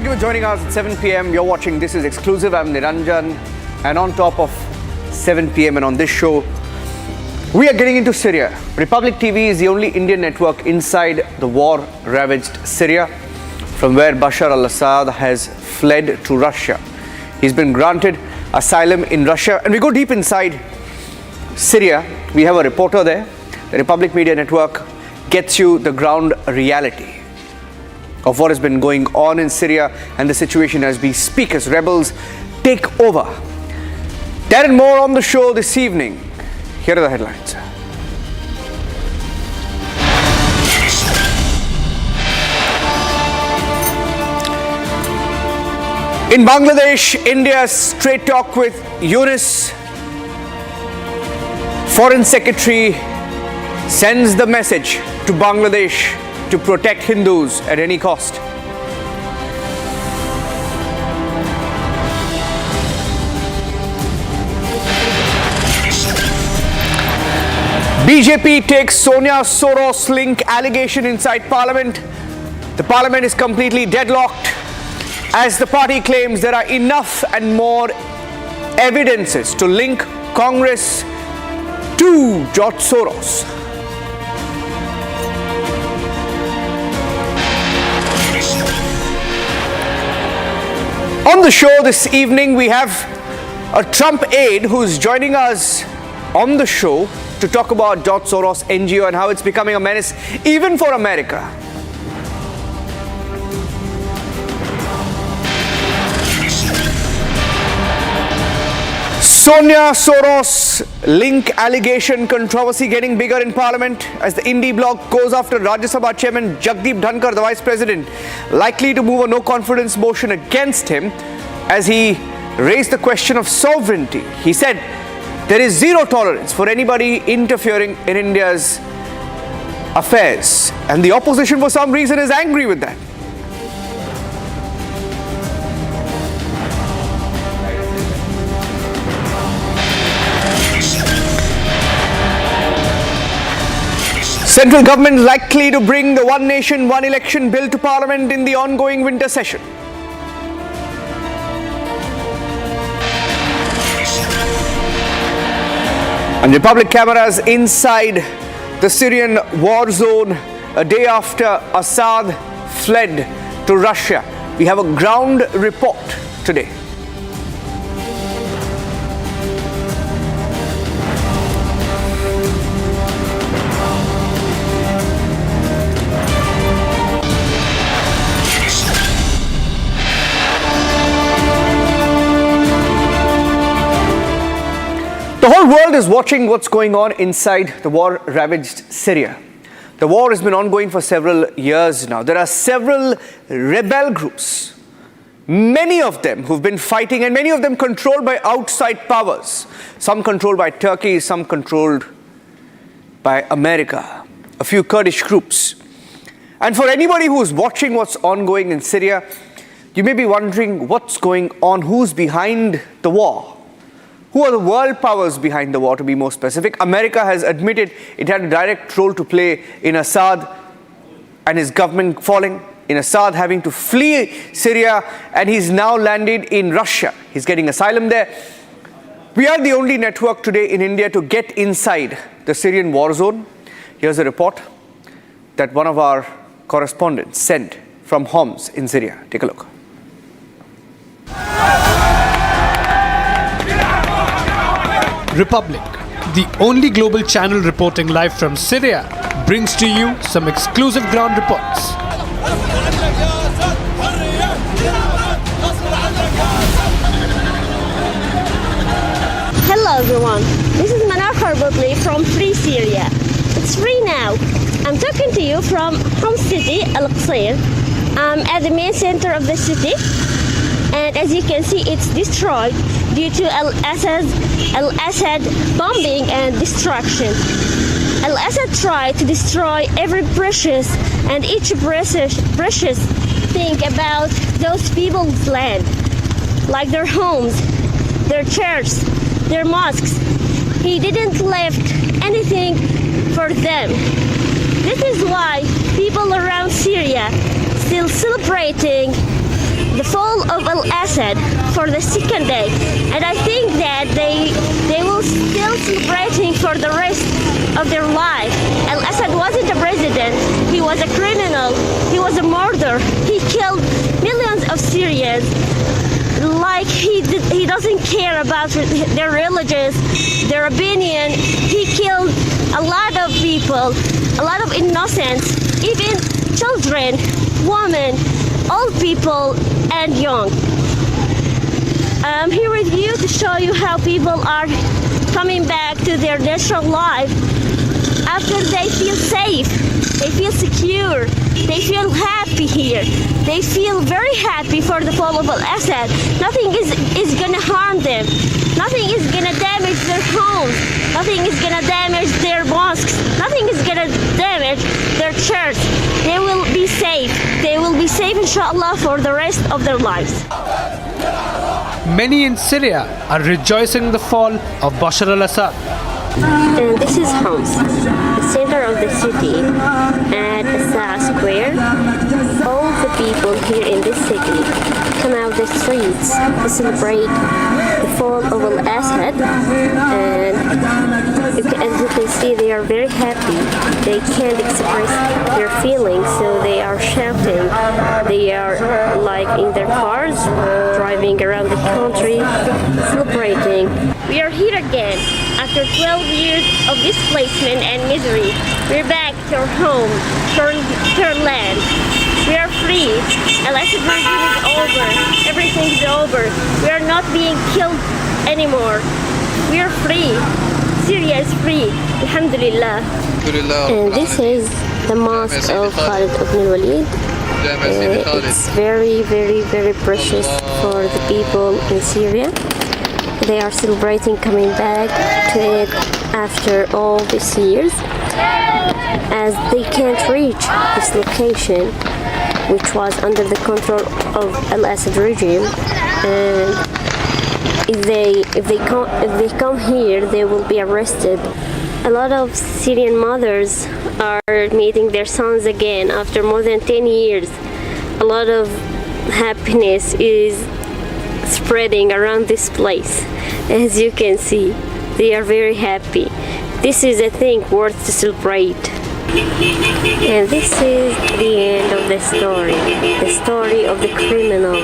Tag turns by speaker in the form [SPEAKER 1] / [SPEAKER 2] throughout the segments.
[SPEAKER 1] you for joining us at 7 p.m. You're watching This Is Exclusive. I'm Niranjan. And on top of 7 p.m. and on this show, we are getting into Syria. Republic TV is the only Indian network inside the war-ravaged Syria, from where Bashar al-Assad has fled to Russia. He's been granted asylum in Russia. And we go deep inside Syria. We have a reporter there. The Republic Media Network gets you the ground reality of what has been going on in Syria and the situation as we speak, as rebels take over. That and more on the show this evening. Here are the headlines. In Bangladesh, India's straight talk with Yunus. Foreign Secretary sends the message to Bangladesh to protect Hindus at any cost. BJP takes Sonia Soros link allegation inside Parliament. The Parliament is completely deadlocked as the party claims there are enough and more evidences to link Congress to George Soros. On the show this evening, we have a Trump aide who's joining us on the show to talk about George Soros NGO and how it's becoming a menace even for America. Sonia Soros link allegation controversy getting bigger in Parliament as the Indie bloc goes after Rajya Sabha Chairman Jagdeep Dhankar, the Vice President, likely to move a no-confidence motion against him as he raised the question of sovereignty. He said there is zero tolerance for anybody interfering in India's affairs, and the opposition for some reason is angry with that. Central government likely to bring the One Nation, One Election bill to Parliament in the ongoing winter session. And Republic cameras inside the Syrian war zone a day after Assad fled to Russia. We have a ground report today. The whole world is watching what's going on inside the war-ravaged Syria. The war has been ongoing for several years now. There are several rebel groups, many of them who've been fighting, and many of them controlled by outside powers. Some controlled by Turkey, some controlled by America, a few Kurdish groups. And for anybody who's watching what's ongoing in Syria, you may be wondering what's going on, who's behind the war. Who are the world powers behind the war, to be more specific? America has admitted it had a direct role to play in Assad and his government falling, in Assad having to flee Syria, and he's now landed in Russia. He's getting asylum there. We are the only network today in India to get inside the Syrian war zone. Here's a report that one of our correspondents sent from Homs in Syria. Take a look.
[SPEAKER 2] Republic, the only global channel reporting live from Syria, brings to you some exclusive ground reports.
[SPEAKER 3] Hello everyone, this is Manar Kharbotli from Free Syria. It's free now. I'm talking to you from Home City, Al-Qasir. I'm at the main center of the city, and as you can see, it's destroyed due to Al-Assad bombing and destruction. Al-Assad tried to destroy every precious and each precious thing about those people's land, like their homes, their churches, their mosques. He didn't left anything for them. This is why people around Syria still celebrating the fall of Assad for the second day, and I think that they will still celebrating for the rest of their life. Assad wasn't a president; he was a criminal. He was a murderer. He killed millions of Syrians. Like he doesn't care about their religions, their opinion. He killed a lot of people, a lot of innocents, even children, women, old people, and young. I'm here with you to show you how people are coming back to their natural life after they feel safe, they feel secure, they feel happy here. They feel very happy for the fall of Assad. Nothing is gonna harm them. Nothing is gonna damage their homes. Nothing is gonna damage their mosques. Nothing is gonna damage their church. They will be safe. They will be safe, inshallah, for the rest of their lives.
[SPEAKER 2] Many in Syria are rejoicing in the fall of Bashar al-Assad.
[SPEAKER 3] And this is Homs, the center of the city, at Assad Square. All the people here in this city come out the streets to celebrate the fall of Assad, and as you can see, they are very happy. They can't express their feelings, so they are shouting. They are like in their cars, driving around the country, celebrating. We are here again after 12 years of displacement and misery. We're back to our home, to our land. We are free. Assad regime is over. Everything is over. We are not being killed anymore. We are free. Syria is free. Alhamdulillah. And this is the mosque of Khalid ibn Walid. It's very, very, very precious for the people in Syria. They are celebrating coming back to it after all these years, as they can't reach this location, which was under the control of Assad regime. And if they come here, they will be arrested. A lot of Syrian mothers are meeting their sons again after more than 10 years. A lot of happiness is spreading around this place. As you can see, they are very happy. This is a thing worth to celebrate. And this is the end of the story of the criminal,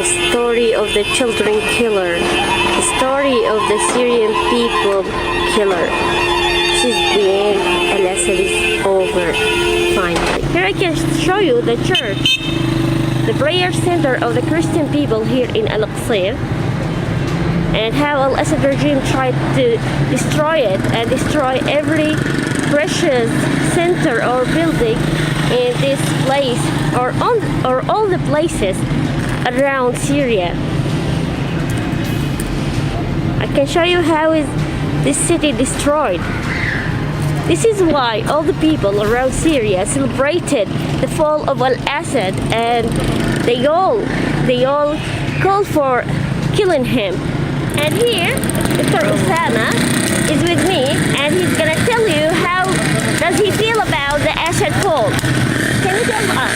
[SPEAKER 3] the story of the children killer, the story of the Syrian people killer. This is the end, and Assad is over, finally. Here I can show you the church, the prayer center of the Christian people here in Al-Aqsa, and how Assad regime tried to destroy it and destroy every precious center or building in this place or all the places around Syria. I can show you how is this city destroyed. This is why all the people around Syria celebrated the fall of Assad, and they all called for killing him. And here, Dr. Osama is with me, and he's gonna tell you how does he feel about the Assad fall. Can you tell us?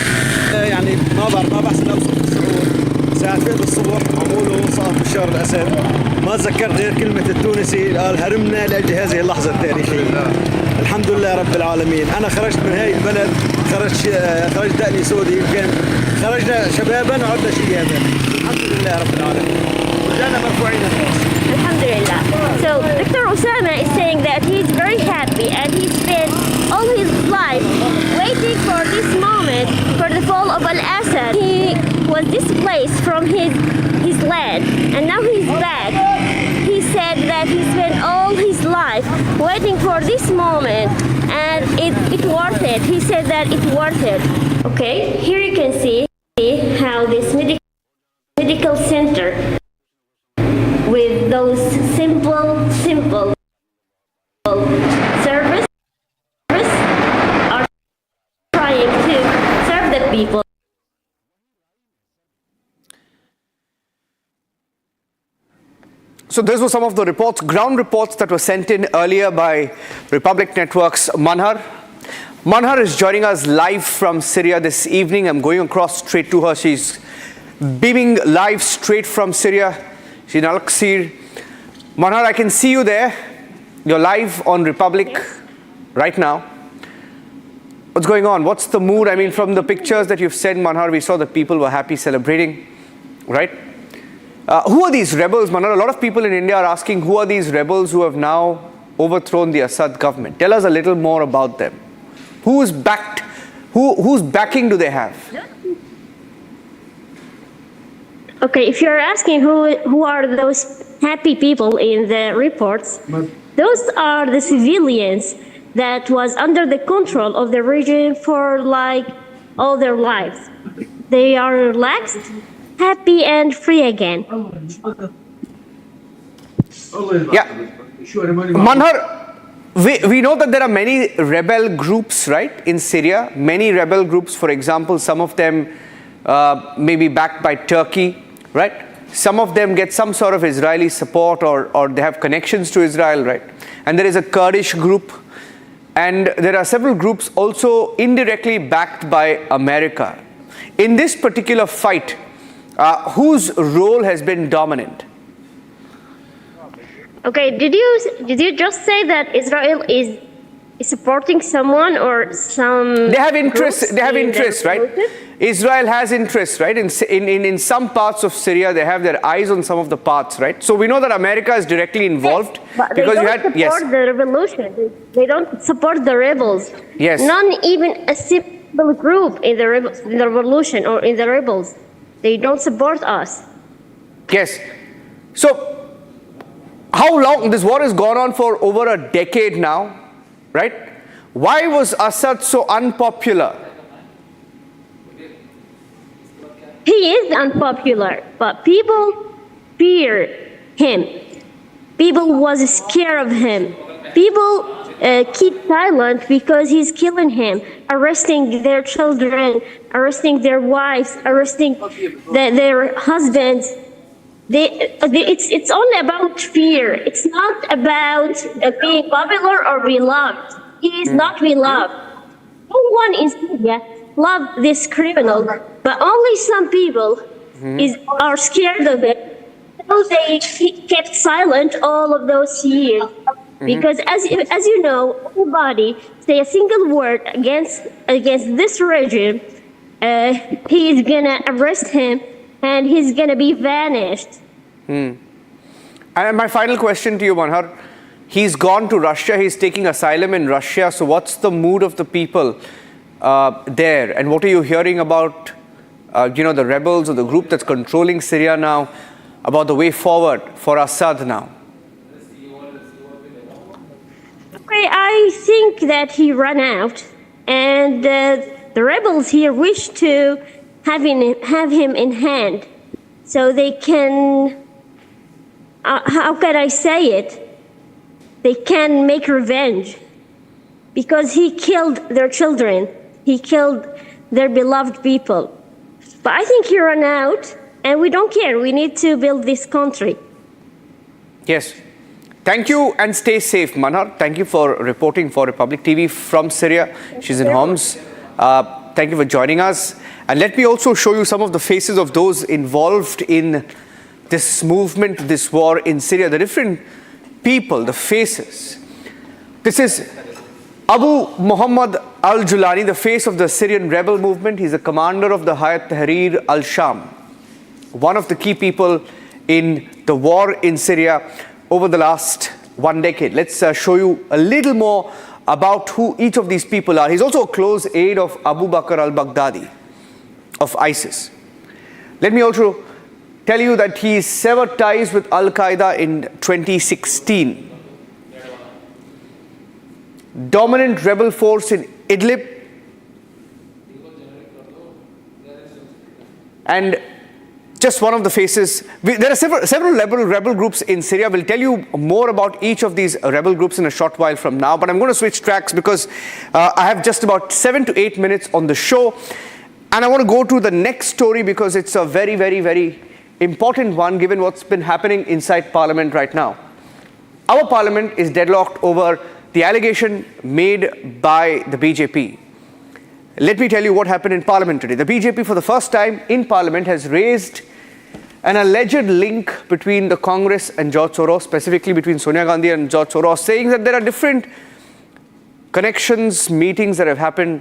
[SPEAKER 4] يعني ما بحسن اوصف الشعور. ساعة فيض الصبح عموله صار بشار الاسد. ما تذكرت غير كلمة التونسي قال هرمنا لاجل هذه اللحظة التاريخية. الحمد لله رب العالمين. انا خرجت من هاي البلد، خرجت دقني سودي، يمكن خرجنا شبابا وعدنا شيابا. الحمد لله رب العالمين. رجعنا مرفوعين الراس.
[SPEAKER 3] Alhamdulillah. So Dr. Osama is saying that he's very happy and he spent all his life waiting for this moment for the fall of Assad. He was displaced from his land, and now he's back. He said that he spent all his life waiting for this moment, and it worth it. He said that it's worth it. Okay, here you can see how this medical center with those simple service are trying to serve the people.
[SPEAKER 1] So these were some of the reports, ground reports that were sent in earlier by Republic Network's Manhar. Manhar is joining us live from Syria this evening. I'm going across straight to her. She's beaming live straight from Syria. She's in Al-Qasir. Manhar, I can see you there. You're live on Republic right now. What's going on? What's the mood? I mean, from the pictures that you've sent, Manhar, we saw that people were happy, celebrating, right? Who are these rebels, Manhar? A lot of people in India are asking, who are these rebels who have now overthrown the Assad government? Tell us a little more about them. Who's backed? Whose backing do they have?
[SPEAKER 3] Okay, if you're asking who are those happy people in the reports, those are the civilians that was under the control of the regime for like all their lives. They are relaxed, happy and free again.
[SPEAKER 1] Yeah. Manhar, we know that there are many rebel groups, right, in Syria. Many rebel groups, for example, some of them may be backed by Turkey, right? Some of them get some sort of Israeli support or they have connections to Israel, right? And there is a Kurdish group. And there are several groups also indirectly backed by America. In this particular fight, whose role has been dominant?
[SPEAKER 3] Okay, did you just say that Israel is supporting someone or some?
[SPEAKER 1] They have interest. They have interest, right? Israel has interest, right? In some parts of Syria, they have their eyes on some of the parts, right? So we know that America is directly involved,
[SPEAKER 3] yes, but
[SPEAKER 1] because
[SPEAKER 3] they
[SPEAKER 1] you
[SPEAKER 3] don't
[SPEAKER 1] had
[SPEAKER 3] support the revolution. They don't support the rebels.
[SPEAKER 1] Yes.
[SPEAKER 3] Not even a simple group in the revolution or in the rebels. They don't support us.
[SPEAKER 1] Yes. So how long this war has gone on for over a decade now, right? Why was Assad so unpopular?
[SPEAKER 3] He is unpopular, but people fear him. People was scared of him. People keep silent because he's killing him, arresting their children, arresting their wives, arresting their husbands. It's only about fear. It's not about being popular or beloved. He is not beloved. No one in Syria love this criminal, but only some people are scared of it. So they kept silent all of those years. Because as you know, nobody say a single word against this regime, he is gonna arrest him and he's gonna be vanished.
[SPEAKER 1] And my final question to you, Manhar, he's gone to Russia, he's taking asylum in Russia, so what's the mood of the people there, and what are you hearing about the rebels or the group that's controlling Syria now, about the way forward for Assad now?
[SPEAKER 3] Okay, I think that he ran out, and the rebels here wish to have him in hand, so they can. How can I say it? They can make revenge, because he killed their children. He killed their beloved people. But I think he ran out, and we don't care. We need to build this country.
[SPEAKER 1] Yes. Thank you and stay safe, Manhar. Thank you for reporting for Republic TV from Syria. She's in Homs. Thank you for joining us. And let me also show you some of the faces of those involved in this movement, this war in Syria, the different people, the faces. This is Abu Muhammad al-Julani, the face of the Syrian rebel movement. He's the commander of the Hayat Tahrir al-Sham, one of the key people in the war in Syria over the last 1 decade. Let's show you a little more about who each of these people are. He's also a close aide of Abu Bakr al-Baghdadi of ISIS. Let me also tell you that he severed ties with Al-Qaeda in 2016. Dominant rebel force in Idlib. And just one of the faces. There are several rebel groups in Syria. We'll tell you more about each of these rebel groups in a short while from now. But I'm going to switch tracks because I have just about 7 to 8 minutes on the show. And I want to go to the next story because it's a very, very, very important one given what's been happening inside Parliament right now. Our Parliament is deadlocked over the allegation made by the BJP let me tell you what happened in Parliament today. The BJP, for the first time in Parliament, has raised an alleged link between the Congress and George Soros, specifically between Sonia Gandhi and George Soros, saying that there are different connections, meetings that have happened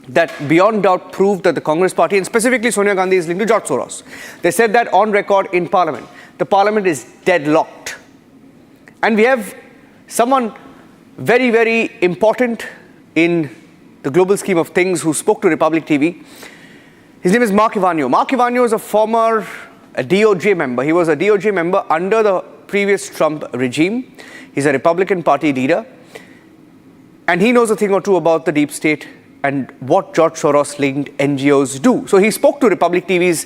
[SPEAKER 1] that beyond doubt proved that the Congress party, and specifically Sonia Gandhi, is linked to George Soros. They said that on record in Parliament. The Parliament is deadlocked. And we have someone very, very important in the global scheme of things who spoke to Republic TV. His name is Mark Ivanio. Mark Ivanio is a former DOJ member. He was a DOJ member under the previous Trump regime. He's a Republican Party leader. And he knows a thing or two about the deep state and what George Soros-linked NGOs do. So he spoke to Republic TV's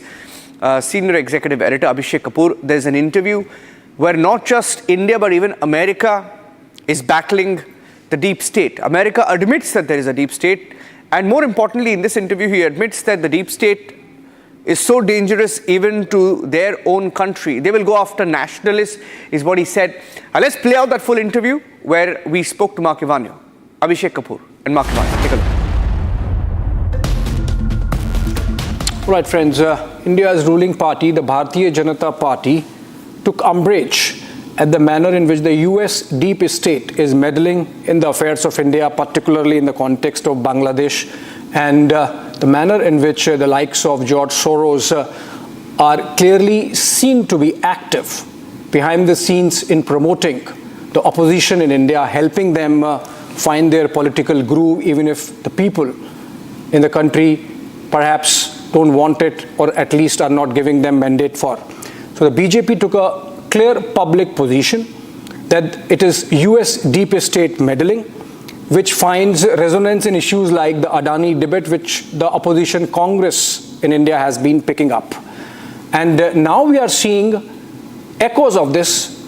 [SPEAKER 1] senior executive editor, Abhishek Kapoor. There's an interview where not just India, but even America is battling the deep state. America admits that there is a deep state. And more importantly, in this interview, he admits that the deep state is so dangerous even to their own country. They will go after nationalists, is what he said. Let's play out that full interview where we spoke to Mark Ivanio, Abhishek Kapoor and Mark Ivanio. Take a look.
[SPEAKER 5] Right, friends, India's ruling party, the Bharatiya Janata Party, took umbrage at the manner in which the US deep state is meddling in the affairs of India, particularly in the context of Bangladesh, and the manner in which the likes of George Soros are clearly seen to be active behind the scenes in promoting the opposition in India, helping them find their political groove, even if the people in the country perhaps don't want it, or at least are not giving them mandate for. So the BJP took a clear public position that it is US deep state meddling, which finds resonance in issues like the Adani debate, which the opposition Congress in India has been picking up. And now we are seeing echoes of this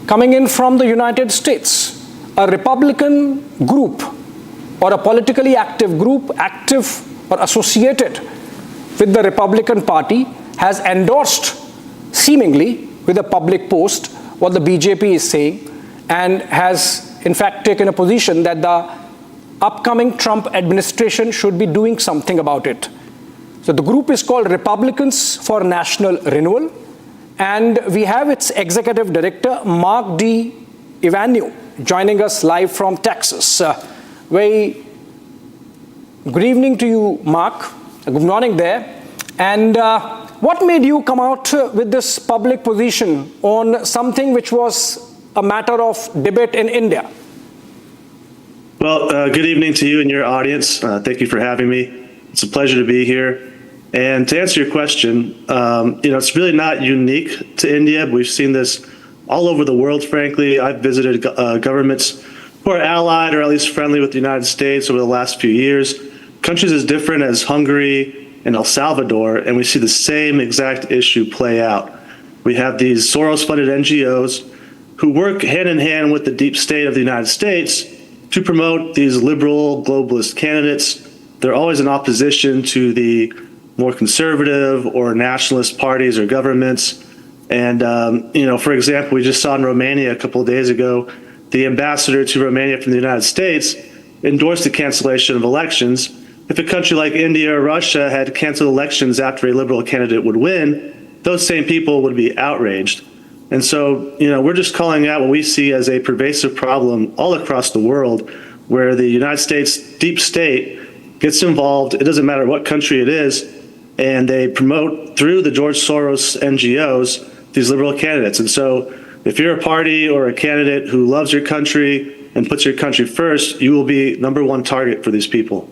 [SPEAKER 5] coming in from the United States. A Republican group or a politically active group, active or associated with the Republican Party, has endorsed, seemingly with a public post, what the BJP is saying, and has in fact taken a position that the upcoming Trump administration should be doing something about it. So the group is called Republicans for National Renewal, and we have its executive director, Mark D. Ivanio, joining us live from Texas. Very good evening to you, Mark. Good morning there. And what made you come out with this public position on something which was a matter of debate in India?
[SPEAKER 6] Well, good evening to you and your audience. Thank you for having me. It's a pleasure to be here. And to answer your question, it's really not unique to India. We've seen this all over the world, frankly. I've visited governments who are allied or at least friendly with the United States over the last few years. Countries as different as Hungary and El Salvador, and we see the same exact issue play out. We have these Soros-funded NGOs who work hand in hand with the deep state of the United States to promote these liberal globalist candidates. They're always in opposition to the more conservative or nationalist parties or governments. And, for example, we just saw in Romania a couple of days ago, the ambassador to Romania from the United States endorsed the cancellation of elections. If a country like India or Russia had canceled elections after a liberal candidate would win, those same people would be outraged. And so, we're just calling out what we see as a pervasive problem all across the world, where the United States deep state gets involved. It doesn't matter what country it is, and they promote through the George Soros NGOs these liberal candidates. And so if you're a party or a candidate who loves your country and puts your country first, you will be #1 target for these people.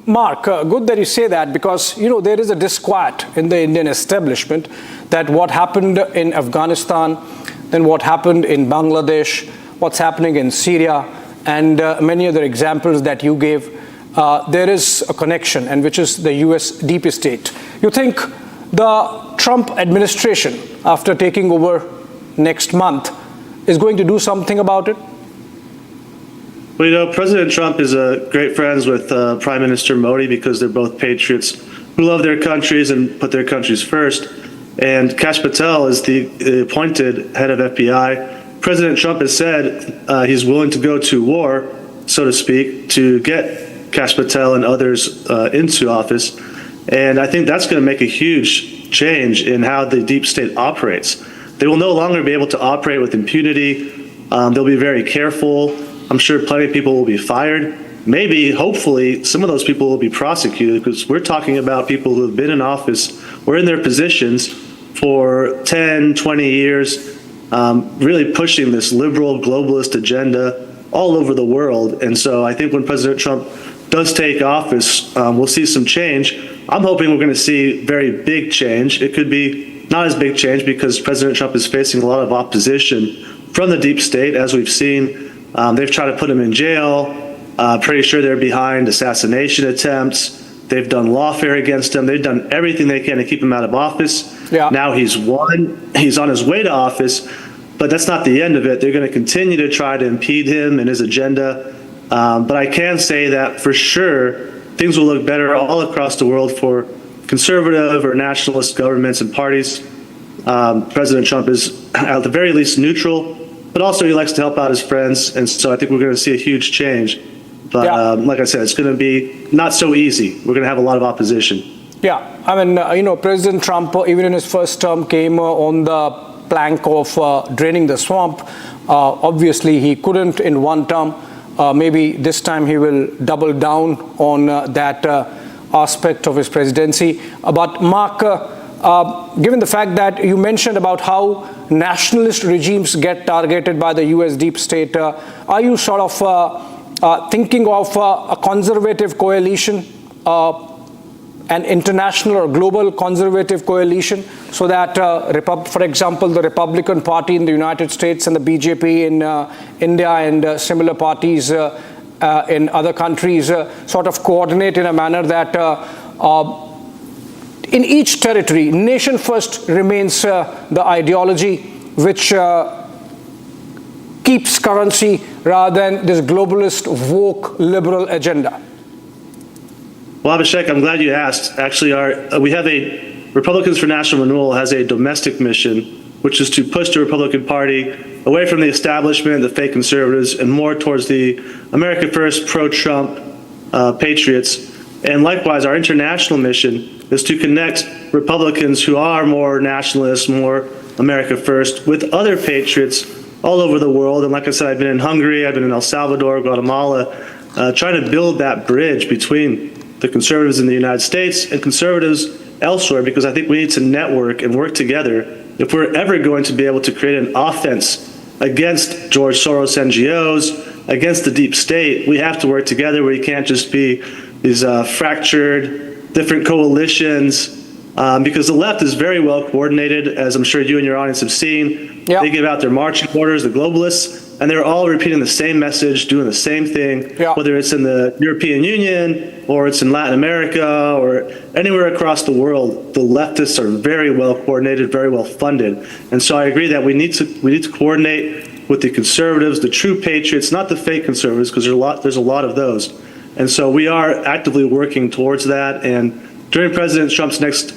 [SPEAKER 5] Mark, good that you say that, because there is a disquiet in the Indian establishment that what happened in Afghanistan, then what happened in Bangladesh, what's happening in Syria, and many other examples that you gave, there is a connection, and which is the US deep state. You think the Trump administration, after taking over next month, is going to do something about it?
[SPEAKER 6] Well, President Trump is great friends with Prime Minister Modi because they're both patriots who love their countries and put their countries first. And Kash Patel is the appointed head of FBI. President Trump has said he's willing to go to war, so to speak, to get Kash Patel and others into office. And I think that's going to make a huge change in how the deep state operates. They will no longer be able to operate with impunity. They'll be very careful. I'm sure plenty of people will be fired. Maybe, hopefully, some of those people will be prosecuted, because we're talking about people who have been in office or in their positions for 10, 20 years, really pushing this liberal globalist agenda all over the world. And so I think when President Trump does take office, we'll see some change. I'm hoping we're going to see very big change. It could be not as big change because President Trump is facing a lot of opposition from the deep state, as we've seen. They've tried to put him in jail. Pretty sure they're behind assassination attempts. They've done lawfare against him. They've done everything they can to keep him out of office.
[SPEAKER 5] Yeah.
[SPEAKER 6] Now he's won. He's on his way to office, but that's not the end of it. They're going to continue to try to impede him and his agenda. But I can say that for sure, things will look better all across the world for conservative or nationalist governments and parties. President Trump is at the very least neutral, but also he likes to help out his friends. And so I think we're going to see a huge change. But like I said, it's going to be not so easy. We're going to have a lot of opposition.
[SPEAKER 5] Yeah, I mean, President Trump, even in his first term, came on the plank of draining the swamp. Obviously, he couldn't in one term. Maybe this time he will double down on that aspect of his presidency. But Mark, given the fact that you mentioned about how nationalist regimes get targeted by the US deep state, are you sort of thinking of a conservative coalition, an international or global conservative coalition, so that, for example, the Republican Party in the United States and the BJP in India and similar parties in other countries sort of coordinate in a manner that in each territory, nation first remains the ideology which keeps currency rather than this globalist, woke, liberal agenda?
[SPEAKER 6] Well, Abhishek, I'm glad you asked. Actually, we have Republicans for National Renewal has a domestic mission, which is to push the Republican Party away from the establishment, the fake conservatives, and more towards the America First, pro-Trump patriots. And likewise, our international mission is to connect Republicans who are more nationalists, more America First, with other patriots all over the world. And like I said, I've been in Hungary, I've been in El Salvador, Guatemala, trying to build that bridge between the conservatives in the United States and conservatives elsewhere, because I think we need to network and work together if we're ever going to be able to create an offense against George Soros NGOs, against the deep state. We have to work together. We can't just be these fractured, different coalitions, because the left is very well coordinated, as I'm sure you and your audience have seen.
[SPEAKER 5] Yeah.
[SPEAKER 6] They give out their marching orders, the globalists, and they're all repeating the same message, doing the same thing,
[SPEAKER 5] Yeah.
[SPEAKER 6] whether it's in the European Union or it's in Latin America or anywhere across the world. The leftists are very well coordinated, very well funded. And so I agree that we need to coordinate with the conservatives, the true patriots, not the fake conservatives, because there's a lot of those. And so we are actively working towards that. And during President Trump's next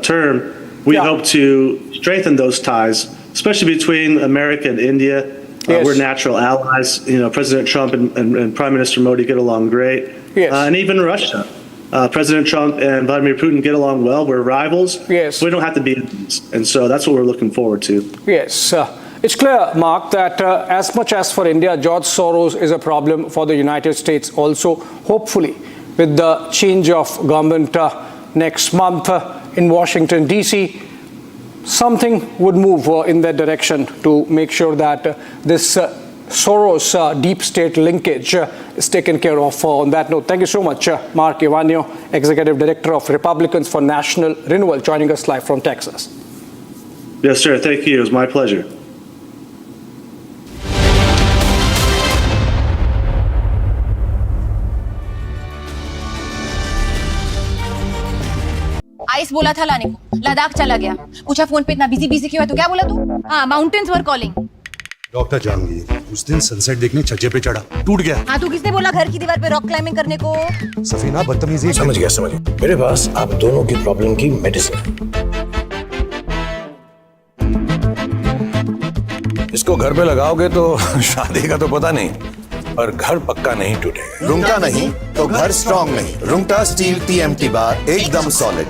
[SPEAKER 6] term, we
[SPEAKER 5] Yeah.
[SPEAKER 6] hope to strengthen those ties, especially between America and India.
[SPEAKER 5] Yes.
[SPEAKER 6] We're natural allies. President Trump and Prime Minister Modi get along great.
[SPEAKER 5] Yes.
[SPEAKER 6] And even Russia. President Trump and Vladimir Putin get along well. We're rivals.
[SPEAKER 5] Yes.
[SPEAKER 6] We don't have to be enemies. And so that's what we're looking forward to.
[SPEAKER 5] Yes. It's clear, Mark, that as much as for India, George Soros is a problem for the United States also. Hopefully, with the change of government next month in Washington, D.C., something would move in that direction to make sure that this Soros deep state linkage is taken care of. On that note, thank you so much, Mark Ivanio, Executive Director of Republicans for National Renewal, joining us live from Texas.
[SPEAKER 6] Yes, sir. Thank you. It was my pleasure.
[SPEAKER 7] Ice बोला था लाने को, लद्दाख चला गया। पूछा phone पे इतना busy क्यों है, तो क्या बोला तू? हाँ, mountains were calling.
[SPEAKER 8] Doctor Jahangir उस दिन सनसेट देखने छज्जे पे चढ़ा, टूट गया।
[SPEAKER 7] हाँ, तू किसने बोला घर की दीवार पे रॉक क्लाइंबिंग करने को?
[SPEAKER 8] सफीना बदतमीजी।
[SPEAKER 9] समझ गया। मेरे पास आप दोनों की प्रॉब्लम की मेडिसिन है। इसको घर पे लगाओगे तो शादी का तो पता नहीं, पर घर पक्का नहीं टूटेगा।
[SPEAKER 10] रुंगटा नहीं तो घर स्ट्रॉन्ग नहीं। रुंगटा स्टील TMT बार एकदम solid.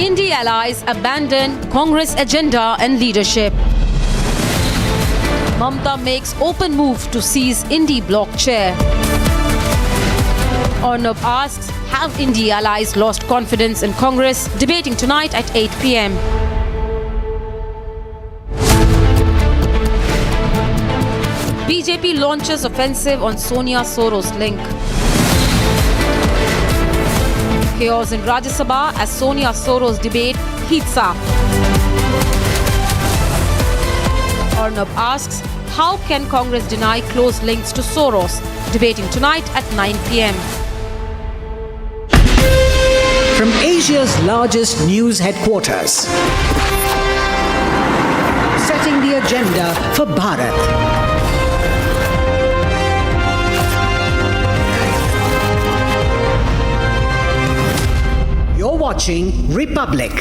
[SPEAKER 11] Indie allies abandon Congress agenda and leadership. Mamata makes open move to seize Indie bloc chair. Arnab asks, have Indie allies lost confidence in Congress? Debating tonight at 8 p.m. BJP launches offensive on Sonia Soros link. Chaos in Rajya Sabha as Sonia Soros debate heats up. Arnab asks, how can Congress deny close links to Soros? Debating tonight at 9 p.m.
[SPEAKER 12] From Asia's largest news headquarters, setting the agenda for Bharat. You're watching Republic.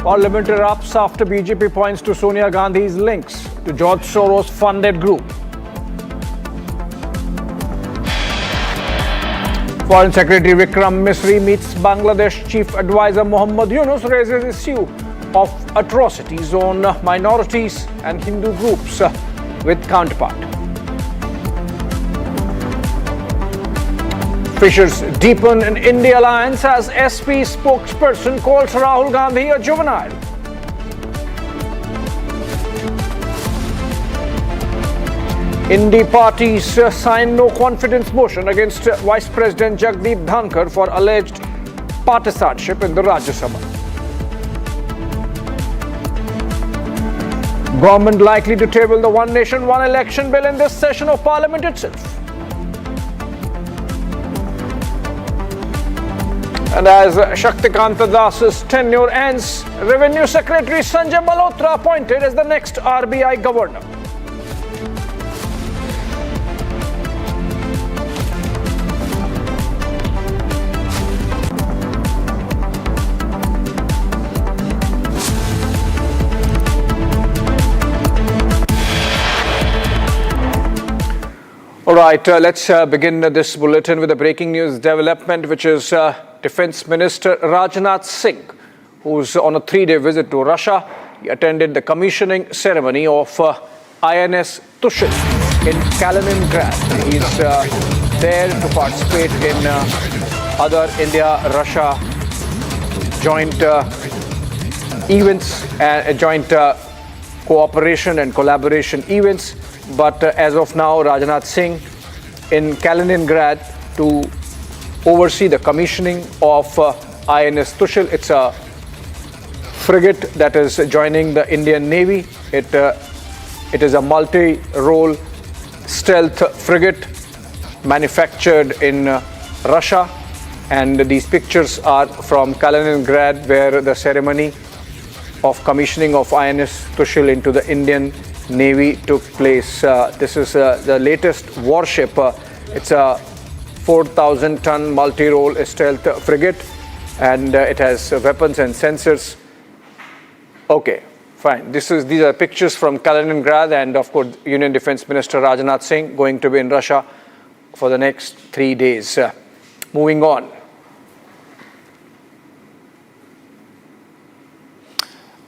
[SPEAKER 5] Parliamentary erupts after BJP points to Sonia Gandhi's links to George Soros-funded group. Foreign Secretary Vikram Misri meets Bangladesh Chief Advisor Muhammad Yunus, raises issue of atrocities on minorities and Hindu groups with counterpart. Fissures deepen in India alliance as SP spokesperson calls Rahul Gandhi a juvenile. Indi parties sign no confidence motion against Vice President Jagdeep Dhankar for alleged partisanship in the Rajya Sabha. Government likely to table the One Nation, One Election bill in this session of Parliament itself. And as Shaktikanta Das's tenure ends, Revenue Secretary Sanjay Malhotra appointed as the next RBI governor. All right, let's begin this bulletin with a breaking news development, which is Defense Minister Rajnath Singh, who's on a 3-day visit to Russia. He attended the commissioning ceremony of INS Tushil in Kaliningrad. He's there to participate in other India-Russia joint events, joint cooperation and collaboration events. But as of now, Rajnath Singh in Kaliningrad to oversee the commissioning of INS Tushil. It's a frigate that is joining the Indian Navy. It is a multi-role stealth frigate manufactured in Russia. And these pictures are from Kaliningrad, where the ceremony of commissioning of INS Tushil into the Indian Navy took place. This is the latest warship. It's a 4,000-ton multi-role stealth frigate, and it has weapons and sensors. Okay, fine. These are pictures from Kaliningrad, and of course, Union Defense Minister Rajnath Singh going to be in Russia for the next 3 days. Moving on.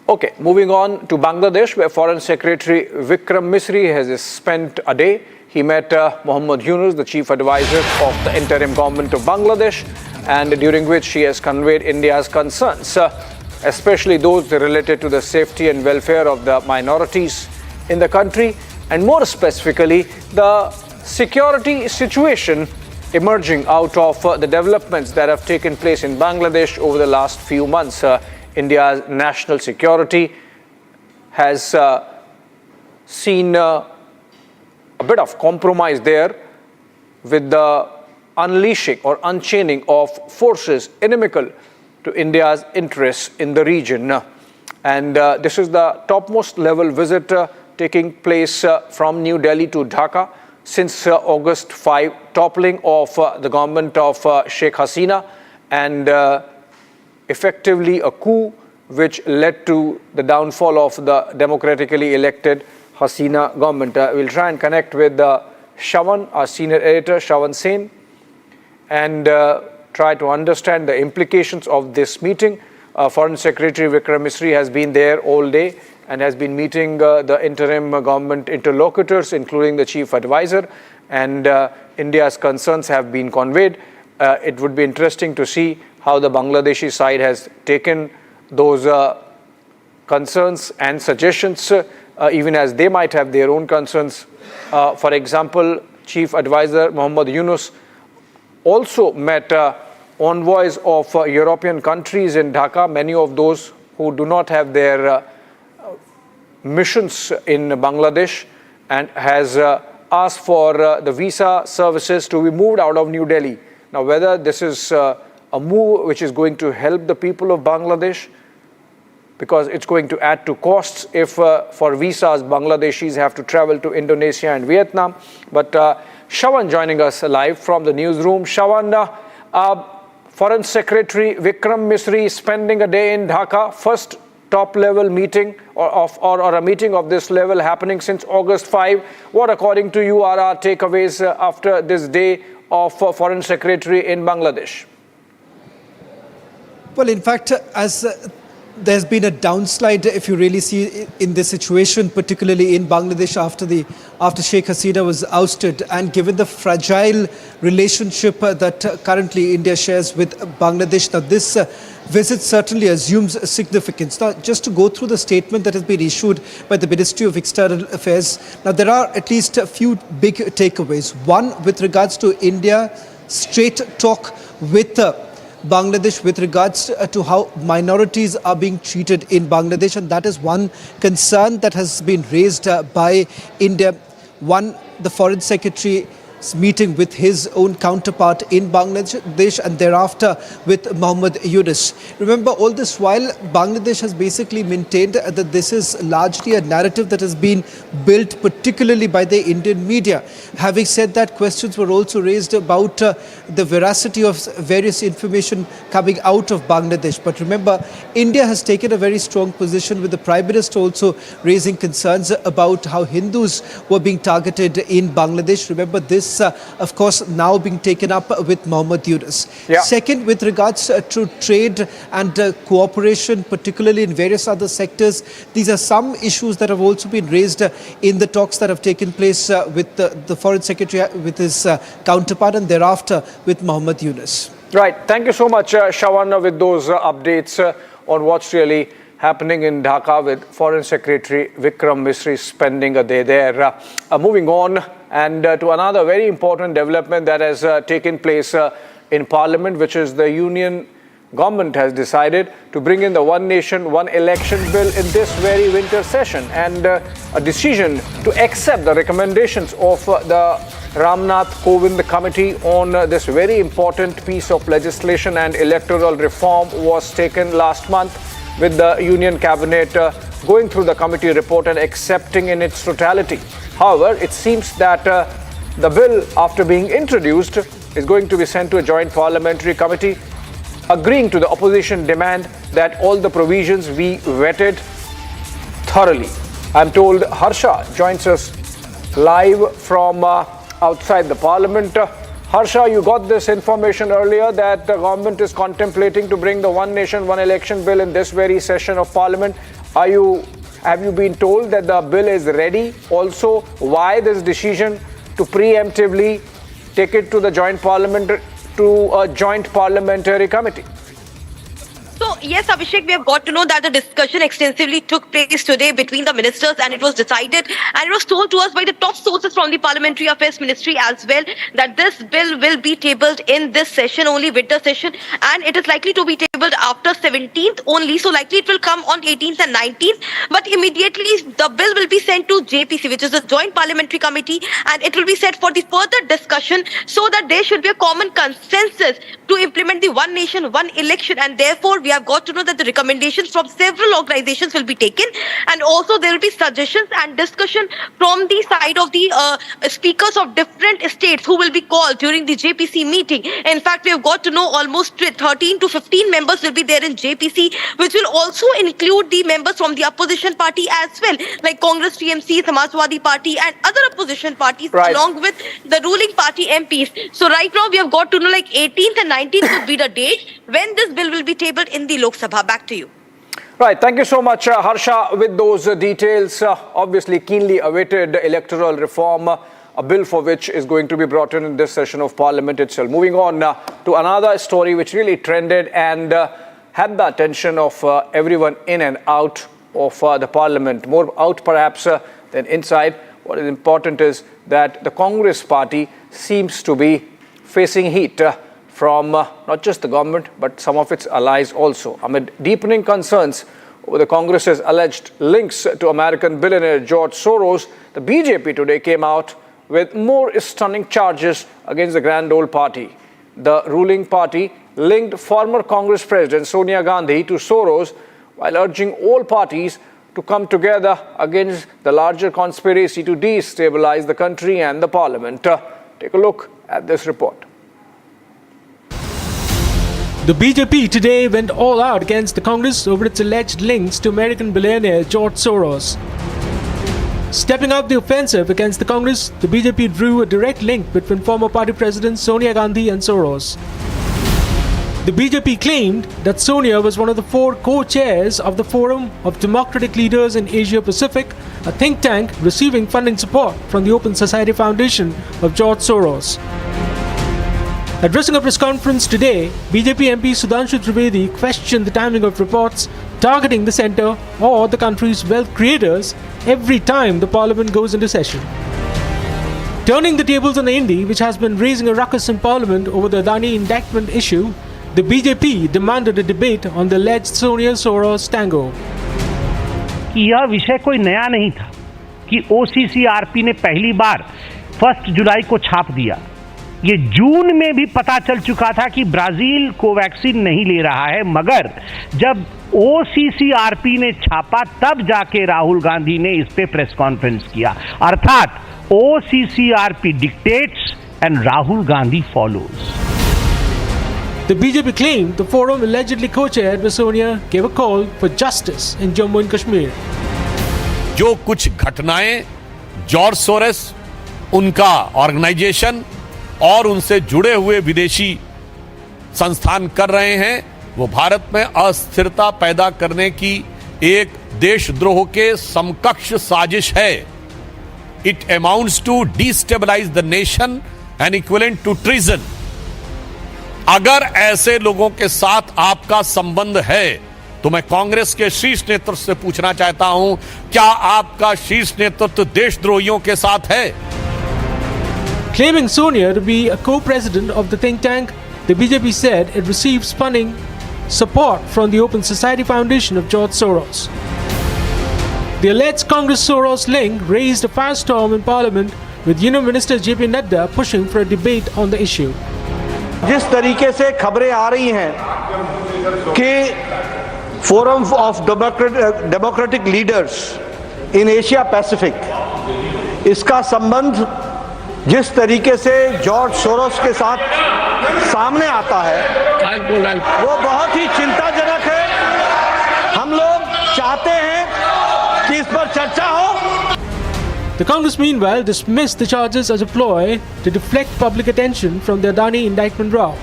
[SPEAKER 5] Okay, moving on to Bangladesh, where Foreign Secretary Vikram Misri has spent a day. He met Muhammad Yunus, the chief advisor of the interim government of Bangladesh, and during which he has conveyed India's concerns, especially those related to the safety and welfare of the minorities in the country, and more specifically, the security situation emerging out of the developments that have taken place in Bangladesh over the last few months. India's national security has seen a bit of compromise there with the unleashing or unchaining of forces inimical to India's interests in the region. And this is the topmost level visit taking place from New Delhi to Dhaka since August 5, toppling of the government of Sheikh Hasina, and effectively a coup which led to the downfall of the democratically elected Hasina government. We'll try and connect with Shawan, our senior editor, Shawan Sen, and try to understand the implications of this meeting. Foreign Secretary Vikram Misri has been there all day and has been meeting the interim government interlocutors, including the chief advisor, and India's concerns have been conveyed. It would be interesting to see how the Bangladeshi side has taken those concerns and suggestions, even as they might have their own concerns. For example, Chief Advisor Muhammad Yunus also met envoys of European countries in Dhaka, many of those who do not have their missions in Bangladesh, and has asked for the visa services to be moved out of New Delhi. Now, whether this is a move which is going to help the people of Bangladesh, because it's going to add to costs if for visas Bangladeshis have to travel to Indonesia and Vietnam. But Shawan joining us live from the newsroom. Shawan, Foreign Secretary Vikram Misri spending a day in Dhaka, first top-level meeting or a meeting of this level happening since August 5. What, according to you, are our takeaways after this day of Foreign Secretary in Bangladesh?
[SPEAKER 13] Well, in fact, as there's been a downslide, if you really see in this situation, particularly in Bangladesh after Sheikh Hasina was ousted, and given the fragile relationship that currently India shares with Bangladesh. Now, this visit certainly assumes significance. Now, just to go through the statement that has been issued by the Ministry of External Affairs, now there are at least a few big takeaways. One, with regards to India, straight talk with Bangladesh with regards to how minorities are being treated in Bangladesh, and that is one concern that has been raised by India. One, the Foreign Secretary meeting with his own counterpart in Bangladesh, and thereafter with Mohammed Yunus. Remember, all this while, Bangladesh has basically maintained that this is largely a narrative that has been built particularly by the Indian media. Having said that, questions were also raised about the veracity of various information coming out of Bangladesh. But remember, India has taken a very strong position, with the Prime Minister also raising concerns about how Hindus were being targeted in Bangladesh. Remember, this of course, now being taken up with Mohammed Yunus. Yeah. Second, with regards to trade and cooperation, particularly in various other sectors, these are some issues that have also been raised in the talks that have taken place with the Foreign Secretary, with his counterpart, and thereafter with Mohammed Yunus.
[SPEAKER 5] Right. Thank you so much, Shawana, with those updates on what's really happening in Dhaka with Foreign Secretary Vikram Misri spending a day there. Moving on, and to another very important development that has taken place in Parliament, which is the Union government has decided to bring in the One Nation, One Election bill in this very winter session, and a decision to accept the recommendations of the Ramnath Kovind Committee on this very important piece of legislation and electoral reform was taken last month, with the Union Cabinet going through the committee report and accepting in its totality. However, it seems that the bill, after being introduced, is going to be sent to a joint parliamentary committee, agreeing to the opposition demand that all the provisions be vetted thoroughly. I'm told Harsha joins us live from outside the Parliament. Harsha, you got this information earlier that the government is contemplating to bring the One Nation, One Election bill in this very session of Parliament. Have you been told that the bill is ready? Also, why this decision to preemptively take it to the joint parliamentary committee?
[SPEAKER 14] So, yes, Abhishek, we have got to know that the discussion extensively took place today between the ministers, and it was decided, and it was told to us by the top sources from the Parliamentary Affairs Ministry as well, that this bill will be tabled in this session, only winter session, and it is likely to be tabled after 17th only, so likely it will come on 18th and 19th, but immediately the bill will be sent to JPC, which is the Joint Parliamentary Committee, and it will be set for the further discussion, so that there should be a common consensus to implement the One Nation, One Election, and therefore we have got to know that the recommendations from several organizations will be taken, and also there will be suggestions and discussion from the side of the speakers of different states who will be called during the JPC meeting. In fact, we have got to know almost 13 to 15 members will be there in JPC, which will also include the members from the opposition party as well, like Congress, TMC, Samajwadi Party and other opposition parties, along with the ruling party MPs. So right now we have got to know like 18th and 19th would be the date when this bill will be tabled in the Lok Sabha. Back to you.
[SPEAKER 5] Right. Thank you so much, Harsha, with those details. Obviously, keenly awaited electoral reform, a bill for which is going to be brought in this session of Parliament itself. Moving on to another story which really trended and had the attention of everyone in and out of the Parliament, more out perhaps than inside. What is important is that the Congress party seems to be facing heat from not just the government, but some of its allies also. Amid deepening concerns over the Congress's alleged links to American billionaire George Soros, the BJP today came out with more stunning charges against the grand old party. The ruling party linked former Congress President Sonia Gandhi to Soros, while urging all parties to come together against the larger conspiracy to destabilize the country and the Parliament. Take a look at this report.
[SPEAKER 2] The BJP today went all out against the Congress over its alleged links to American billionaire George Soros. Stepping up the offensive against the Congress, the BJP drew a direct link between former party president Sonia Gandhi and Soros. The BJP claimed that Sonia was one of the 4 co-chairs of the Forum of Democratic Leaders in Asia Pacific, a think tank receiving funding support from the Open Society Foundation of George Soros. Addressing a press conference today, BJP MP Sudhanshu Trivedi questioned the timing of reports targeting the centre or the country's wealth creators every time the parliament goes into session. Turning the tables on the Indi, which has been raising a ruckus in parliament over the Adani indictment issue, the BJP demanded a debate on the alleged Sonia-Soros tango.
[SPEAKER 15] यह विषय कोई नया नहीं था कि OCCRP ने पहली बार 1 जुलाई को छाप दिया। ये जून में भी पता चल चुका था कि ब्राजील कोवैक्सीन नहीं ले रहा है, मगर जब OCCRP ने छापा तब जाके राहुल गांधी ने इस पे प्रेस कॉन्फ्रेंस किया। अर्थात OCCRP dictates and Rahul Gandhi follows.
[SPEAKER 2] The BJP claimed the forum allegedly co-chaired by Sonia gave a call for justice in Jammu and Kashmir.
[SPEAKER 16] जो कुछ घटनाएं जॉर्ज सोरेस, उनका ऑर्गेनाइजेशन और उनसे जुड़े हुए विदेशी संस्थान कर रहे हैं, वो भारत में अस्थिरता पैदा करने की एक देशद्रोह के समकक्ष साजिश है. It amounts to destabilize the nation and equivalent to treason. अगर ऐसे लोगों के साथ आपका संबंध है तो मैं कांग्रेस के शीर्ष नेतृत्व से पूछना चाहता हूं, क्या आपका शीर्ष नेतृत्व देशद्रोहियों के साथ है?
[SPEAKER 2] Claiming Sonia to be a co-president of the think tank, the BJP said it receives funding support from the Open Society Foundation of George Soros. The alleged Congress-Soros link raised a firestorm in Parliament, with Union Minister JP Nadda pushing for a debate on the issue.
[SPEAKER 17] जिस तरीके से खबरें आ रही हैं कि forum of democratic leaders in Asia Pacific, इसका संबंध जिस तरीके से जॉर्ज सोरोस के साथ सामने आता है, वो बहुत ही चिंताजनक है. हम लोग चाहते हैं कि इस पर चर्चा हो.
[SPEAKER 2] The Congress meanwhile dismissed the charges as a ploy to deflect public attention from the Adani indictment row.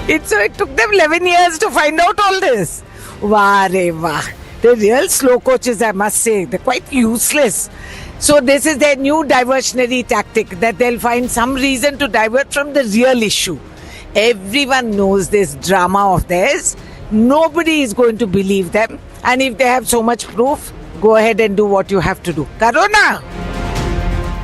[SPEAKER 18] It took them 11 years to find out all this. Wah re wah. They're real slow coaches, I must say. They're quite useless. So this is their new diversionary tactic, that they'll find some reason to divert from the real issue. Everyone knows this drama of theirs. Nobody is going to believe them. And if they have so much proof, go ahead and do what you have to do. Karona!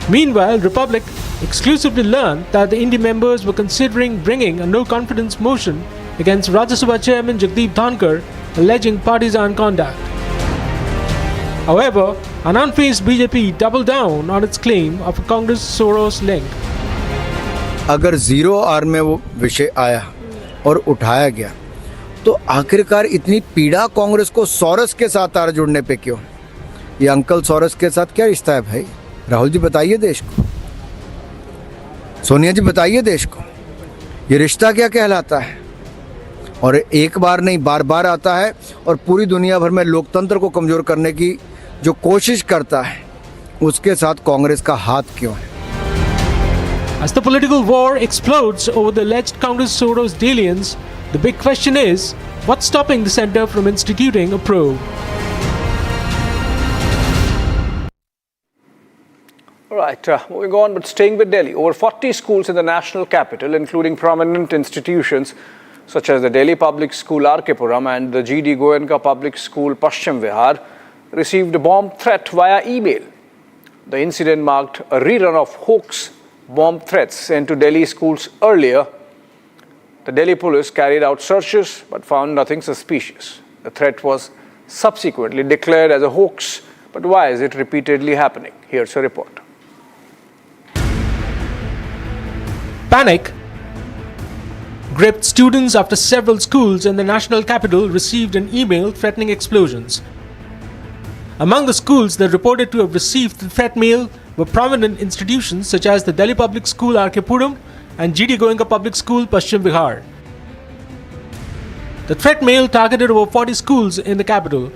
[SPEAKER 2] Meanwhile, Republic exclusively learned that the Indi members were considering bringing a no-confidence motion against Rajya Sabha Chairman Jagdeep Dhankar, alleging partisan conduct. However, an unfazed BJP doubled down on its claim of a Congress-Soros link.
[SPEAKER 19] अगर 0 our में वो विषय आया और उठाया गया, तो आखिरकार इतनी पीड़ा कांग्रेस को सोरस के साथ तार जुड़ने पे क्यों? ये अंकल सोरस के साथ क्या रिश्ता है भाई? राहुल जी बताइए देश को, सोनिया जी बताइए देश को, ये रिश्ता क्या कहलाता है? और एक बार नहीं बार बार आता है और पूरी दुनिया भर में लोकतंत्र को कमजोर करने की जो कोशिश करता है, उसके साथ कांग्रेस का हाथ क्यों है?
[SPEAKER 2] As the political war explodes over the alleged Congress-Soros dalliance, the big question is, what's stopping the centre from instituting a probe?
[SPEAKER 5] All right, moving on, but staying with Delhi. Over 40 schools in the national capital, including prominent institutions such as the Delhi Public School Arkepuram and the GD Goenka Public School Paschim Vihar, received a bomb threat via email. The incident marked a rerun of hoax bomb threats sent to Delhi schools earlier. The Delhi police carried out searches but found nothing suspicious. The threat was subsequently declared as a hoax, but why is it repeatedly happening? Here's a report.
[SPEAKER 2] Panic gripped students after several schools in the national capital received an email threatening explosions. Among the schools that reported to have received the threat mail were prominent institutions such as the Delhi Public School Arkepuram and GD Goenka Public School Paschim Vihar. The threat mail targeted over 40 schools in the capital.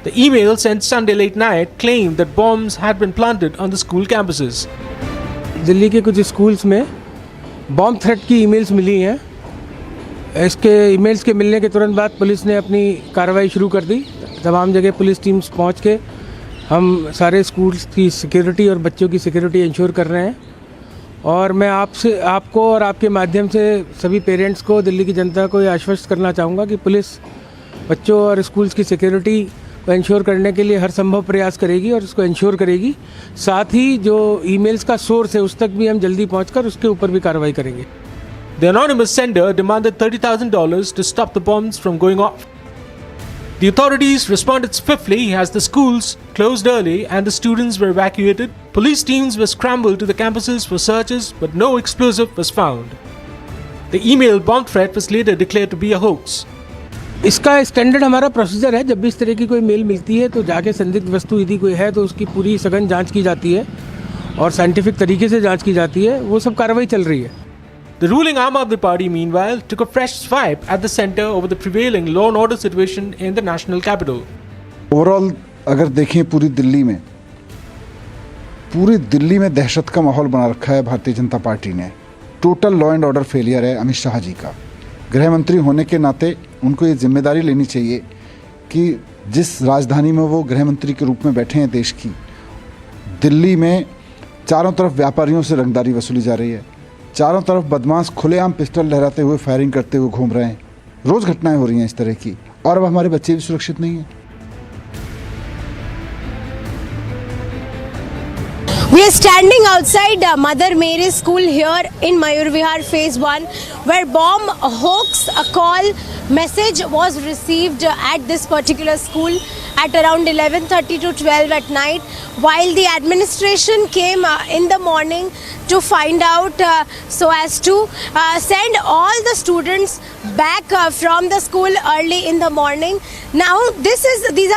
[SPEAKER 2] The email sent Sunday late night claimed that bombs had been planted on the school campuses.
[SPEAKER 20] Delhi के कुछ schools में bomb threat की emails मिली हैं
[SPEAKER 2] इसके emails के मिलने के तुरंत बाद पुलिस ने अपनी कार्रवाई शुरू कर दी। तमाम जगह पुलिस टीम्स पहुंच के हम सारे स्कूल्स की सिक्योरिटी और बच्चों की सिक्योरिटी इंश्योर कर रहे हैं। और मैं आपको और आपके माध्यम से सभी पेरेंट्स को, दिल्ली की जनता को ये आश्वस्त करना चाहूँगा कि पुलिस बच्चों और स्कूल्स की सिक्योरिटी को इंश्योर करने के लिए हर संभव प्रयास करेगी और उसको इंश्योर करेगी। साथ ही जो ईमेल्स का सोर्स है उस तक भी हम जल्दी पहुंचकर उसके ऊपर भी कार्रवाई करेंगे।
[SPEAKER 11] The anonymous sender demanded $30,000 to stop the bombs from going off. The authorities responded swiftly as the schools closed early and the students were evacuated. Police teams were scrambled to the campuses for searches, but no explosive was found. The email bomb threat was later declared to be a hoax.
[SPEAKER 2] इसका standard हमारा procedure है। जब भी इस तरह की कोई mail मिलती है तो जाके संदिग्ध वस्तु यदि कोई है तो उसकी पूरी सघन जांच की जाती है और साइंटिफिक तरीके से जांच की जाती है। वो सब कार्रवाई चल रही है।
[SPEAKER 11] The ruling arm of the party, meanwhile, took a fresh swipe at the center over the prevailing law and order situation in the national capital.
[SPEAKER 20] Overall अगर देखें पूरी दिल्ली में दहशत का माहौल बना रखा है भारतीय जनता पार्टी ने। Total law and order failure है अमित शाह जी का। गृह मंत्री होने के नाते उनको ये जिम्मेदारी लेनी चाहिए कि जिस राजधानी में वो गृह मंत्री के रूप में बैठे हैं देश की, दिल्ली में चारों तरफ व्यापारियों से रंगदारी वसूली जा रही है। चारों तरफ बदमाश खुलेआम पिस्टल लहराते हुए फायरिंग करते हुए घूम रहे हैं। रोज़ घटनाएं हो रही हैं इस तरह की और अब हमारे बच्चे भी सुरक्षित नहीं हैं।
[SPEAKER 21] We are standing outside Mother Mary's School here in Mayur Vihar Phase 1, where bomb hoax a call message was received at this particular school at around 11:30 to 12 at night, while the administration came in the morning to find out so as to send all the students back from the school early in the morning. Now these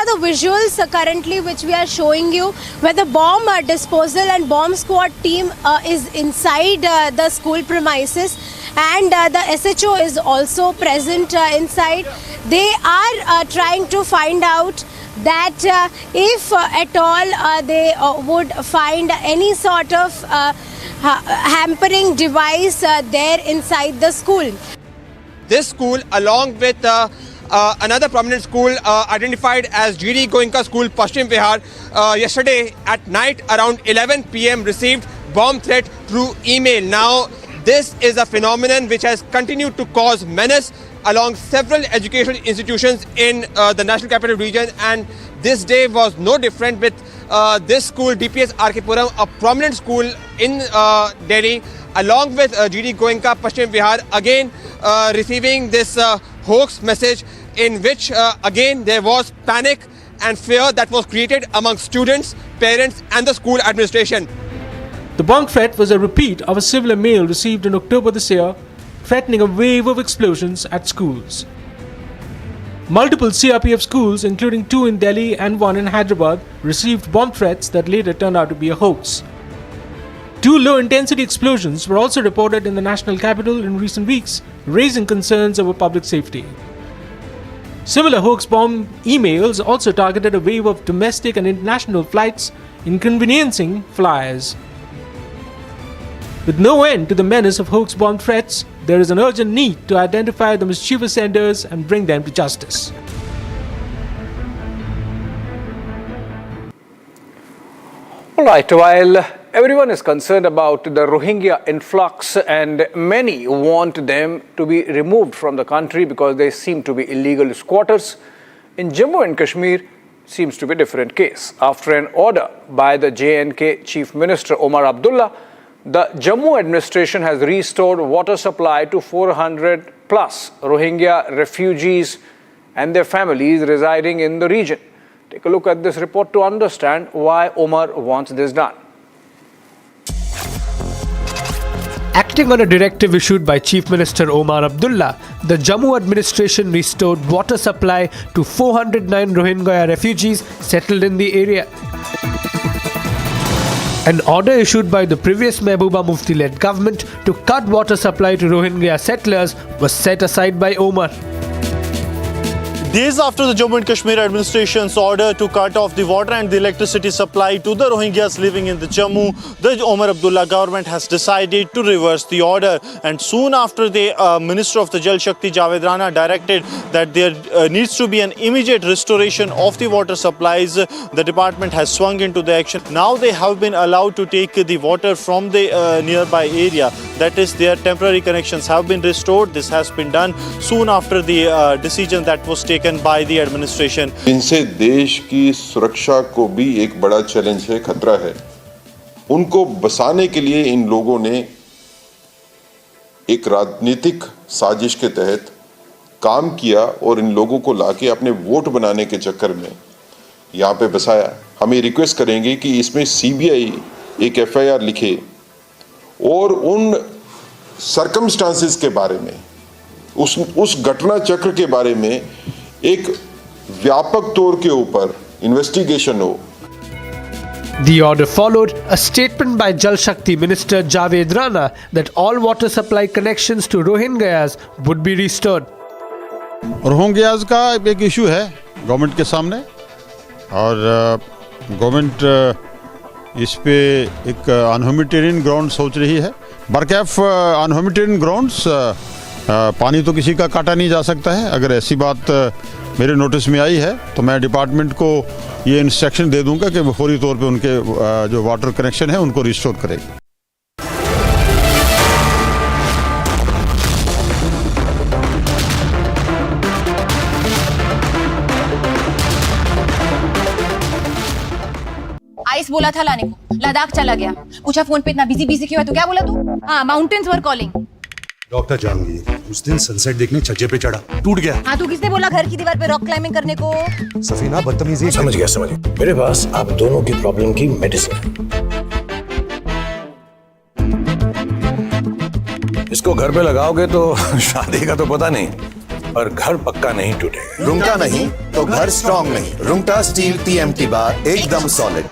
[SPEAKER 21] are the visuals currently which we are showing you, where the bomb disposal and bomb squad team is inside the school premises, and the SHO is also present inside. They are trying to find out that if at all they would find any sort of hampering device there inside the school.
[SPEAKER 22] This school, along with another prominent school identified as GD Goenka School, Paschim Bihar, yesterday at night around 11 p.m. received bomb threat through email. Now, this is a phenomenon which has continued to cause menace along several educational institutions in the National Capital Region, and this day was no different with this school, DPS RK Puram, a prominent school in Delhi, along with GD Goenka, Paschim Bihar, again receiving this hoax message in which again there was panic and fear that was created among students, parents and the school administration.
[SPEAKER 11] The bomb threat was a repeat of a similar mail received in October this year, threatening a wave of explosions at schools. Multiple CRPF schools, including 2 in Delhi and 1 in Hyderabad, received bomb threats that later turned out to be a hoax. 2 low-intensity explosions were also reported in the national capital in recent weeks, raising concerns over public safety. Similar hoax bomb emails also targeted a wave of domestic and international flights, inconveniencing flyers. With no end to the menace of hoax bomb threats, there is an urgent need to identify the mischievous senders and bring them to justice.
[SPEAKER 5] All right, while everyone is concerned about the Rohingya influx and many want them to be removed from the country because they seem to be illegal squatters, in Jammu and Kashmir seems to be a different case. After an order by the J&K Chief Minister Omar Abdullah, the Jammu administration has restored water supply to 400 plus Rohingya refugees and their families residing in the region. Take a look at this report to understand why Omar wants this done.
[SPEAKER 2] Acting on a directive issued by Chief Minister Omar Abdullah, the Jammu administration restored water supply to 409 Rohingya refugees settled in the area. An order issued by the previous Mehbooba Mufti-led government to cut water supply to Rohingya settlers was set aside by Omar.
[SPEAKER 3] Days after the Jammu and Kashmir administration's order to cut off the water and the electricity supply to the Rohingyas living in the Jammu, the Omar Abdullah government has decided to reverse the order. And soon after, the Minister of the Jal Shakti Javed Rana directed that there needs to be an immediate restoration of the water supplies. The department has swung into the action. Now they have been allowed to take the water from the nearby area. That is, their temporary connections have been restored. This has been done soon after the decision that was taken by the administration.
[SPEAKER 4] इनसे देश की सुरक्षा को भी एक बड़ा challenge है, खतरा है। उनको बसाने के लिए इन लोगों ने एक राजनीतिक साजिश के तहत काम किया और इन लोगों को लाके अपने वोट बनाने के चक्कर में यहाँ पे बसाया। हम ये रिक्वेस्ट करेंगे कि इसमें सीबीआई एक एफआईआर लिखे और उन सर्कमस्टांसेस के बारे में, उस घटना चक्र के बारे में एक व्यापक तौर के ऊपर इन्वेस्टिगेशन हो।
[SPEAKER 11] The order followed a statement by Jal Shakti Minister Javed Rana that all water supply connections to Rohingyas would be restored.
[SPEAKER 23] Rohingyas का एक इशू है गवर्नमेंट के सामने और गवर्नमेंट इस पे एक अनह्यूमैनिटेरियन ग्राउंड सोच रही है। बरकैफ अनह्यूमैनिटेरियन ग्राउंड्स, पानी तो किसी का काटा नहीं जा सकता है। अगर ऐसी बात मेरे नोटिस में आई है तो मैं डिपार्टमेंट को ये इंस्ट्रक्शन दे दूंगा कि वो फौरी तौर पे उनके जो वाटर कनेक्शन है उनको रिस्टोर करेगी।
[SPEAKER 7] आइस बोला था लाने को, लद्दाख चला गया। पूछा फोन पे इतना बिजी क्यों है, तो क्या बोला तू? हाँ, mountains were calling.
[SPEAKER 8] Doctor Jahangir, उस दिन सनसेट देखने छज्जे पे चढ़ा, टूट गया।
[SPEAKER 7] हाँ, तू किसने बोला घर की दीवार पे रॉक क्लाइंबिंग करने को?
[SPEAKER 8] सफीना बदतमीजी।
[SPEAKER 9] समझ गया। मेरे पास आप दोनों की प्रॉब्लम की मेडिसिन है। इसको घर पे लगाओगे तो शादी का तो पता नहीं, पर घर पक्का नहीं टूटेगा।
[SPEAKER 10] रुंगटा नहीं तो घर स्ट्रॉन्ग नहीं। रुंगटा स्टील TMT बार एकदम solid.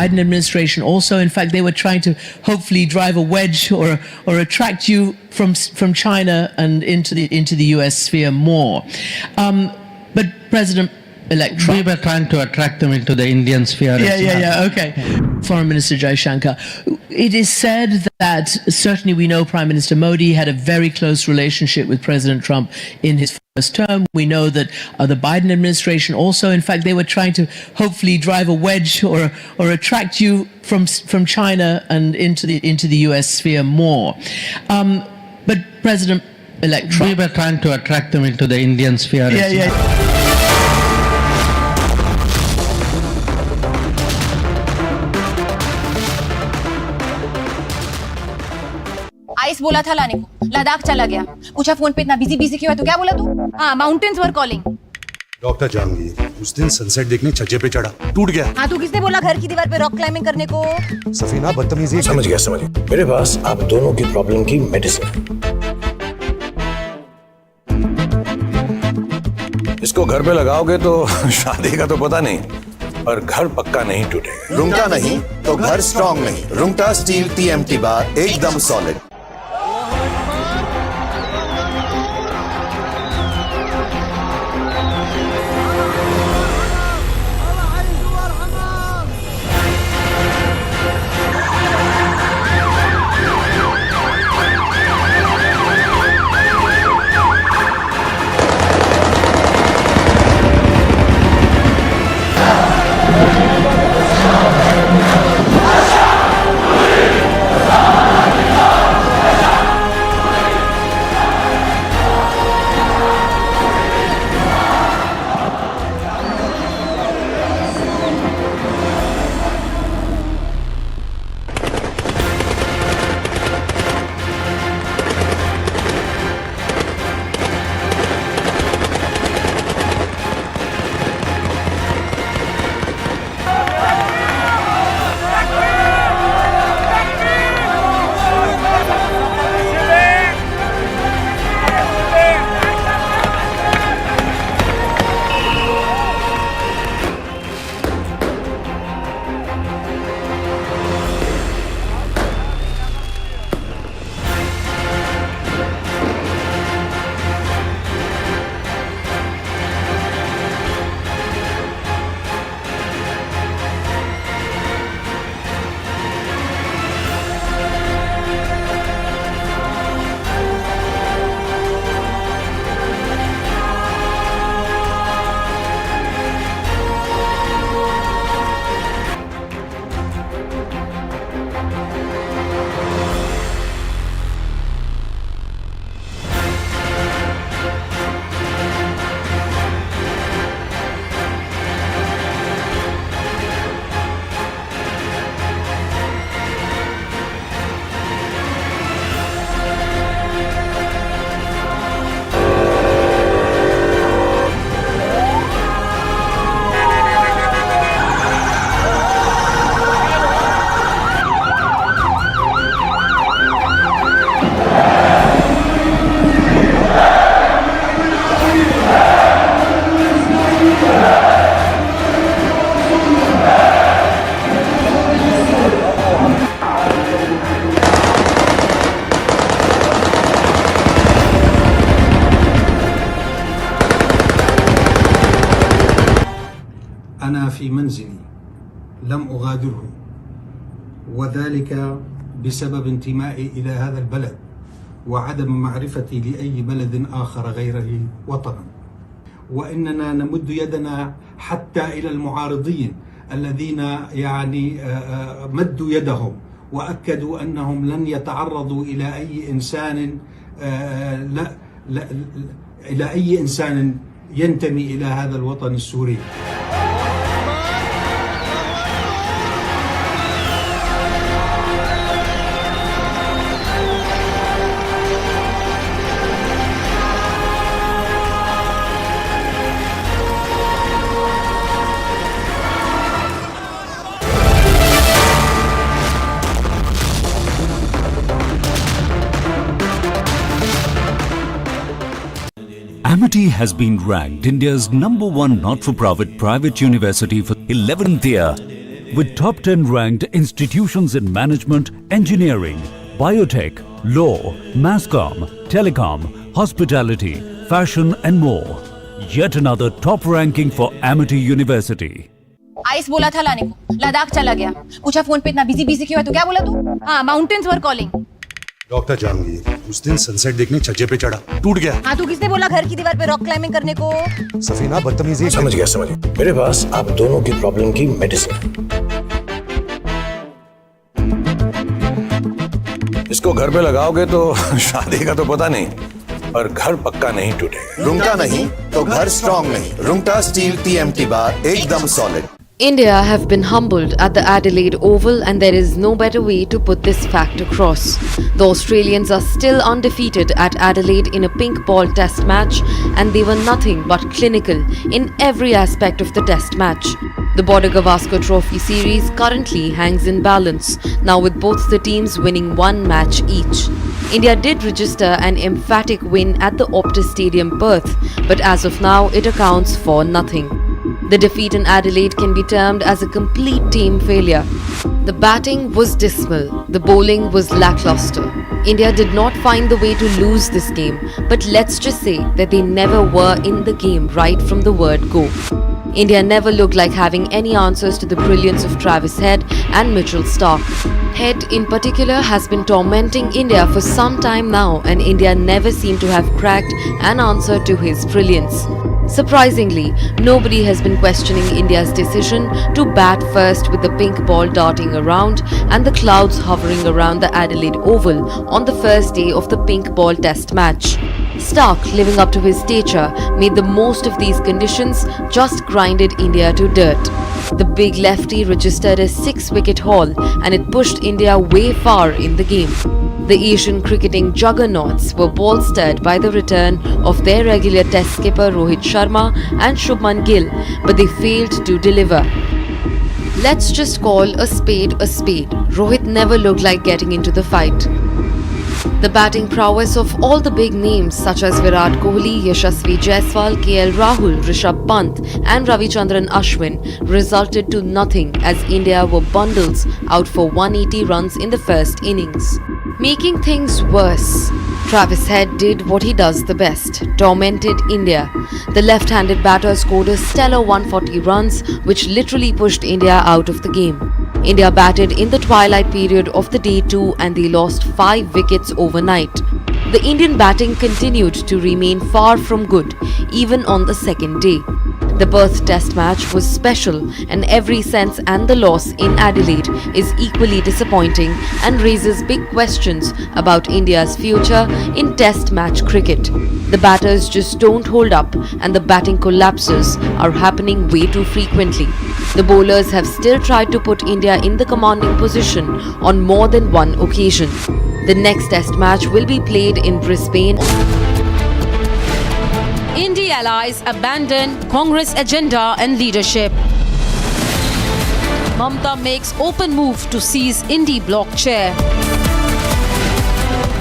[SPEAKER 1] Biden administration also, in fact, they were trying to hopefully drive a wedge or attract you from China and into the US sphere more. But President-elect Trump...
[SPEAKER 6] We were trying to attract them into the Indian sphere.
[SPEAKER 1] Okay. Foreign Minister Jaishankar. It is said that certainly we know Prime Minister Modi had a very close relationship with President Trump in his first term. We know that the Biden administration also, in fact, they were trying to hopefully drive a wedge or attract you from China and into the US sphere more. But President-elect Trump...
[SPEAKER 6] We were trying to attract them into the Indian sphere.
[SPEAKER 7] Ice बोला था लाने को, लद्दाख चला गया। पूछा phone पे इतना busy क्यों है, तो क्या बोला तू? हाँ, mountains were calling.
[SPEAKER 8] Doctor Jahangir उस दिन सनसेट देखने छज्जे पे चढ़ा, टूट गया।
[SPEAKER 7] हाँ, तू किसने बोला घर की दीवार पे रॉक क्लाइंबिंग करने को?
[SPEAKER 8] सफीना बदतमीजी।
[SPEAKER 9] समझ गया। मेरे पास आप दोनों की प्रॉब्लम की मेडिसिन है। इसको घर पे लगाओगे तो शादी का तो पता नहीं, पर घर पक्का नहीं टूटेगा।
[SPEAKER 10] रुंगटा नहीं तो घर स्ट्रॉन्ग नहीं। रुंगटा स्टील TMT बार एकदम solid.
[SPEAKER 12] أنا في منزلي لم أغادره، وذلك بسبب انتمائي إلى هذا البلد وعدم معرفتي لأي بلد آخر غيره وطنا. وإننا نمد يدنا حتى إلى المعارضين الذين مدوا يدهم وأكدوا أنهم لن يتعرضوا إلى أي إنسان إلى أي إنسان ينتمي إلى هذا الوطن السوري.
[SPEAKER 24] Amity has been ranked India's #1 not-for-profit private university for 11th year with top 10 ranked institutions in management, engineering, biotech, law, mass comm, telecom, hospitality, fashion and more. Yet another top ranking for Amity University.
[SPEAKER 7] Ice बोला था लाने को, लद्दाख चला गया। पूछा phone पे इतना busy क्यों है, तो क्या बोला तू? हाँ, mountains were calling.
[SPEAKER 8] Doctor Jahangir उस दिन सनसेट देखने छज्जे पे चढ़ा, टूट गया।
[SPEAKER 7] हाँ, तू किसने बोला घर की दीवार पे रॉक क्लाइंबिंग करने को?
[SPEAKER 8] सफीना बदतमीजी।
[SPEAKER 9] समझ गया। मेरे पास आप दोनों की प्रॉब्लम की मेडिसिन है। इसको घर पे लगाओगे तो शादी का तो पता नहीं, पर घर पक्का नहीं टूटेगा।
[SPEAKER 10] रुंगटा नहीं तो घर स्ट्रॉन्ग नहीं। रुंगटा स्टील TMT बार एकदम solid.
[SPEAKER 13] India have been humbled at the Adelaide Oval, and there is no better way to put this fact across. The Australians are still undefeated at Adelaide in a pink ball test match, and they were nothing but clinical in every aspect of the test match. The Border Gavaskar Trophy series currently hangs in balance, now with both the teams winning one match each. India did register an emphatic win at the Optus Stadium Perth, but as of now it accounts for nothing. The defeat in Adelaide can be termed as a complete team failure. The batting was dismal, the bowling was lackluster. India did not find the way to lose this game, but let's just say that they never were in the game right from the word go. India never looked like having any answers to the brilliance of Travis Head and Mitchell Starc. Head in particular has been tormenting India for some time now, and India never seemed to have cracked an answer to his brilliance. Surprisingly, nobody has been questioning India's decision to bat first with the pink ball darting around and the clouds hovering around the Adelaide Oval on the first day of the pink ball test match. Starc, living up to his stature, made the most of these conditions, just grinded India to dirt. The big lefty registered a 6-wicket haul, and it pushed India way far in the game. The Asian cricketing juggernauts were bolstered by the return of their regular test skipper Rohit Sharma and Shubman Gill, but they failed to deliver. Let's just call a spade a spade. Rohit never looked like getting into the fight. The batting prowess of all the big names such as Virat Kohli, Yashasvi Jaiswal, KL Rahul, Rishabh Pant and Ravichandran Ashwin resulted to nothing as India were bundles out for 180 runs in the first innings. Making things worse, Travis Head did what he does the best, tormented India. The left-handed batter scored a stellar 140 runs, which literally pushed India out of the game. India batted in the twilight period of the day 2 and they lost 5 wickets overnight. The Indian batting continued to remain far from good, even on the second day. The Perth Test match was special, and every sense and the loss in Adelaide is equally disappointing and raises big questions about India's future in Test match cricket. The batters just don't hold up, and the batting collapses are happening way too frequently. The bowlers have still tried to put India in the commanding position on more than one occasion. The next Test match will be played in Brisbane.
[SPEAKER 14] India allies abandon Congress agenda and leadership. Mamata makes open move to seize Indi bloc chair.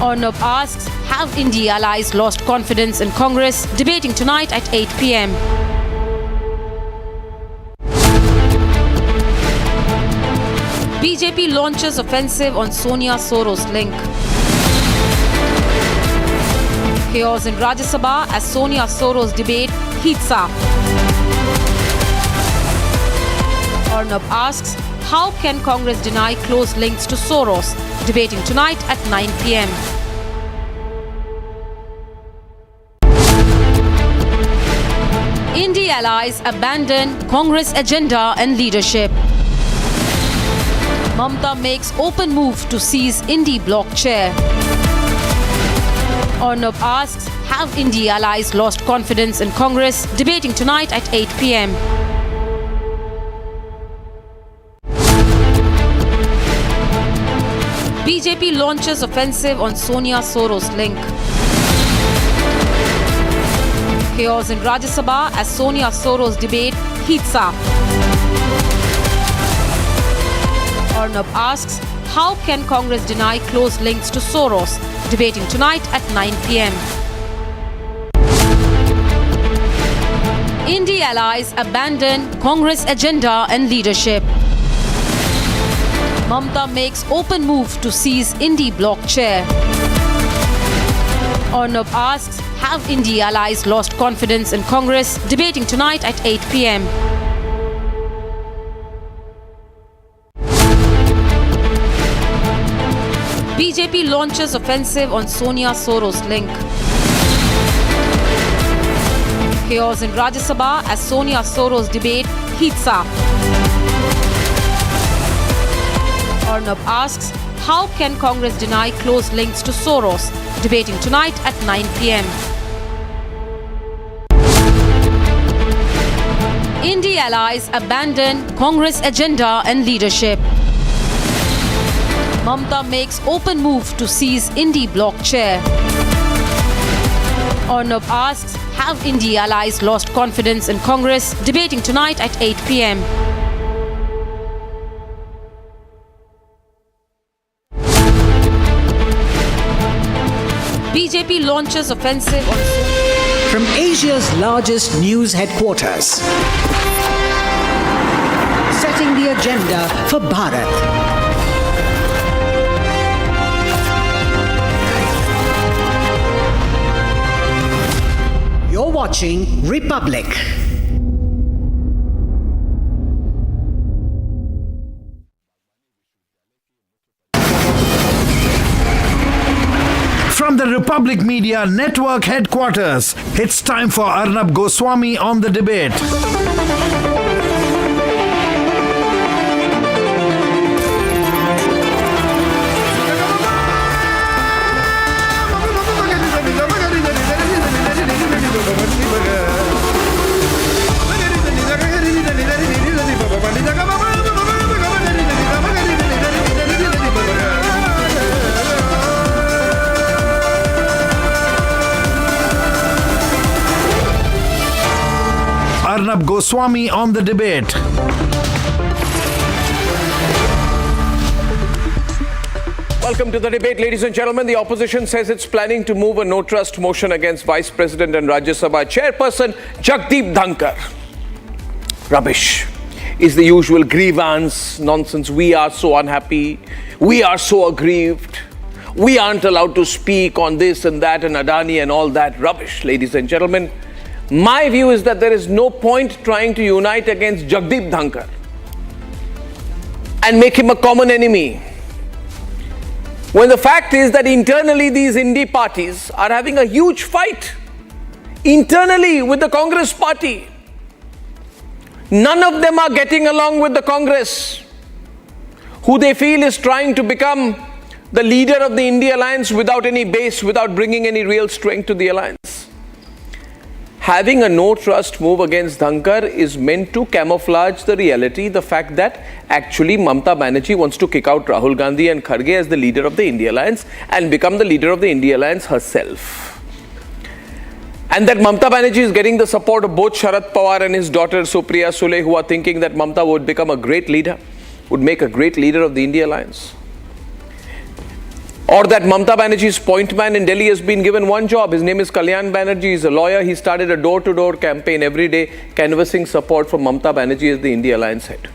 [SPEAKER 14] Arnab asks, have Indi allies lost confidence in Congress? Debating tonight at 8 p.m. BJP launches offensive on Sonia Soros link. Chaos in Rajya Sabha as Sonia Soros debate heats up. Arnab asks, how can Congress deny close links to Soros? Debating tonight at 9 p.m. Indi allies abandon Congress agenda and leadership. Mamata makes open move to seize Indi bloc chair. Arnab asks, have Indi allies lost confidence in Congress? Debating tonight at 8 p.m. BJP launches offensive on Sonia Soros link. Chaos in Rajya Sabha as Sonia Soros debate heats up. Arnab asks, how can Congress deny close links to Soros? Debating tonight at 9 p.m. Indi allies abandon Congress agenda and leadership. Mamta makes open move to seize Indie bloc chair. Arnab asks, have Indie allies lost confidence in Congress? Debating tonight at 8 p.m. BJP launches offensive on Sonia Soros link. Chaos in Rajya Sabha as Sonia Soros debate heats up. Arnab asks, how can Congress deny close links to Soros? Debating tonight at 9 p.m. Indie allies abandon Congress agenda and leadership. Mamta makes open move to seize Indie bloc chair. Arnab asks, have Indie allies lost confidence in Congress? Debating tonight at 8 p.m. BJP launches offensive on
[SPEAKER 15] from Asia's largest news headquarters, setting the agenda for Bharat. You're watching Republic.
[SPEAKER 16] From the Republic Media Network headquarters, it's time for Arnab Goswami on the debate. Arnab Goswami on the debate.
[SPEAKER 5] Welcome to the debate, ladies and gentlemen. The opposition says it's planning to move a no-trust motion against Vice President and Rajya Sabha Chairperson Jagdeep Dhankar. Rubbish. Is the usual grievance, nonsense. We are so unhappy. We are so aggrieved. We aren't allowed to speak on this and that and Adani and all that rubbish, ladies and gentlemen. My view is that there is no point trying to unite against Jagdeep Dhankar and make him a common enemy, when the fact is that internally these Indie parties are having a huge fight internally with the Congress party. None of them are getting along with the Congress, who they feel is trying to become the leader of the India alliance without any base, without bringing any real strength to the alliance. Having a no-trust move against Dhankar is meant to camouflage the reality, the fact that actually Mamta Banerjee wants to kick out Rahul Gandhi and Kharge as the leader of the India Alliance and become the leader of the India Alliance herself. And that Mamta Banerjee is getting the support of both Sharad Pawar and his daughter Supriya Sule, who are thinking that Mamta would become a great leader, would make a great leader of the India Alliance. Or that Mamta Banerjee's point man in Delhi has been given one job. His name is Kalyan Banerjee. He's a lawyer. He started a door-to-door campaign every day, canvassing support for Mamta Banerjee as the India Alliance head.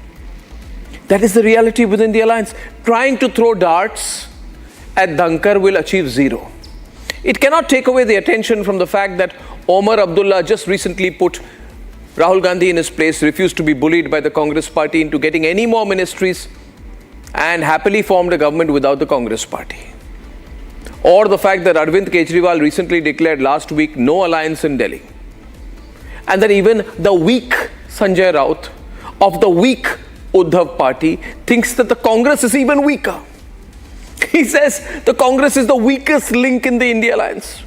[SPEAKER 5] That is the reality within the alliance. Trying to throw darts at Dhankar will achieve zero. It cannot take away the attention from the fact that Omar Abdullah just recently put Rahul Gandhi in his place, refused to be bullied by the Congress party into getting any more ministries, and happily formed a government without the Congress party. Or the fact that Arvind Kejriwal recently declared last week no alliance in Delhi. And that even the weak Sanjay Raut of the weak Uddhav party thinks that the Congress is even weaker. He says the Congress is the weakest link in the India alliance.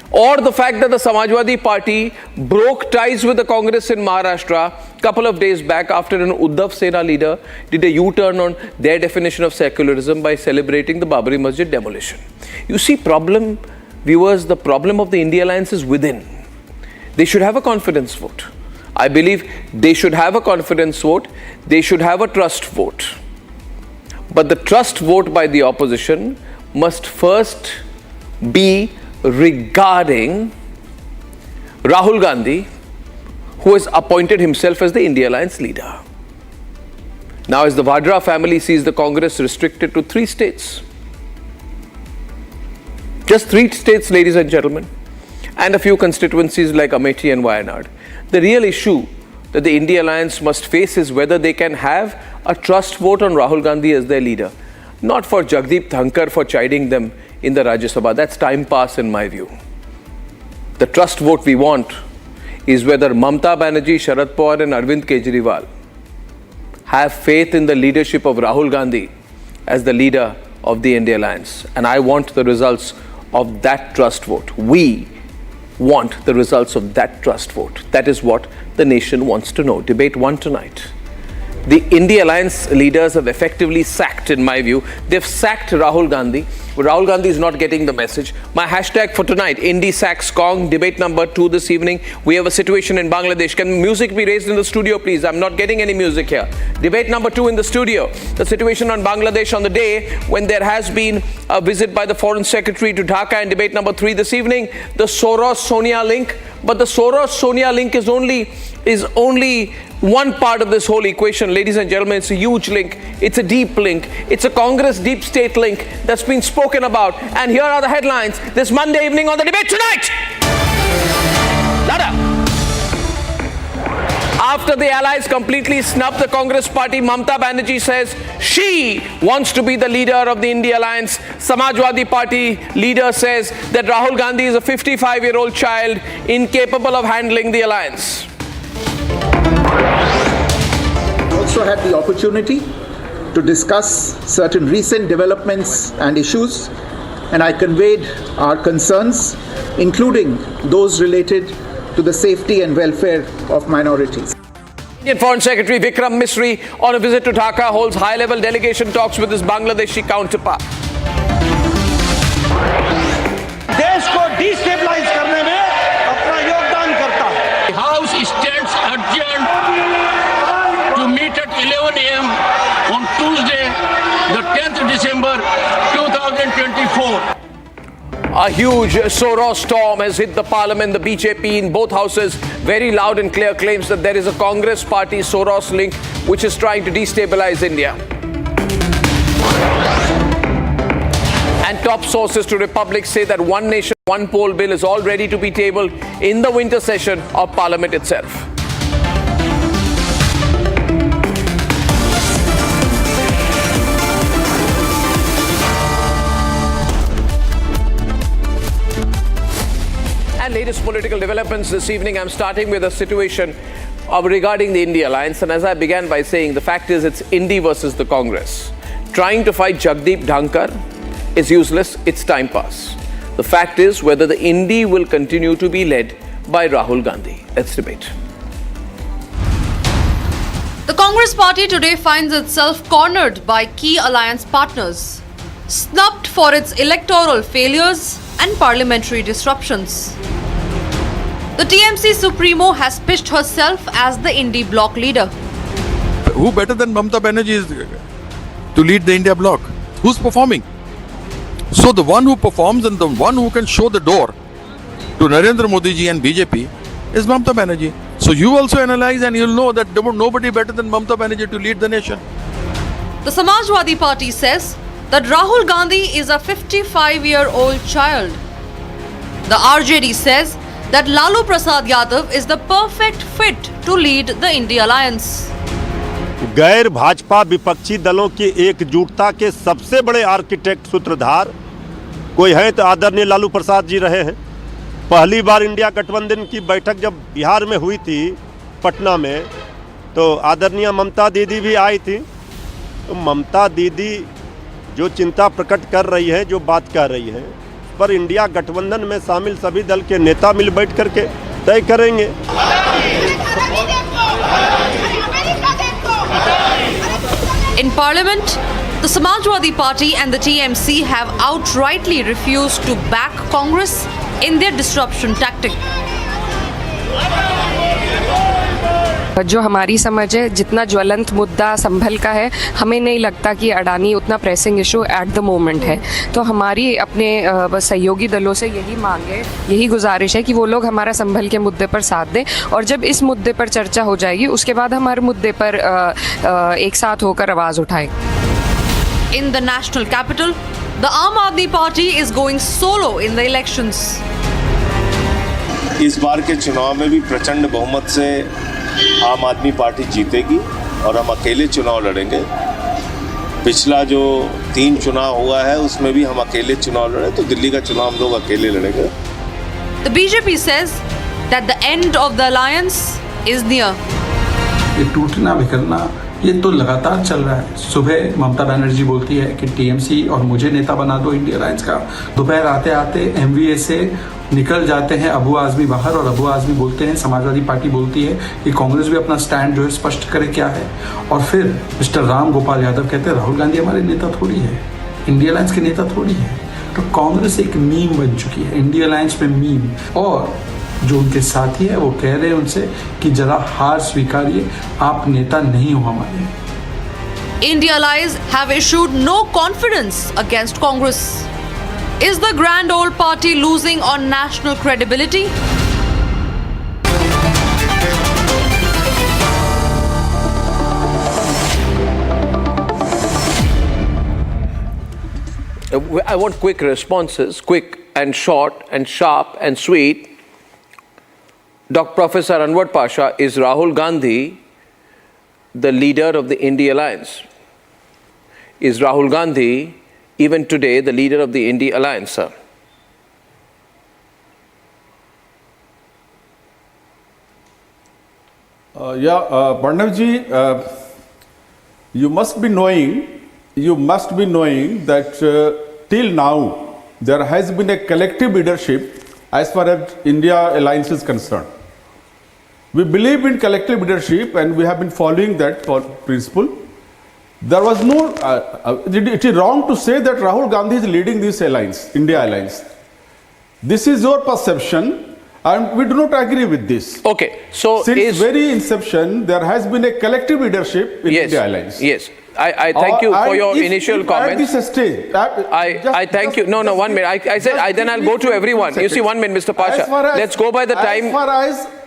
[SPEAKER 5] Or the fact that the Samajwadi party broke ties with the Congress in Maharashtra a couple of days back after an Uddhav Sena leader did a U-turn on their definition of secularism by celebrating the Babri Masjid demolition. You see, viewers, the problem of the India alliance is within. They should have a confidence vote. I believe they should have a confidence vote. They should have a trust vote. But the trust vote by the opposition must first be regarding Rahul Gandhi, who has appointed himself as the India Alliance leader. Now, as the Vadra family sees the Congress restricted to 3 states, just 3 states, ladies and gentlemen, and a few constituencies like Amethi and Wayanad, the real issue that the India Alliance must face is whether they can have a trust vote on Rahul Gandhi as their leader, not for Jagdeep Dhankar for chiding them in the Rajya Sabha. That's time pass in my view. The trust vote we want is whether Mamata Banerjee, Sharad Pawar and Arvind Kejriwal have faith in the leadership of Rahul Gandhi as the leader of the India Alliance. And I want the results of that trust vote. We want the results of that trust vote. That is what the nation wants to know. Debate 1 tonight. The India Alliance leaders have effectively sacked, in my view, they've sacked Rahul Gandhi. But Rahul Gandhi is not getting the message. My hashtag for tonight, Indy sacks Kong, debate number 2 this evening. We have a situation in Bangladesh. Can music be raised in the studio, please? I'm not getting any music here. Debate number 2 in the studio. The situation on Bangladesh on the day when there has been a visit by the Foreign Secretary to Dhaka, and debate number 3 this evening, the Soros-Sonia link. But the Soros-Sonia link is only one part of this whole equation. Ladies and gentlemen, it's a huge link. It's a deep link. It's a Congress deep state link that's been spoken about. And here are the headlines this Monday evening on the debate tonight. Lada. After the allies completely snubbed the Congress party, Mamata Banerjee says she wants to be the leader of the India Alliance. Samajwadi Party leader says that Rahul Gandhi is a 55-year-old child incapable of handling the alliance.
[SPEAKER 17] Also had the opportunity to discuss certain recent developments and issues, and I conveyed our concerns, including those related to the safety and welfare of minorities.
[SPEAKER 5] Indian Foreign Secretary Vikram Misri on a visit to Dhaka holds high-level delegation talks with his Bangladeshi counterpart.
[SPEAKER 18] देश को destabilize करने में अपना योगदान करता है. The House stands adjourned to meet at 11 a.m. on Tuesday, the 10th December 2024.
[SPEAKER 5] A huge Soros storm has hit the parliament. The BJP in both houses very loud and clear claims that there is a Congress party Soros link which is trying to destabilize India. And top sources to Republic say that One Nation, One Poll bill is all ready to be tabled in the winter session of Parliament itself. And latest political developments this evening. I'm starting with a situation regarding the India Alliance. And as I began by saying, the fact is it's Indy versus the Congress. Trying to fight Jagdeep Dhankar is useless. It's time pass. The fact is whether the Indy will continue to be led by Rahul Gandhi. Let's debate.
[SPEAKER 14] The Congress party today finds itself cornered by key alliance partners, snubbed for its electoral failures and parliamentary disruptions. The TMC Supremo has pitched herself as the Indy bloc leader.
[SPEAKER 19] Who better than Mamata Banerjee is to lead the India bloc? Who's performing? So the one who performs and the one who can show the door to Narendra Modi ji and BJP is Mamata Banerjee. So you also analyze and you'll know that there was nobody better than Mamata Banerjee to lead the nation.
[SPEAKER 14] The Samajwadi Party says that Rahul Gandhi is a 55-year-old child. The RJD says that Lalu Prasad Yadav is the perfect fit to lead the India Alliance.
[SPEAKER 20] गैर भाजपा विपक्षी दलों की एकजुटता के सबसे बड़े architect सूत्रधार कोई है तो आदरणीय लालू प्रसाद जी रहे हैं। पहली बार इंडिया गठबंधन की बैठक जब बिहार में हुई थी पटना में, तो आदरणीय ममता दीदी भी आई थी। तो ममता दीदी जो चिंता प्रकट कर रही है, जो बात कह रही है, पर इंडिया गठबंधन में शामिल सभी दल के नेता मिल बैठ करके तय करेंगे।
[SPEAKER 14] In Parliament, the Samajwadi Party and the TMC have outrightly refused to back Congress in their disruption tactic.
[SPEAKER 2] जो हमारी समझ है, जितना ज्वलंत मुद्दा संभल का है, हमें नहीं लगता कि अडानी उतना pressing issue at the moment है। तो हमारी अपने सहयोगी दलों से यही मांग है, यही गुजारिश है कि वो लोग हमारा संभल के मुद्दे पर साथ दें, और जब इस मुद्दे पर चर्चा हो जाएगी उसके बाद हमारे मुद्दे पर एक साथ होकर आवाज़ उठाएं।
[SPEAKER 14] In the national capital, the Aam Aadmi Party is going solo in the elections.
[SPEAKER 3] इस बार के चुनाव में भी प्रचंड बहुमत से आम आदमी पार्टी जीतेगी और हम अकेले चुनाव लड़ेंगे। पिछला जो 3 चुनाव हुआ है उसमें भी हम अकेले चुनाव लड़े, तो दिल्ली का चुनाव हम लोग अकेले लड़ेंगे।
[SPEAKER 14] The BJP says that the end of the alliance is near.
[SPEAKER 12] ये टूटना बिखरना ये तो लगातार चल रहा है। सुबह ममता बनर्जी बोलती है कि टीएमसी और मुझे नेता बना दो इंडिया अलायंस का, दोपहर आते आते एमवीए से निकल जाते हैं अबू आजमी बाहर, और अबू आजमी बोलते हैं, समाजवादी पार्टी बोलती है कि कांग्रेस भी अपना स्टैंड जो है स्पष्ट करे क्या है, और फिर मिस्टर राम गोपाल यादव कहते हैं राहुल गांधी हमारे नेता थोड़ी है, इंडिया अलायंस के नेता थोड़ी है। तो कांग्रेस एक मीम बन चुकी है, इंडिया अलायंस में मीम। और जो उनके साथी है वो कह रहे हैं उनसे कि जरा हार स्वीकारिए, आप नेता नहीं हो हमारे।
[SPEAKER 14] India allies have issued no confidence against Congress. Is the grand old party losing on national credibility?
[SPEAKER 21] I want quick responses, quick and short and sharp and sweet. Dr. Professor Anwar Pasha, is Rahul Gandhi the leader of the India Alliance? Is Rahul Gandhi even today the leader of the India Alliance, sir?
[SPEAKER 23] Arnab ji, you must be knowing that till now there has been a collective leadership as far as India Alliance is concerned. We believe in collective leadership and we have been following that principle. There was no, it is wrong to say that Rahul Gandhi is leading this alliance, India Alliance. This is your perception and we do not agree with this.
[SPEAKER 21] Okay, so since
[SPEAKER 23] very inception there has been a collective leadership in India Alliance.
[SPEAKER 21] Yes. I thank you for your initial comments.
[SPEAKER 23] At this stage,
[SPEAKER 21] I thank you. No, 1 minute. I said then I'll go to everyone. You see, 1 minute, Mr. Pasha. Let's go by the time.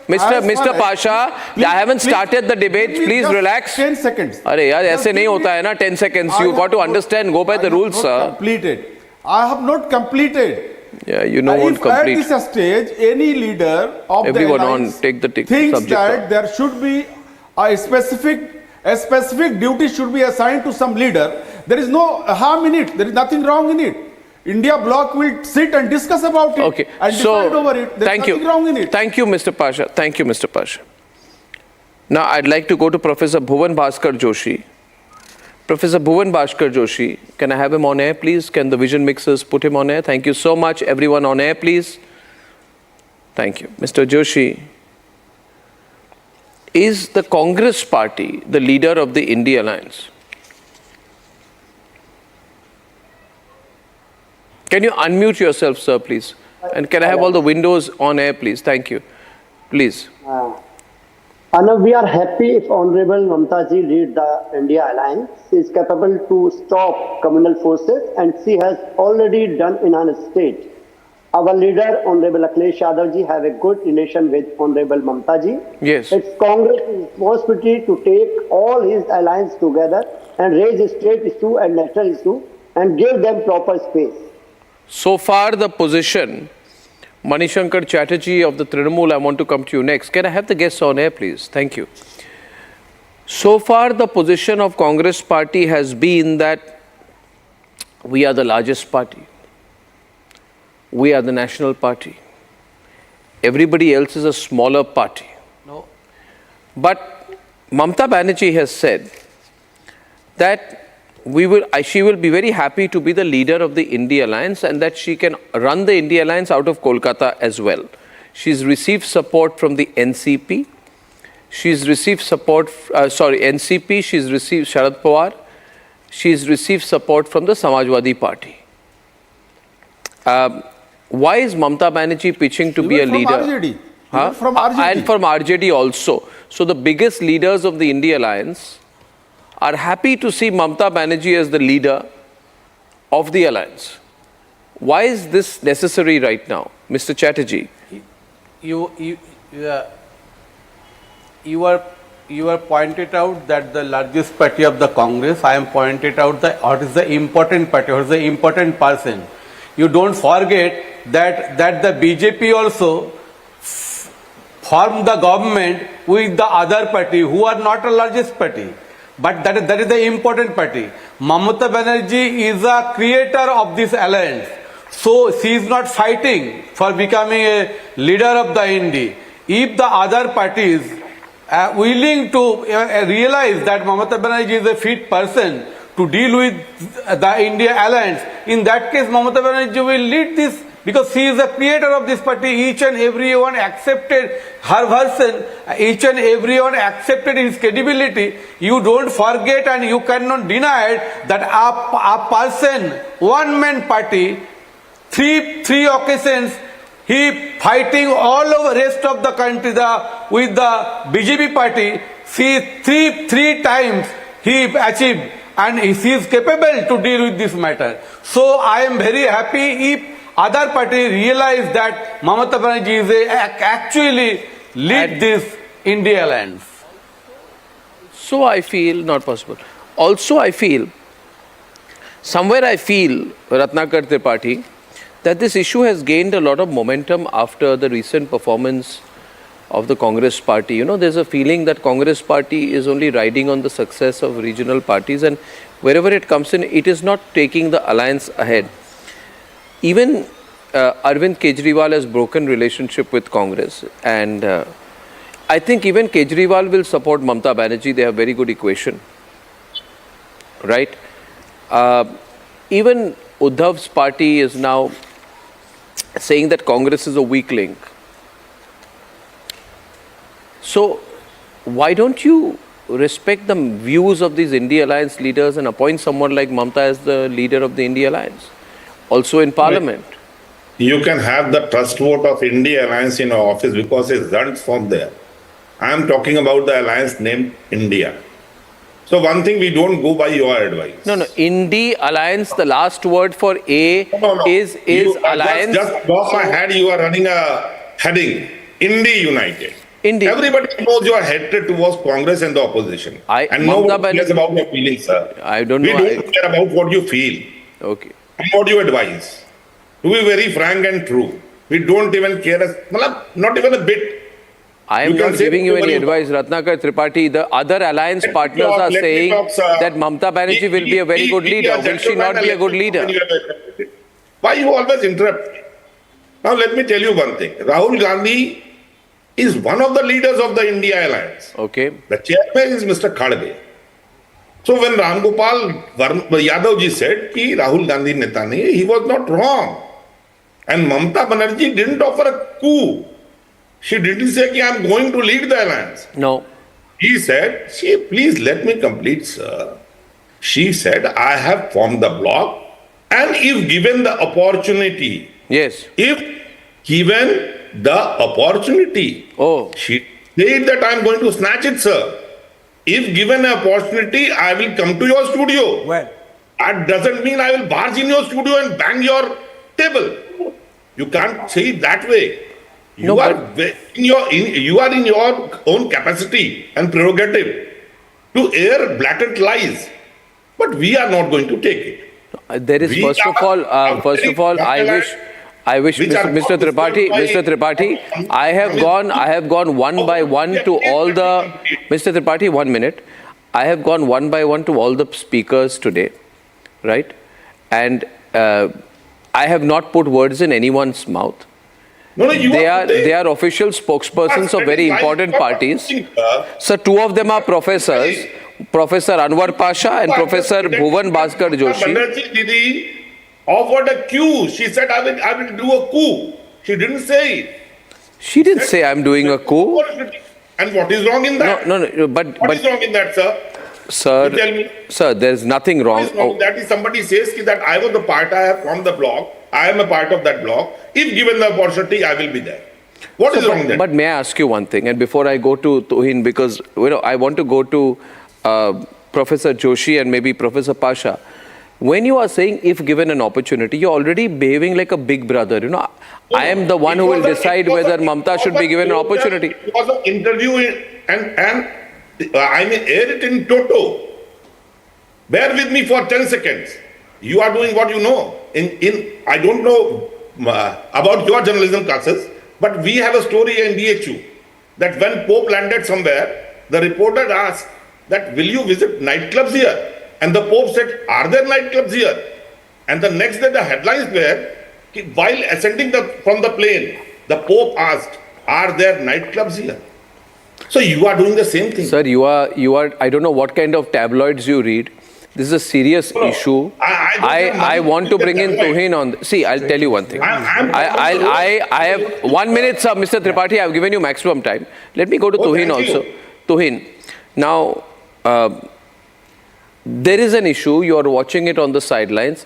[SPEAKER 21] Mr. Pasha, I haven't started the debate. Please relax.
[SPEAKER 23] 10 seconds.
[SPEAKER 21] अरे यार ऐसे नहीं होता है ना 10 seconds. You got to understand. Go by the rules, sir.
[SPEAKER 23] Completed. I have not completed.
[SPEAKER 21] Yeah, you know won't complete.
[SPEAKER 23] At this stage, any leader of
[SPEAKER 21] everyone
[SPEAKER 23] the alliance
[SPEAKER 21] on take the
[SPEAKER 23] thinks
[SPEAKER 21] subject
[SPEAKER 23] that
[SPEAKER 21] on.
[SPEAKER 23] There should be a specific duty should be assigned to some leader. There is no harm in it. There is nothing wrong in it. India bloc will sit and discuss about it and decide over it. There is nothing wrong in it.
[SPEAKER 21] Thank you, Mr. Pasha. Thank you, Mr. Pasha. Now, I'd like to go to Professor Bhuvan Bhaskar Joshi. Professor Bhuvan Bhaskar Joshi, can I have him on air, please? Can the vision mixers put him on air? Thank you so much. Everyone on air, please. Thank you. Mr. Joshi, is the Congress party the leader of the India Alliance? Can you unmute yourself, sir, please? And can I have all the windows on air, please? Thank you. Please.
[SPEAKER 22] Arnab, we are happy if Honorable Mamta ji lead the India Alliance. She is capable to stop communal forces and she has already done in her state. Our leader, Honorable Akhilesh Yadav ji, have a good relation with Honorable Mamta ji.
[SPEAKER 21] Yes.
[SPEAKER 22] It's Congress' responsibility to take all his alliance together and raise state issue and national issue and give them proper space.
[SPEAKER 21] So far, the position, Manishankar Chatterjee of the Trinamool, I want to come to you next. Can I have the guests on air, please? Thank you. So far, the position of Congress party has been that we are the largest party. We are the national party. Everybody else is a smaller party. No. But Mamta Banerjee has said that she will be very happy to be the leader of the India Alliance and that she can run the India Alliance out of Kolkata as well. She's received support from the NCP. She's received support, NCP, she's received Sharad Pawar. She's received support from the Samajwadi Party. Why is Mamta Banerjee pitching to be a leader?
[SPEAKER 23] RJD.
[SPEAKER 21] From RJD. And from RJD also. So the biggest leaders of the India alliance are happy to see Mamata Banerjee as the leader of the alliance. Why is this necessary right now, Mr. Chatterjee?
[SPEAKER 1] You are pointed out that the largest party of the Congress. I am pointed out that what is the important party, what is the important person. You don't forget that the BJP also formed the government with the other party who are not the largest party. But that is the important party. Mamata Banerjee is a creator of this alliance. So she is not fighting for becoming a leader of the India. If the other parties are willing to realize that Mamata Banerjee is a fit person to deal with the India alliance, in that case Mamata Banerjee will lead this, because she is the creator of this party. Each and everyone accepted her version, each and everyone accepted his credibility. You don't forget and you cannot deny it that a person, one-man party, three occasions, he fighting all over rest of the country with the BJP party. Three times he achieved, and he is capable to deal with this matter. So I am very happy if other party realize that Mamata Banerjee is actually lead this India alliance.
[SPEAKER 21] So I feel not possible. Also I feel, somewhere I feel, Ratnakar Tripathi, that this issue has gained a lot of momentum after the recent performance of the Congress party. You know, there's a feeling that Congress party is only riding on the success of regional parties, and wherever it comes in, it is not taking the alliance ahead. Even Arvind Kejriwal has broken relationship with Congress, and I think even Kejriwal will support Mamata Banerjee. They have very good equation, right? Even Uddhav's party is now saying that Congress is a weak link. So why don't you respect the views of these India Alliance leaders and appoint someone like Mamata as the leader of the India Alliance, also in Parliament?
[SPEAKER 4] You can have the trust vote of India Alliance in your office because it runs from there. I am talking about the alliance named India. So one thing, we don't go by your advice.
[SPEAKER 21] No. India Alliance, the last word for A is alliance.
[SPEAKER 4] Just above my head, you are running a heading, India United.
[SPEAKER 21] India.
[SPEAKER 4] Everybody knows your hatred towards Congress and the opposition. And no one cares about your feelings, sir.
[SPEAKER 21] I don't know.
[SPEAKER 4] We don't care about what you feel.
[SPEAKER 21] Okay.
[SPEAKER 4] And what you advise. To be very frank and true, we don't even care, not even a bit.
[SPEAKER 21] I am not giving you any advice, Ratnakar Tripathi. The other alliance partners are saying that Mamata Banerjee will be a very good leader. Will she not be a good leader?
[SPEAKER 4] Why you always interrupt? Now let me tell you one thing. Rahul Gandhi is one of the leaders of the India Alliance.
[SPEAKER 21] Okay.
[SPEAKER 4] The chairman is Mr. Khadge. So when Ram Gopal Yadav ji said ki Rahul Gandhi neta nahi, he was not wrong. And Mamata Banerjee didn't offer a coup. She didn't say ki I am going to lead the alliance.
[SPEAKER 21] No.
[SPEAKER 4] He said, please let me complete, sir. She said, I have formed the bloc, and if given the opportunity.
[SPEAKER 21] Yes.
[SPEAKER 4] If given the opportunity.
[SPEAKER 21] Oh.
[SPEAKER 4] She said that I am going to snatch it, sir. If given an opportunity, I will come to your studio.
[SPEAKER 1] Well.
[SPEAKER 4] That doesn't mean I will barge in your studio and bang your table. You can't say it that way. You are in your own capacity and prerogative to air blatant lies, but we are not going to take it.
[SPEAKER 21] There is first of all, I wish, Mr. Tripathi, I have gone one by one to all the, Mr. Tripathi, 1 minute. I have gone one by one to all the speakers today, right? And I have not put words in anyone's mouth. They are official spokespersons of very important parties. So two of them are professors, Professor Anwar Pasha and Professor Bhuvan Bhaskar Joshi.
[SPEAKER 4] Banerjee Didi offered a coup. She said, I will do a coup. She didn't say it.
[SPEAKER 21] She didn't say I'm doing a coup.
[SPEAKER 4] And what is wrong in that?
[SPEAKER 21] No, but
[SPEAKER 4] what is wrong in that, sir?
[SPEAKER 21] Sir,
[SPEAKER 4] tell me.
[SPEAKER 21] Sir, there's nothing wrong.
[SPEAKER 4] That is, somebody says that I was the part, I have formed the bloc, I am a part of that bloc. If given the opportunity, I will be there. What is wrong there?
[SPEAKER 21] But may I ask you one thing? And before I go to Tuhin, because I want to go to Professor Joshi and maybe Professor Pasha. When you are saying if given an opportunity, you're already behaving like a big brother. I am the one who will decide whether Mamta should be given an opportunity.
[SPEAKER 4] It was an interview and I mean air it in toto. Bear with me for 10 seconds. You are doing what you know. I don't know about your journalism classes, but we have a story in DHU that when Pope landed somewhere, the reporter asked that, will you visit nightclubs here? And the Pope said, are there nightclubs here? And the next day the headlines were, while ascending from the plane, the Pope asked, are there nightclubs here? So you are doing the same thing.
[SPEAKER 21] Sir, you are, I don't know what kind of tabloids you read. This is a serious issue. I want to bring in Tuhin on. See, I'll tell you one thing. I have 1 minute, sir, Mr. Tripathi. I have given you maximum time. Let me go to Tuhin also. Tuhin, now there is an issue. You are watching it on the sidelines.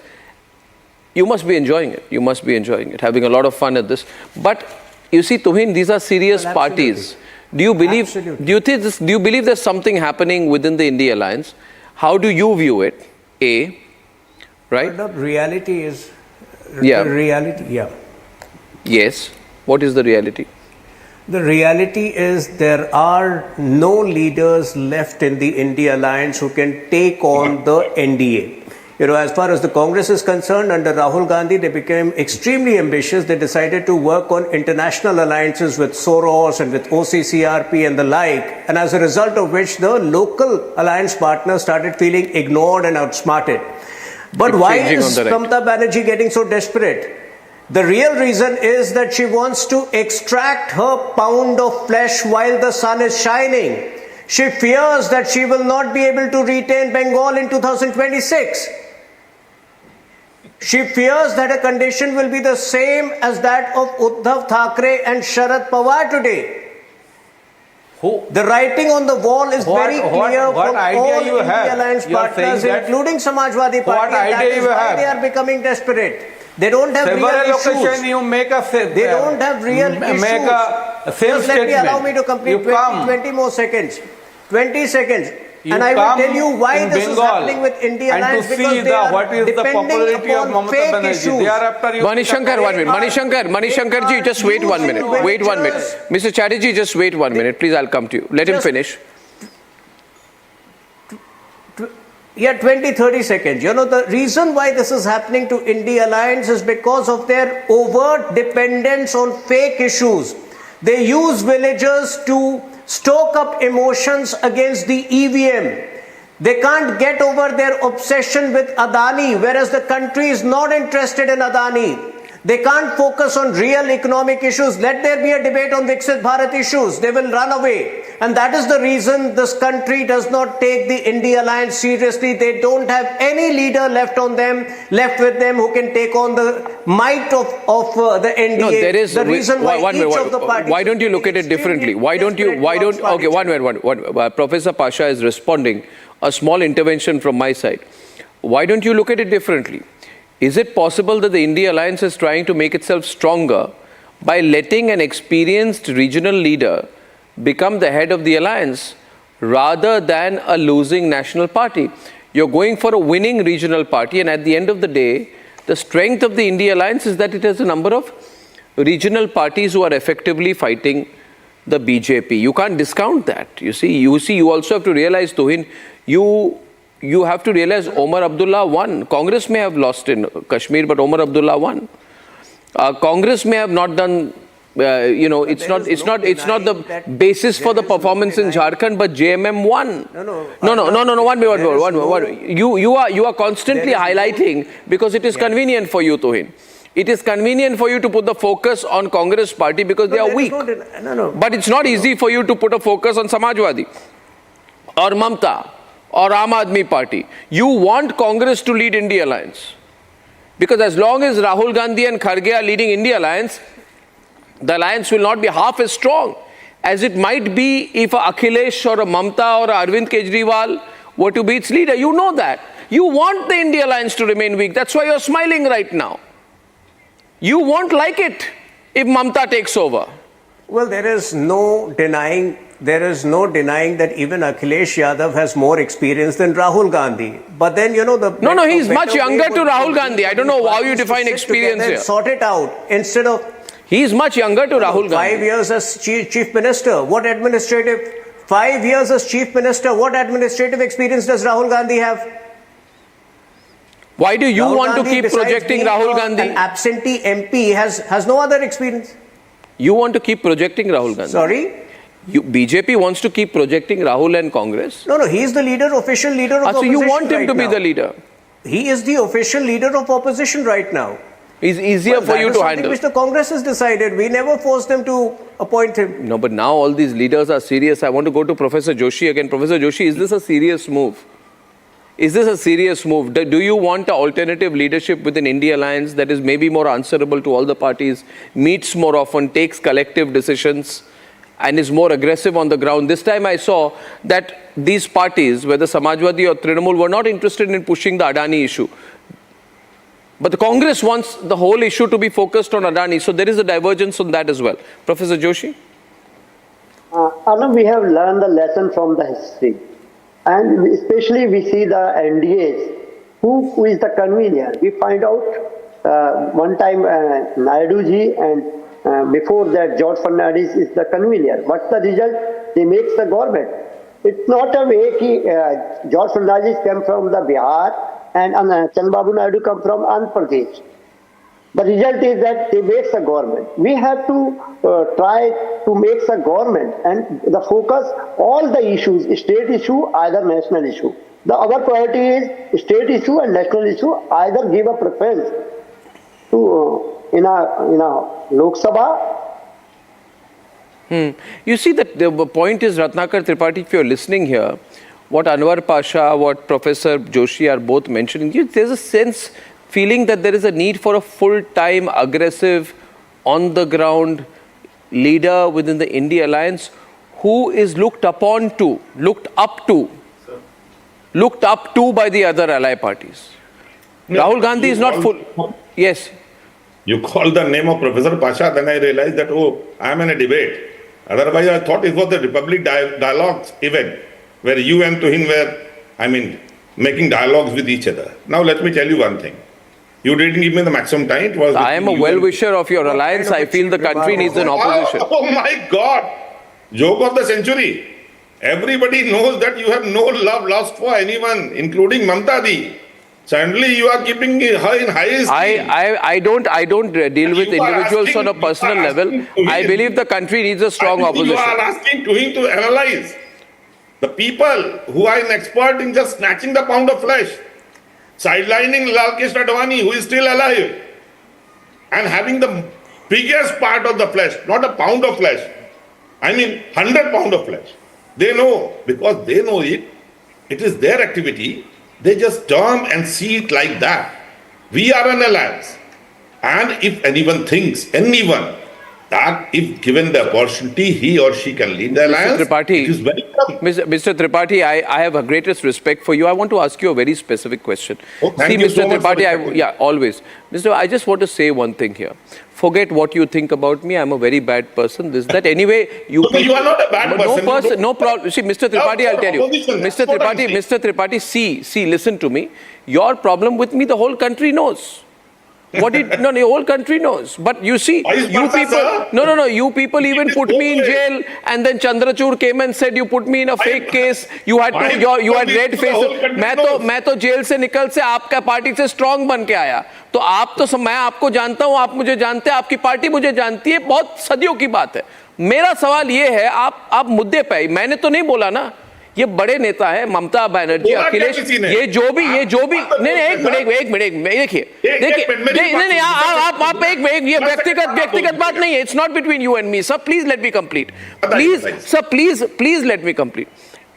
[SPEAKER 21] You must be enjoying it. You must be enjoying it, having a lot of fun at this. But you see, Tuhin, these are serious parties. Do you believe? Do you believe there's something happening within the India alliance? How do you view it? A, right?
[SPEAKER 6] The reality is,
[SPEAKER 21] Yes. What is the reality?
[SPEAKER 6] The reality is there are no leaders left in the India alliance who can take on the NDA. As far as the Congress is concerned, under Rahul Gandhi, they became extremely ambitious. They decided to work on international alliances with Soros and with OCCRP and the like. And as a result of which, the local alliance partners started feeling ignored and outsmarted. But why is Mamata Banerjee getting so desperate? The real reason is that she wants to extract her pound of flesh while the sun is shining. She fears that she will not be able to retain Bengal in 2026. She fears that her condition will be the same as that of Uddhav Thackeray and Sharad Pawar today. The writing on the wall is very clear from all India alliance partners, including Samajwadi Party. That is why they are becoming desperate. They don't have real issues. They don't have real issues. Just allow me to complete 20 more seconds. 20 seconds. And I will tell you why this is happening with India alliance, because they are depending upon fake issues.
[SPEAKER 21] Manishankar, 1 minute. Manishankar ji, just wait 1 minute. Wait 1 minute. Mr. Chatterjee, just wait 1 minute. Please, I'll come to you. Let him finish.
[SPEAKER 6] 20-30 seconds. The reason why this is happening to India alliance is because of their overt dependence on fake issues. They use villagers to stoke up emotions against the EVM. They can't get over their obsession with Adani, whereas the country is not interested in Adani. They can't focus on real economic issues. Let there be a debate on Viksit Bharat issues. They will run away. And that is the reason this country does not take the India alliance seriously. They don't have any leader left with them who can take on the might of the NDA.
[SPEAKER 21] No, there is
[SPEAKER 6] the reason why each of the parties.
[SPEAKER 21] Why don't you look at it differently? Okay, one minute. Professor Pasha is responding. A small intervention from my side. Why don't you look at it differently? Is it possible that the India alliance is trying to make itself stronger by letting an experienced regional leader become the head of the alliance rather than a losing national party? You're going for a winning regional party, and at the end of the day, the strength of the India alliance is that it has a number of regional parties who are effectively fighting the BJP. You can't discount that. You also have to realize, Tuhin, you have to realize Omar Abdullah won. Congress may have lost in Kashmir, but Omar Abdullah won. Congress may have not done, it's not the basis for the performance in Jharkhand, but JMM won. One minute. You are constantly highlighting because it is convenient for you, Tuhin. It is convenient for you to put the focus on Congress party because they are weak. But it's not easy for you to put a focus on Samajwadi or Mamta or Aam Aadmi Party. You want Congress to lead India alliance. Because as long as Rahul Gandhi and Kharge are leading India alliance, the alliance will not be half as strong as it might be if a Akhilesh or a Mamta or a Arvind Kejriwal were to be its leader. You know that. You want the India alliance to remain weak. That's why you're smiling right now. You won't like it if Mamta takes over.
[SPEAKER 6] Well, there is no denying that even Akhilesh Yadav has more experience than Rahul Gandhi. But then,
[SPEAKER 21] No, he's much younger to Rahul Gandhi. I don't know how you define experience here.
[SPEAKER 6] Sort it out instead of...
[SPEAKER 21] He's much younger to Rahul Gandhi.
[SPEAKER 6] 5 years as chief minister. 5 years as chief minister. What administrative experience does Rahul Gandhi have?
[SPEAKER 21] Why do you want to keep projecting Rahul Gandhi?
[SPEAKER 6] An absentee MP has no other experience.
[SPEAKER 21] You want to keep projecting Rahul Gandhi?
[SPEAKER 6] Sorry?
[SPEAKER 21] BJP wants to keep projecting Rahul and Congress?
[SPEAKER 6] No, he is the official leader of the opposition.
[SPEAKER 21] So you want him to be the leader?
[SPEAKER 6] He is the official leader of opposition right now.
[SPEAKER 21] It's easier for you to handle.
[SPEAKER 6] Which the Congress has decided. We never forced them to appoint him.
[SPEAKER 21] No, but now all these leaders are serious. I want to go to Professor Joshi again. Professor Joshi, is this a serious move? Is this a serious move? Do you want an alternative leadership within India Alliance that is maybe more answerable to all the parties, meets more often, takes collective decisions, and is more aggressive on the ground? This time I saw that these parties, whether Samajwadi or Trinamool, were not interested in pushing the Adani issue. But the Congress wants the whole issue to be focused on Adani. So there is a divergence on that as well. Professor Joshi?
[SPEAKER 22] Arnab, we have learned the lesson from the history. And especially we see the NDAs. Who is the convener? We find out one time Naidu ji and before that George Fernandez is the convener. What's the result? They make the government. It's not a way that George Fernandez came from the Bihar and Chandrababu Naidu come from Andhra Pradesh. The result is that they make the government. We have to try to make the government and the focus all the issues, state issue, either national issue. Our priority is state issue and national issue. Either give a preference to in a Lok Sabha.
[SPEAKER 21] You see that the point is, Ratnakar Tripathi, if you're listening here, what Anwar Pasha, what Professor Joshi are both mentioning, there's a feeling that there is a need for a full-time, aggressive, on-the-ground leader within the India Alliance who is looked up to by the other ally parties. No, Rahul Gandhi is not full. Yes.
[SPEAKER 4] You call the name of Professor Pasha, then I realized that, I am in a debate. Otherwise, I thought it was the Republic Dialogues event where you and Tuhin were, making dialogues with each other. Now, let me tell you one thing. You didn't give me the maximum time. It was
[SPEAKER 21] I am a well-wisher of your alliance. I feel the country needs an opposition.
[SPEAKER 4] Oh my God! Joke of the century. Everybody knows that you have no love lost for anyone, including Mamta Di. Suddenly you are keeping her in high esteem.
[SPEAKER 21] I don't deal with individuals on a personal level. I believe the country needs a strong opposition.
[SPEAKER 4] You are asking him to analyze the people who are an expert in just snatching the pound of flesh, sidelining Lal Krishna Advani, who is still alive, and having the biggest part of the flesh, not a pound of flesh, 100 pound of flesh. They know, because they know it is their activity. They just turn and see it like that. We are an alliance. And if anyone thinks, that if given the opportunity, he or she can lead the alliance, it is very tough.
[SPEAKER 21] Mr. Tripathi, I have a greatest respect for you. I want to ask you a very specific question.
[SPEAKER 4] Thank you
[SPEAKER 21] Mr.
[SPEAKER 4] so much
[SPEAKER 21] Tripathi, always. I just want to say one thing here. Forget what you think about me. I'm a very bad person. Anyway, you
[SPEAKER 4] are not a bad person.
[SPEAKER 21] No problem. See, Mr. Tripathi, I'll tell you. Mr. Tripathi, see, listen to me. Your problem with me, the whole country knows. The whole country knows. But you see, you people even put me in jail, and then Chandrachud came and said you put me in a fake case. You had red faces. मैं तो jail से निकल से आपका party से strong बन के आया. तो मैं आपको जानता हूं, आप मुझे जानते हैं, आपकी पार्टी मुझे जानती है. बहुत सदियों की बात है. मेरा सवाल ये है, आप मुद्दे पे, मैंने तो नहीं बोला ना. ये बड़े नेता है, ममता बनर्जी, अखिलेश, ये जो भी नहीं, एक मिनट देखिए, आप ये व्यक्तिगत बात नहीं है. It's not between you and me. Sir, please let me complete. Please let me complete.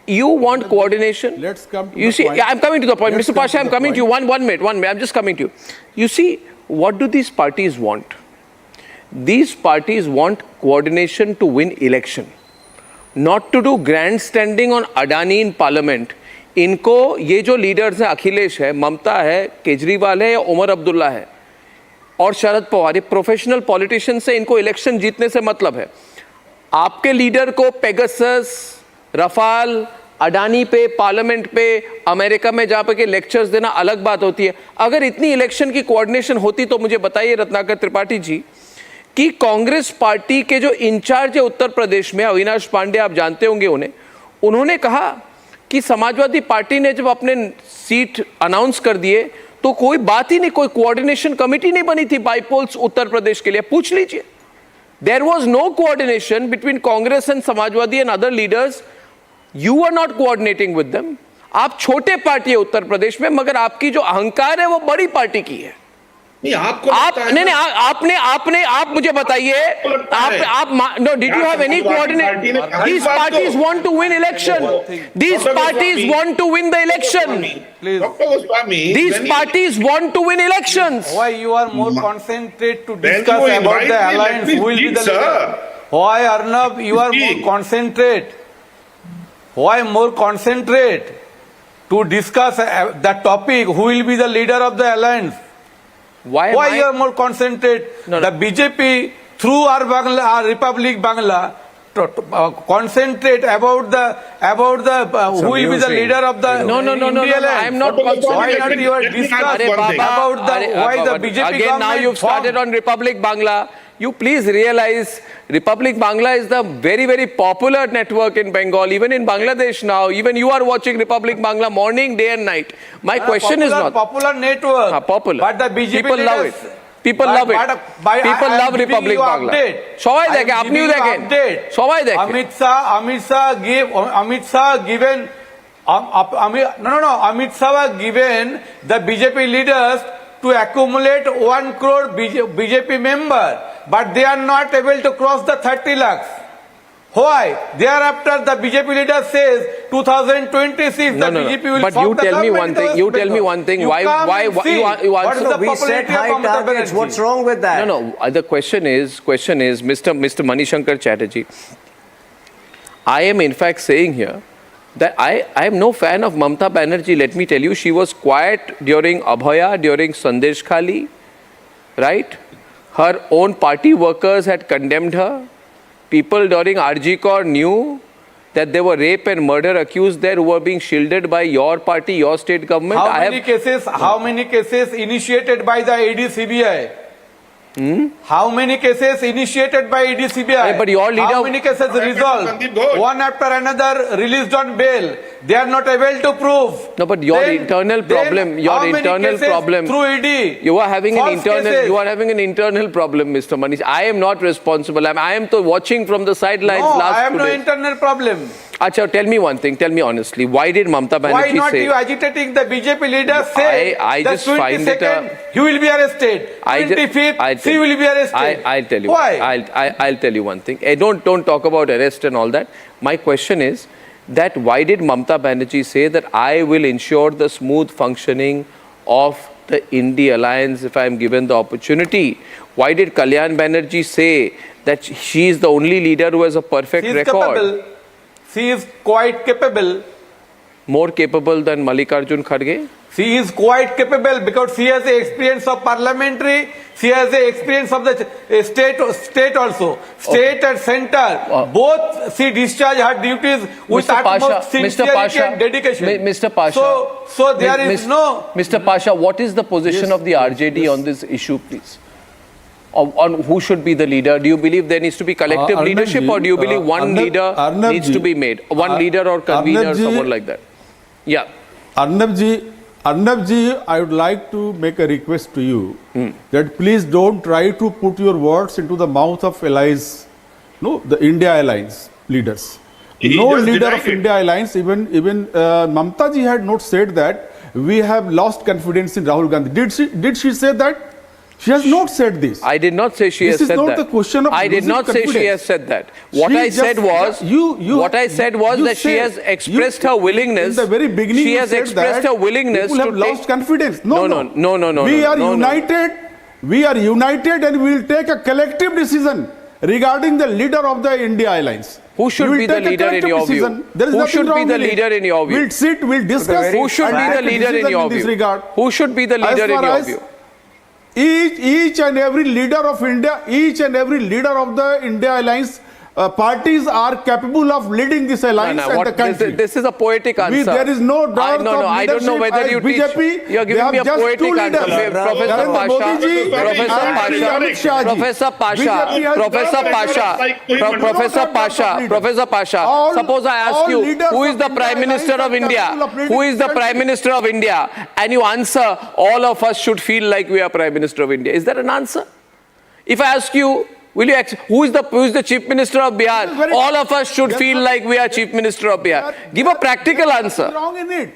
[SPEAKER 21] You want coordination?
[SPEAKER 1] Let's come to
[SPEAKER 21] you see, I'm coming to the point. Mr. Pasha, I'm coming to you. One minute. I'm just coming to you. You see, what do these parties want? These parties want coordination to win election. Not to do grandstanding on Adani in parliament. इनको ये जो leaders हैं, अखिलेश है, ममता है, केजरीवाल है या उमर अब्दुल्ला है और शरद पवार, ये प्रोफेशनल पॉलिटिशियन से इनको इलेक्शन जीतने से मतलब है. आपके लीडर को पेगासस, रफाल, अडानी पे, पार्लियामेंट पे, अमेरिका में जा के लेक्चर्स देना अलग बात होती है। अगर इतनी इलेक्शन की कोऑर्डिनेशन होती तो मुझे बताइए रत्नाकर त्रिपाठी जी कि कांग्रेस पार्टी के जो इंचार्ज है उत्तर प्रदेश में, अविनाश पांडे, आप जानते होंगे उन्हें, उन्होंने कहा कि समाजवादी पार्टी ने जब अपने सीट अनाउंस कर दिए तो कोई बात ही नहीं, कोई कोऑर्डिनेशन कमेटी नहीं बनी थी बाईपोल्स उत्तर प्रदेश के लिए। पूछ लीजिए, there was no coordination between Congress and Samajwadi and other leaders. You are not coordinating with them. आप छोटे पार्टी है उत्तर प्रदेश में, मगर आपकी जो अहंकार है वो बड़ी पार्टी की है।
[SPEAKER 4] नहीं, आपको
[SPEAKER 21] आप मुझे बताइए, no, did you have any coordination? These parties want to win election. These parties want to win the election.
[SPEAKER 4] Dr. Goswami,
[SPEAKER 21] These parties want to win elections.
[SPEAKER 1] Why you are more concentrated to discuss about the alliance? Who will be the leader? Why, Arnab, you are more concentrate? Why more concentrate to discuss the topic? Who will be the leader of the alliance? Why you are more concentrate?
[SPEAKER 21] No.
[SPEAKER 1] The BJP through our Republic Bangla concentrate about the who will be the leader of the
[SPEAKER 21] No, I am not
[SPEAKER 1] Why not you are discussing about why the BJP
[SPEAKER 21] again now you've started on Republic Bangla. You please realize Republic Bangla is the very, very popular network in Bengal, even in Bangladesh now. Even you are watching Republic Bangla morning, day and night. My question is not
[SPEAKER 1] popular network.
[SPEAKER 21] Popular.
[SPEAKER 1] But the BJP
[SPEAKER 21] people love it. People love it. People love Republic Bangla. সবাই দেখে, আপনিও দেখেন, সবাই দেখে।
[SPEAKER 1] Amit Shah given the BJP leaders to accumulate 1 crore BJP member, but they are not able to cross the 30 lakhs. Why? Thereafter, the BJP leader says 2026 the BJP will
[SPEAKER 21] but you tell me one thing. You tell me one thing. Why you
[SPEAKER 1] what is the
[SPEAKER 6] We set
[SPEAKER 1] popularity of
[SPEAKER 6] high
[SPEAKER 1] Mamata
[SPEAKER 6] targets.
[SPEAKER 1] Banerjee?
[SPEAKER 6] What's wrong with that?
[SPEAKER 21] No. The question is, Mr. Manishankar Chatterjee, I am in fact saying here that I am no fan of Mamata Banerjee. Let me tell you, she was quiet during Abhaya, during Sandesh Khali, right? Her own party workers had condemned her. People during RG Kaur knew that there were rape and murder accused there who were being shielded by your party, your state government.
[SPEAKER 1] How many cases initiated by the ED CBI? How many cases initiated by ED CBI?
[SPEAKER 21] But your leader,
[SPEAKER 1] how many cases resolved? One after another released on bail. They are not able to prove.
[SPEAKER 21] No, but your internal problem,
[SPEAKER 1] through ED.
[SPEAKER 21] You are having an internal problem, Mr. Manish. I am not responsible. I am watching from the sidelines.
[SPEAKER 1] No, I have no internal problem.
[SPEAKER 21] Acha, tell me one thing. Tell me honestly. Why did Mamata Banerjee say?
[SPEAKER 1] Why not you agitating the BJP leader say
[SPEAKER 21] I
[SPEAKER 1] the
[SPEAKER 21] just find it
[SPEAKER 1] 22nd he will be arrested. 25th he will be arrested.
[SPEAKER 21] I'll tell you.
[SPEAKER 1] Why?
[SPEAKER 21] I'll tell you one thing. Don't talk about arrest and all that. My question is that why did Mamata Banerjee say that I will ensure the smooth functioning of the India alliance if I am given the opportunity? Why did Kalyan Banerjee say that she is the only leader who has a perfect record?
[SPEAKER 1] Capable. She is quite capable.
[SPEAKER 21] More capable than Mallikarjun Kharge?
[SPEAKER 1] She is quite capable because she has the experience of parliamentary. She has the experience of the state also. State and center. Both she discharge her duties with utmost sincerity and dedication.
[SPEAKER 21] Mr. Pasha.
[SPEAKER 1] So there is no...
[SPEAKER 21] Mr. Pasha, what is the position of the RJD on this issue, please? On who should be the leader? Do you believe there needs to be collective leadership, or do you believe one leader needs to be made? One leader or convener or someone like that? Yeah.
[SPEAKER 23] Arnab ji, I would like to make a request to you that please don't try to put your words into the mouth of allies, the India alliance leaders. No leader of India alliance, even Mamata ji had not said that we have lost confidence in Rahul Gandhi. Did she say that? She has not said this.
[SPEAKER 21] I did not say she has said that.
[SPEAKER 23] This is not the question of
[SPEAKER 21] I did not say she has said that. What I said was that she has expressed her willingness.
[SPEAKER 23] In the very beginning,
[SPEAKER 21] she has expressed her willingness
[SPEAKER 23] to lost confidence. No. We are united. We are united, and we will take a collective decision regarding the leader of the India alliance.
[SPEAKER 21] Who should be the leader in your view? Who should be the leader in your view?
[SPEAKER 23] We'll sit. We'll discuss.
[SPEAKER 21] Who should be the leader in your view? Who should be the leader in your view?
[SPEAKER 23] Each and every leader of India, each and every leader of the India alliance
[SPEAKER 7] parties are capable of leading this alliance and the country.
[SPEAKER 21] This is a poetic answer.
[SPEAKER 7] There is no doubt
[SPEAKER 21] No,
[SPEAKER 7] of
[SPEAKER 21] I don't know
[SPEAKER 7] leadership
[SPEAKER 21] whether
[SPEAKER 7] as
[SPEAKER 21] you
[SPEAKER 7] BJP.
[SPEAKER 21] teach. You are
[SPEAKER 7] They
[SPEAKER 21] giving
[SPEAKER 7] have
[SPEAKER 21] me a
[SPEAKER 7] just
[SPEAKER 21] poetic
[SPEAKER 7] two
[SPEAKER 21] answer.
[SPEAKER 7] leaders.
[SPEAKER 21] Professor
[SPEAKER 7] Narendra
[SPEAKER 21] Pasha,
[SPEAKER 7] Modi ji
[SPEAKER 21] Professor
[SPEAKER 7] and
[SPEAKER 21] Pasha,
[SPEAKER 7] Amit Shah ji.
[SPEAKER 21] Professor Pasha,
[SPEAKER 7] BJP has
[SPEAKER 21] Professor
[SPEAKER 7] got
[SPEAKER 21] Pasha,
[SPEAKER 7] leaders.
[SPEAKER 21] Professor Pasha, Professor Pasha. Suppose I ask you, who is the Prime Minister of India? Who is the Prime Minister of India? And you answer, all of us should feel like we are Prime Minister of India. Is that an answer? If I ask you, who is the Chief Minister of Bihar? All of us should feel like we are Chief Minister of Bihar. Give a practical answer.
[SPEAKER 7] Wrong in it.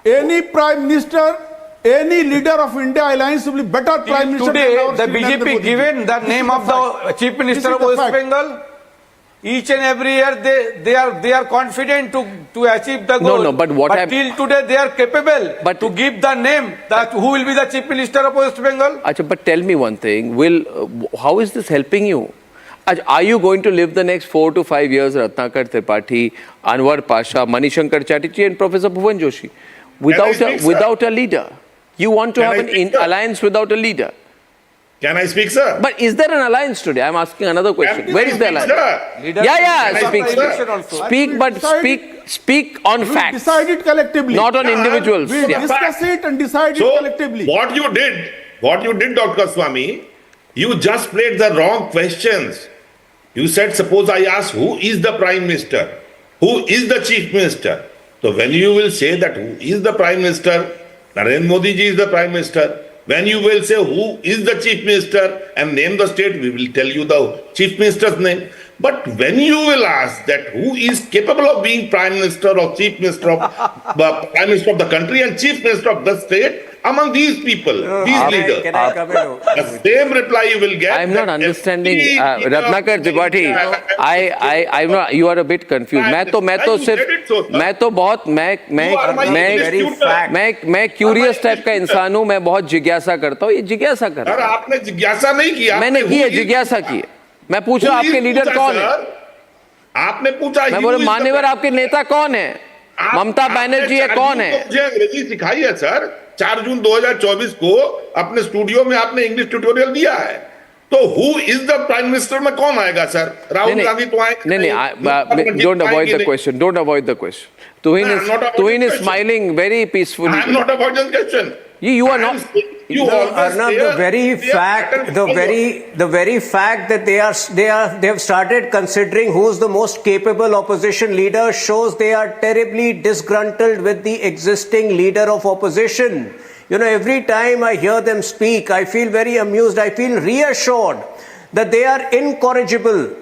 [SPEAKER 7] Any Prime Minister, any leader of India alliance will be better Prime Minister.
[SPEAKER 1] Today,
[SPEAKER 7] than our
[SPEAKER 1] the
[SPEAKER 7] Sri Narendra
[SPEAKER 1] BJP
[SPEAKER 7] Modi
[SPEAKER 1] given
[SPEAKER 7] ji.
[SPEAKER 1] the name of the Chief Minister of West Bengal. Each and every year they are confident to achieve the goal.
[SPEAKER 21] No, but
[SPEAKER 1] till today they are capable to give the name that who will be the Chief Minister of West Bengal.
[SPEAKER 21] Achha, but tell me one thing, how is this helping you? Are you going to live the next 4 to 5 years, Ratnakar Tripathi, Anwar Pasha, Manishankar Chatterjee and Professor Bhuvan Joshi, without a leader? You want to have an alliance without a leader?
[SPEAKER 4] Can I speak, sir?
[SPEAKER 21] But is there an alliance today? I'm asking another question. Where is the alliance? Speak on facts.
[SPEAKER 7] Decide it collectively.
[SPEAKER 21] Not on individuals.
[SPEAKER 7] We discuss it and decide it collectively.
[SPEAKER 4] What you did, Dr. Goswami, you just played the wrong questions. You said, suppose I ask, who is the Prime Minister? Who is the Chief Minister? So when you will say that who is the Prime Minister, Narendra Modi ji is the Prime Minister. When you will say who is the Chief Minister and name the state, we will tell you the Chief Minister's name. But when you will ask that who is capable of being Prime Minister or Chief Minister of Prime Minister of the country and Chief Minister of the state, among these people, these leaders, the same reply you will get.
[SPEAKER 21] I'm not understanding, Ratnakar Tripathi. I'm not. You are a bit confused. मैं curious type का इंसान हूँ. मैं बहुत जिज्ञासा करता हूँ. ये जिज्ञासा कर रहा हूँ.
[SPEAKER 4] आपने जिज्ञासा नहीं किया.
[SPEAKER 21] मैंने की है, जिज्ञासा की है. मैं पूछ रहा हूँ आपके लीडर कौन है?
[SPEAKER 4] आपने पूछा.
[SPEAKER 21] मैं बोले मान्यवर आपके नेता कौन है? ममता बनर्जी है, कौन है?
[SPEAKER 4] मुझे अंग्रेजी सिखाई है सर. 4 जून 2024 को अपने स्टूडियो में आपने इंग्लिश ट्यूटोरियल दिया है. तो who is the Prime Minister में कौन आएगा सर? राहुल गांधी तो आएंगे.
[SPEAKER 21] नहीं, don't avoid the question. Don't avoid the question. Tuhin is smiling very peacefully.
[SPEAKER 4] I am not avoiding the question.
[SPEAKER 21] You are not.
[SPEAKER 6] Arnab, the very fact that they have started considering who's the most capable opposition leader shows they are terribly disgruntled with the existing leader of opposition. You know, every time I hear them speak, I feel very amused. I feel reassured that they are incorrigible.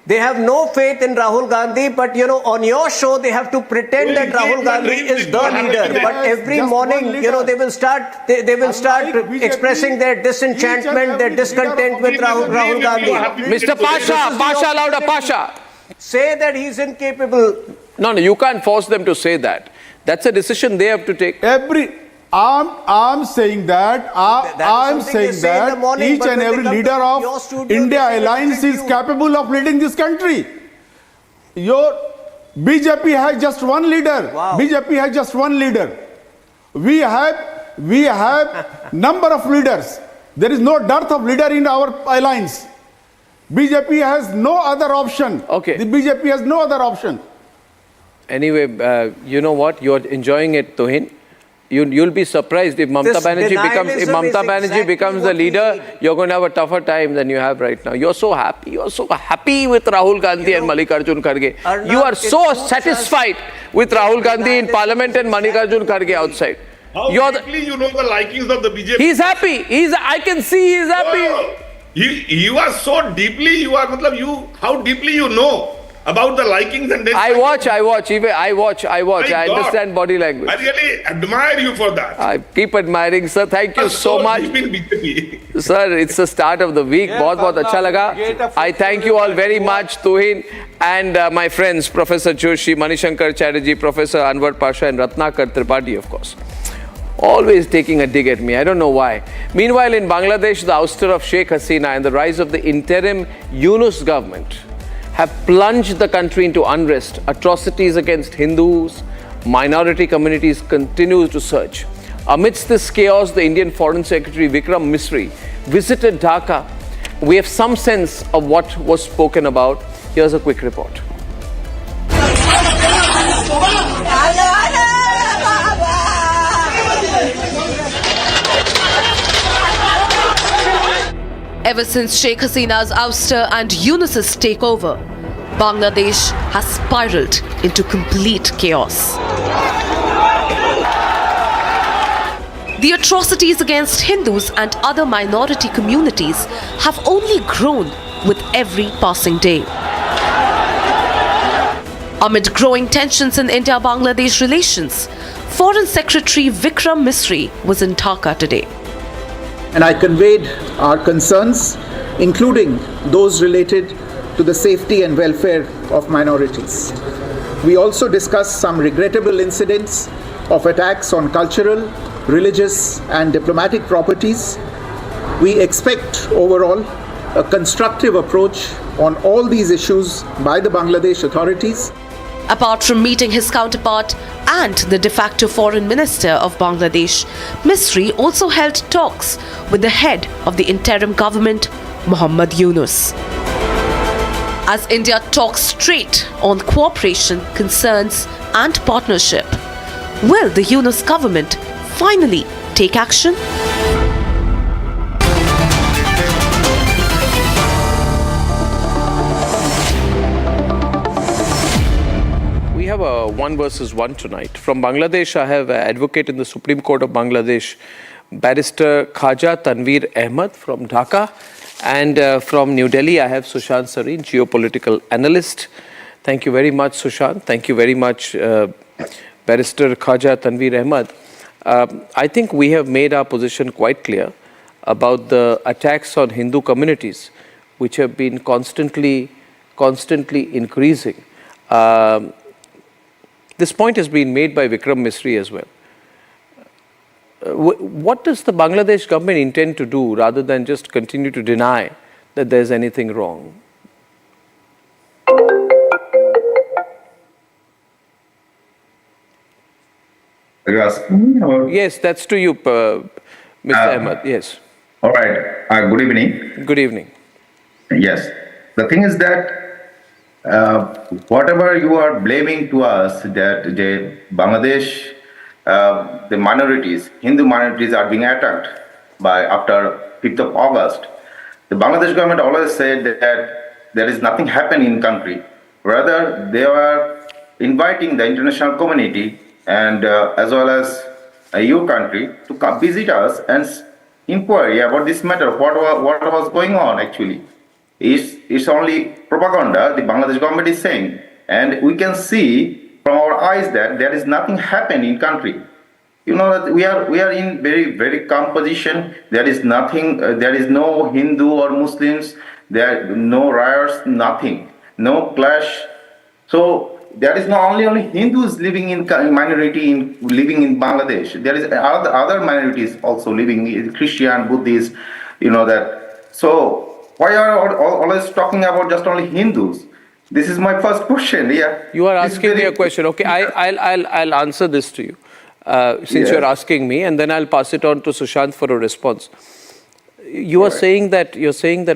[SPEAKER 6] They have no faith in Rahul Gandhi, but you know, on your show, they have to pretend that Rahul Gandhi is the leader. But every morning, you know, they will start expressing their disenchantment, their discontent with Rahul Gandhi.
[SPEAKER 21] Mr. Pasha, louder, Pasha.
[SPEAKER 6] Say that he's incapable.
[SPEAKER 21] No, you can't force them to say that. That's a decision they have to take.
[SPEAKER 7] I'm saying that each and every leader of India alliance is capable of leading this country. Your BJP has just one leader.
[SPEAKER 6] Wow.
[SPEAKER 7] BJP has just one leader. We have number of leaders. There is no dearth of leader in our alliance. BJP has no other option.
[SPEAKER 21] Okay.
[SPEAKER 7] The BJP has no other option.
[SPEAKER 21] Anyway, you know what? You're enjoying it, Tuhin. You'll be surprised if Mamta Banerjee becomes the leader. You're going to have a tougher time than you have right now. You're so happy. You're so happy with Rahul Gandhi and Mallikarjun Kharge. You are so satisfied with Rahul Gandhi in Parliament and Mallikarjun Kharge outside.
[SPEAKER 4] How deeply you know the likings of the BJP?
[SPEAKER 21] He's happy. I can see he's happy.
[SPEAKER 4] You are so deeply. How deeply you know about the likings and
[SPEAKER 21] I watch. I understand body language.
[SPEAKER 4] I really admire you for that.
[SPEAKER 21] I keep admiring, sir. Thank you so much. Sir, it's the start of the week. बहुत अच्छा लगा. I thank you all very much, Tuhin and my friends, Professor Joshi, Manishankar Chatterjee, Professor Anwar Pasha and Ratnakar Tripathi, of course. Always taking a dig at me. I don't know why. Meanwhile, in Bangladesh, the ouster of Sheikh Hasina and the rise of the interim Yunus government have plunged the country into unrest. Atrocities against Hindus, minority communities continue to surge. Amidst this chaos, the Indian Foreign Secretary Vikram Misri visited Dhaka. We have some sense of what was spoken about. Here's a quick report.
[SPEAKER 14] Ever since Sheikh Hasina's ouster and Yunus's takeover, Bangladesh has spiraled into complete chaos. The atrocities against Hindus and other minority communities have only grown with every passing day. Amid growing tensions in India-Bangladesh relations, Foreign Secretary Vikram Misri was in Dhaka today.
[SPEAKER 17] And I conveyed our concerns, including those related to the safety and welfare of minorities. We also discussed some regrettable incidents of attacks on cultural, religious and diplomatic properties. We expect overall a constructive approach on all these issues by the Bangladesh authorities.
[SPEAKER 14] Apart from meeting his counterpart and the de facto foreign minister of Bangladesh, Misri also held talks with the head of the interim government, Muhammad Yunus. As India talks straight on cooperation, concerns and partnership, will the Yunus government finally take action?
[SPEAKER 21] We have a 1 versus 1 tonight. From Bangladesh, I have an advocate in the Supreme Court of Bangladesh, Barrister Khaja Tanveer Ahmed from Dhaka. And from New Delhi, I have Sushant Sareen, geopolitical analyst. Thank you very much, Sushant. Thank you very much, Barrister Khaja Tanveer Ahmed. I think we have made our position quite clear about the attacks on Hindu communities, which have been constantly increasing. This point has been made by Vikram Misri as well. What does the Bangladesh government intend to do rather than just continue to deny that there's anything wrong?
[SPEAKER 8] Are you asking me? Or?
[SPEAKER 21] Yes, that's to you, Mr. Ahmed. Yes.
[SPEAKER 8] All right. Good evening.
[SPEAKER 21] Good evening.
[SPEAKER 8] Yes. The thing is that whatever you are blaming to us that the Bangladesh, the minorities, Hindu minorities are being attacked by after 5th of August. The Bangladesh government always said that there is nothing happening in country. Rather, they are inviting the international community and as well as your country to come visit us and inquire about this matter, what was going on actually. It's only propaganda the Bangladesh government is saying, and we can see from our eyes that there is nothing happening in country. You know that we are in very calm position. There is nothing. There is no Hindu or Muslims. There no riots. Nothing. No clash. So there is not only Hindus living in minority living in Bangladesh. There is other minorities also living, Christian, Buddhist. You know that. So why are always talking about just only Hindus? This is my first question. Yeah.
[SPEAKER 21] You are asking me a question. Okay, I'll answer this to you. Since you're asking me, and then I'll pass it on to Sushant for a response. You're saying that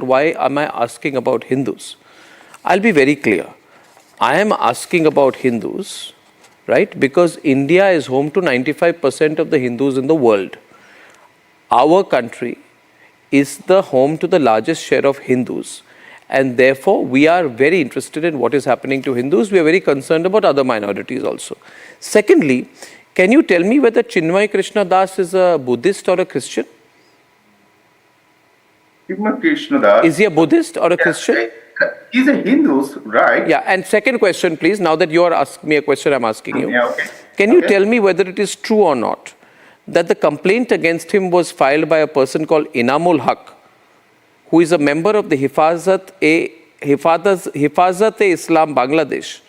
[SPEAKER 21] why am I asking about Hindus? I'll be very clear. I am asking about Hindus, right? Because India is home to 95% of the Hindus in the world. Our country is the home to the largest share of Hindus. And therefore, we are very interested in what is happening to Hindus. We are very concerned about other minorities also. Secondly, can you tell me whether Chinmay Krishna Das is a Buddhist or a Christian?
[SPEAKER 8] Chinmay Krishna Das.
[SPEAKER 21] Is he a Buddhist or a Christian?
[SPEAKER 8] He's a Hindu, right?
[SPEAKER 21] Yeah, and second question, please. Now that you are asking me a question, I'm asking you.
[SPEAKER 8] Yeah, okay.
[SPEAKER 21] Can you tell me whether it is true or not that the complaint against him was filed by a person called Inamul Haq, who is a member of the Hifazat-e-Islam Bangladesh,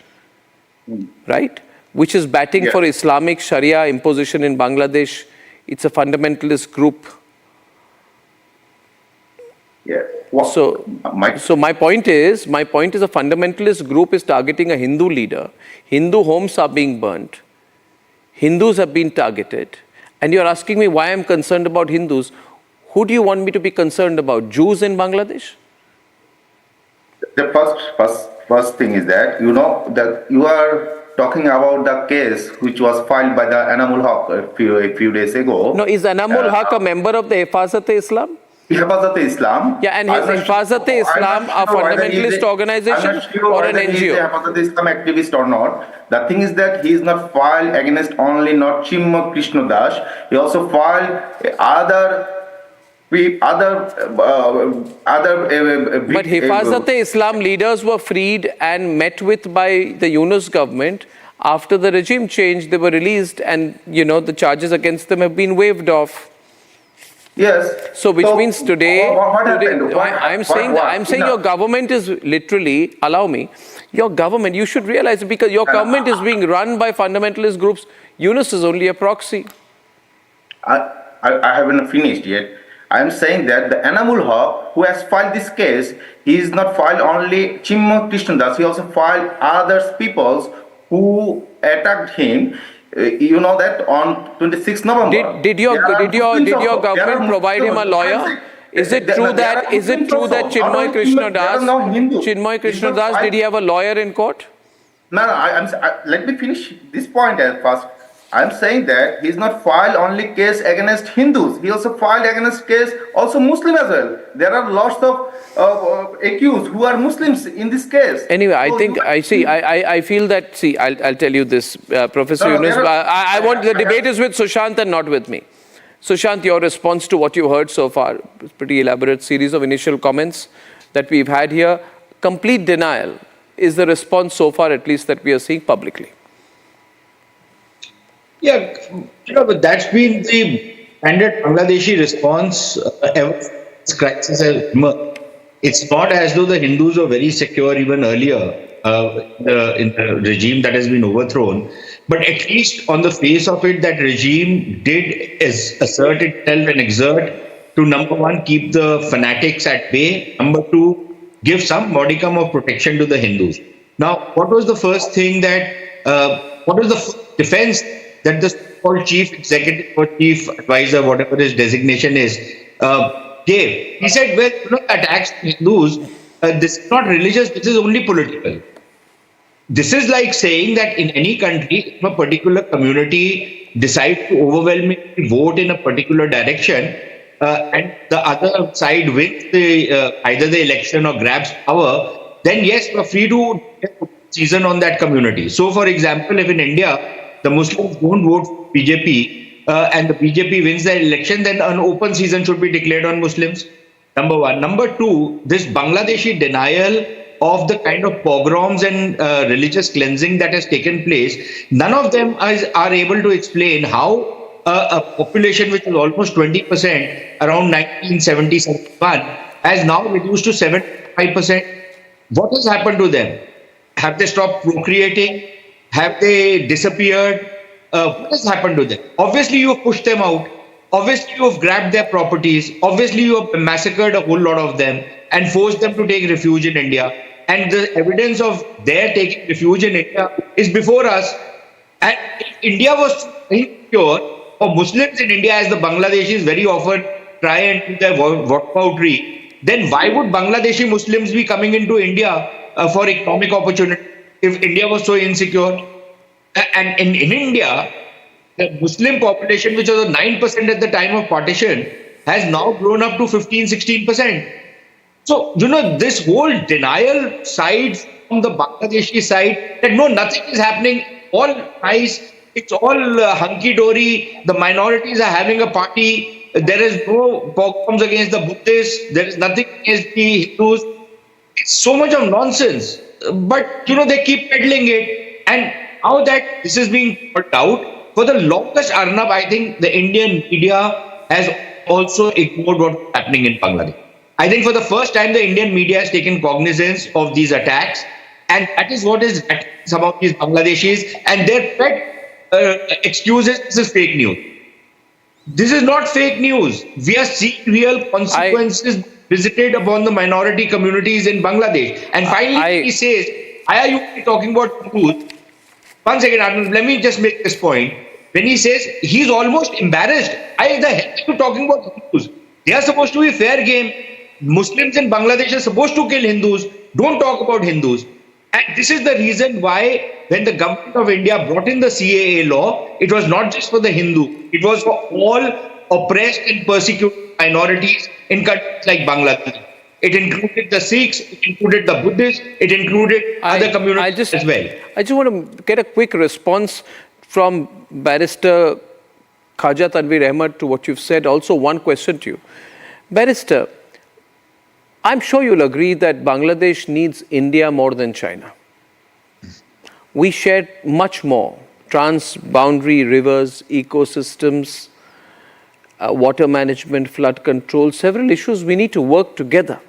[SPEAKER 21] right? Which is batting for Islamic Sharia imposition in Bangladesh. It's a fundamentalist group.
[SPEAKER 8] Yeah.
[SPEAKER 21] So my point is a fundamentalist group is targeting a Hindu leader. Hindu homes are being burnt. Hindus have been targeted. And you're asking me why I'm concerned about Hindus. Who do you want me to be concerned about? Jews in Bangladesh?
[SPEAKER 8] The first thing is that that you are talking about the case which was filed by the Anamul Haq a few days ago.
[SPEAKER 21] No, is Anamul Haq a member of the Hifazat-e-Islam?
[SPEAKER 8] Hifazat-e-Islam.
[SPEAKER 21] Yeah, and is Hifazat-e-Islam a fundamentalist organization or an NGO?
[SPEAKER 8] He is a Hifazat-e-Islam activist or not. The thing is that he is not filed against only not Chinmoy Krishna Das. He also filed other.
[SPEAKER 21] But Hifazat-e-Islam leaders were freed and met with by the Yunus government. After the regime change, they were released, and the charges against them have been waived off.
[SPEAKER 8] Yes.
[SPEAKER 21] So which means today,
[SPEAKER 8] I'm
[SPEAKER 21] saying your government is literally, allow me, your government, you should realize, because your government is being run by fundamentalist groups. Yunus is only a proxy.
[SPEAKER 8] I haven't finished yet. I am saying that the Anamul Haq, who has filed this case, he is not filed only Chinmoy Krishna Das, he also filed other peoples who attacked him. You know that on 26 November.
[SPEAKER 21] Did your government provide him a lawyer? Is it true that Chinmoy Krishna Das, did he have a lawyer in court?
[SPEAKER 8] No, let me finish this point first. I'm saying that he's not filed only case against Hindus. He also filed against case also Muslim as well. There are lots of accused who are Muslims in this case.
[SPEAKER 21] Anyway, I feel that, I'll tell you this, Professor Yunus. I want, the debate is with Sushant and not with me. Sushant, your response to what you heard so far, pretty elaborate series of initial comments that we've had here. Complete denial is the response so far, at least, that we are seeing publicly.
[SPEAKER 9] Yeah, but that's been the standard Bangladeshi response ever since this crisis has emerged. It's not as though the Hindus were very secure even earlier in the regime that has been overthrown. But at least on the face of it, that regime did assert itself and exert to, number one, keep the fanatics at bay. Number two, give some modicum of protection to the Hindus. Now, what was the first thing that, what was the defense that the so-called chief executive or chief advisor, whatever his designation is, gave? He said, well, attacks Hindus, this is not religious, this is only political. This is like saying that in any country, if a particular community decides to overwhelmingly vote in a particular direction, and the other side wins either the election or grabs power, then yes, you are free to season on that community. So, for example, if in India, the Muslims don't vote for BJP and the BJP wins the election, then an open season should be declared on Muslims. Number one. Number two, this Bangladeshi denial of the kind of pogroms and religious cleansing that has taken place, none of them are able to explain how a population which was almost 20% around 1970-71 has now reduced to 75%. What has happened to them? Have they stopped procreating? Have they disappeared? What has happened to them? Obviously, you have pushed them out. Obviously, you have grabbed their properties. Obviously, you have massacred a whole lot of them and forced them to take refuge in India. And the evidence of their taking refuge in India is before us. And if India was insecure, or Muslims in India, as the Bangladeshis very often try and do their workoutery, then why would Bangladeshi Muslims be coming into India for economic opportunity? If India was so insecure, and in India, the Muslim population, which was 9% at the time of partition, has now grown up to 15-16%. So, this whole denial side from the Bangladeshi side, that no, nothing is happening, all nice, it's all hunky-dory, the minorities are having a party, there is no pogroms against the Buddhists, there is nothing against the Hindus. It's so much of nonsense. But, they keep peddling it. And now that this is being put out, for the longest, Arnab, I think the Indian media has also ignored what's happening in Bangladesh. I think for the first time, the Indian media has taken cognizance of these attacks. And that is what is some of these Bangladeshis. And their pet excuse is, this is fake news. This is not fake news. We are seeing real consequences visited upon the minority communities in Bangladesh. And finally, he says, why are you talking about truth? One second, Arnab, let me just make this point. When he says he's almost embarrassed, why the hell are you talking about truth? They are supposed to be fair game. Muslims in Bangladesh are supposed to kill Hindus. Don't talk about Hindus. And this is the reason why when the government of India brought in the CAA law, it was not just for the Hindu. It was for all oppressed and persecuted minorities in countries like Bangladesh. It included the Sikhs, it included the Buddhists, it included other communities as well.
[SPEAKER 21] I just want to get a quick response from Barrister Khaja Tanveer Ahmed to what you've said. Also, one question to you. Barrister, I'm sure you'll agree that Bangladesh needs India more than China. We share much more. Trans-boundary rivers, ecosystems, water management, flood control, several issues we need to work together.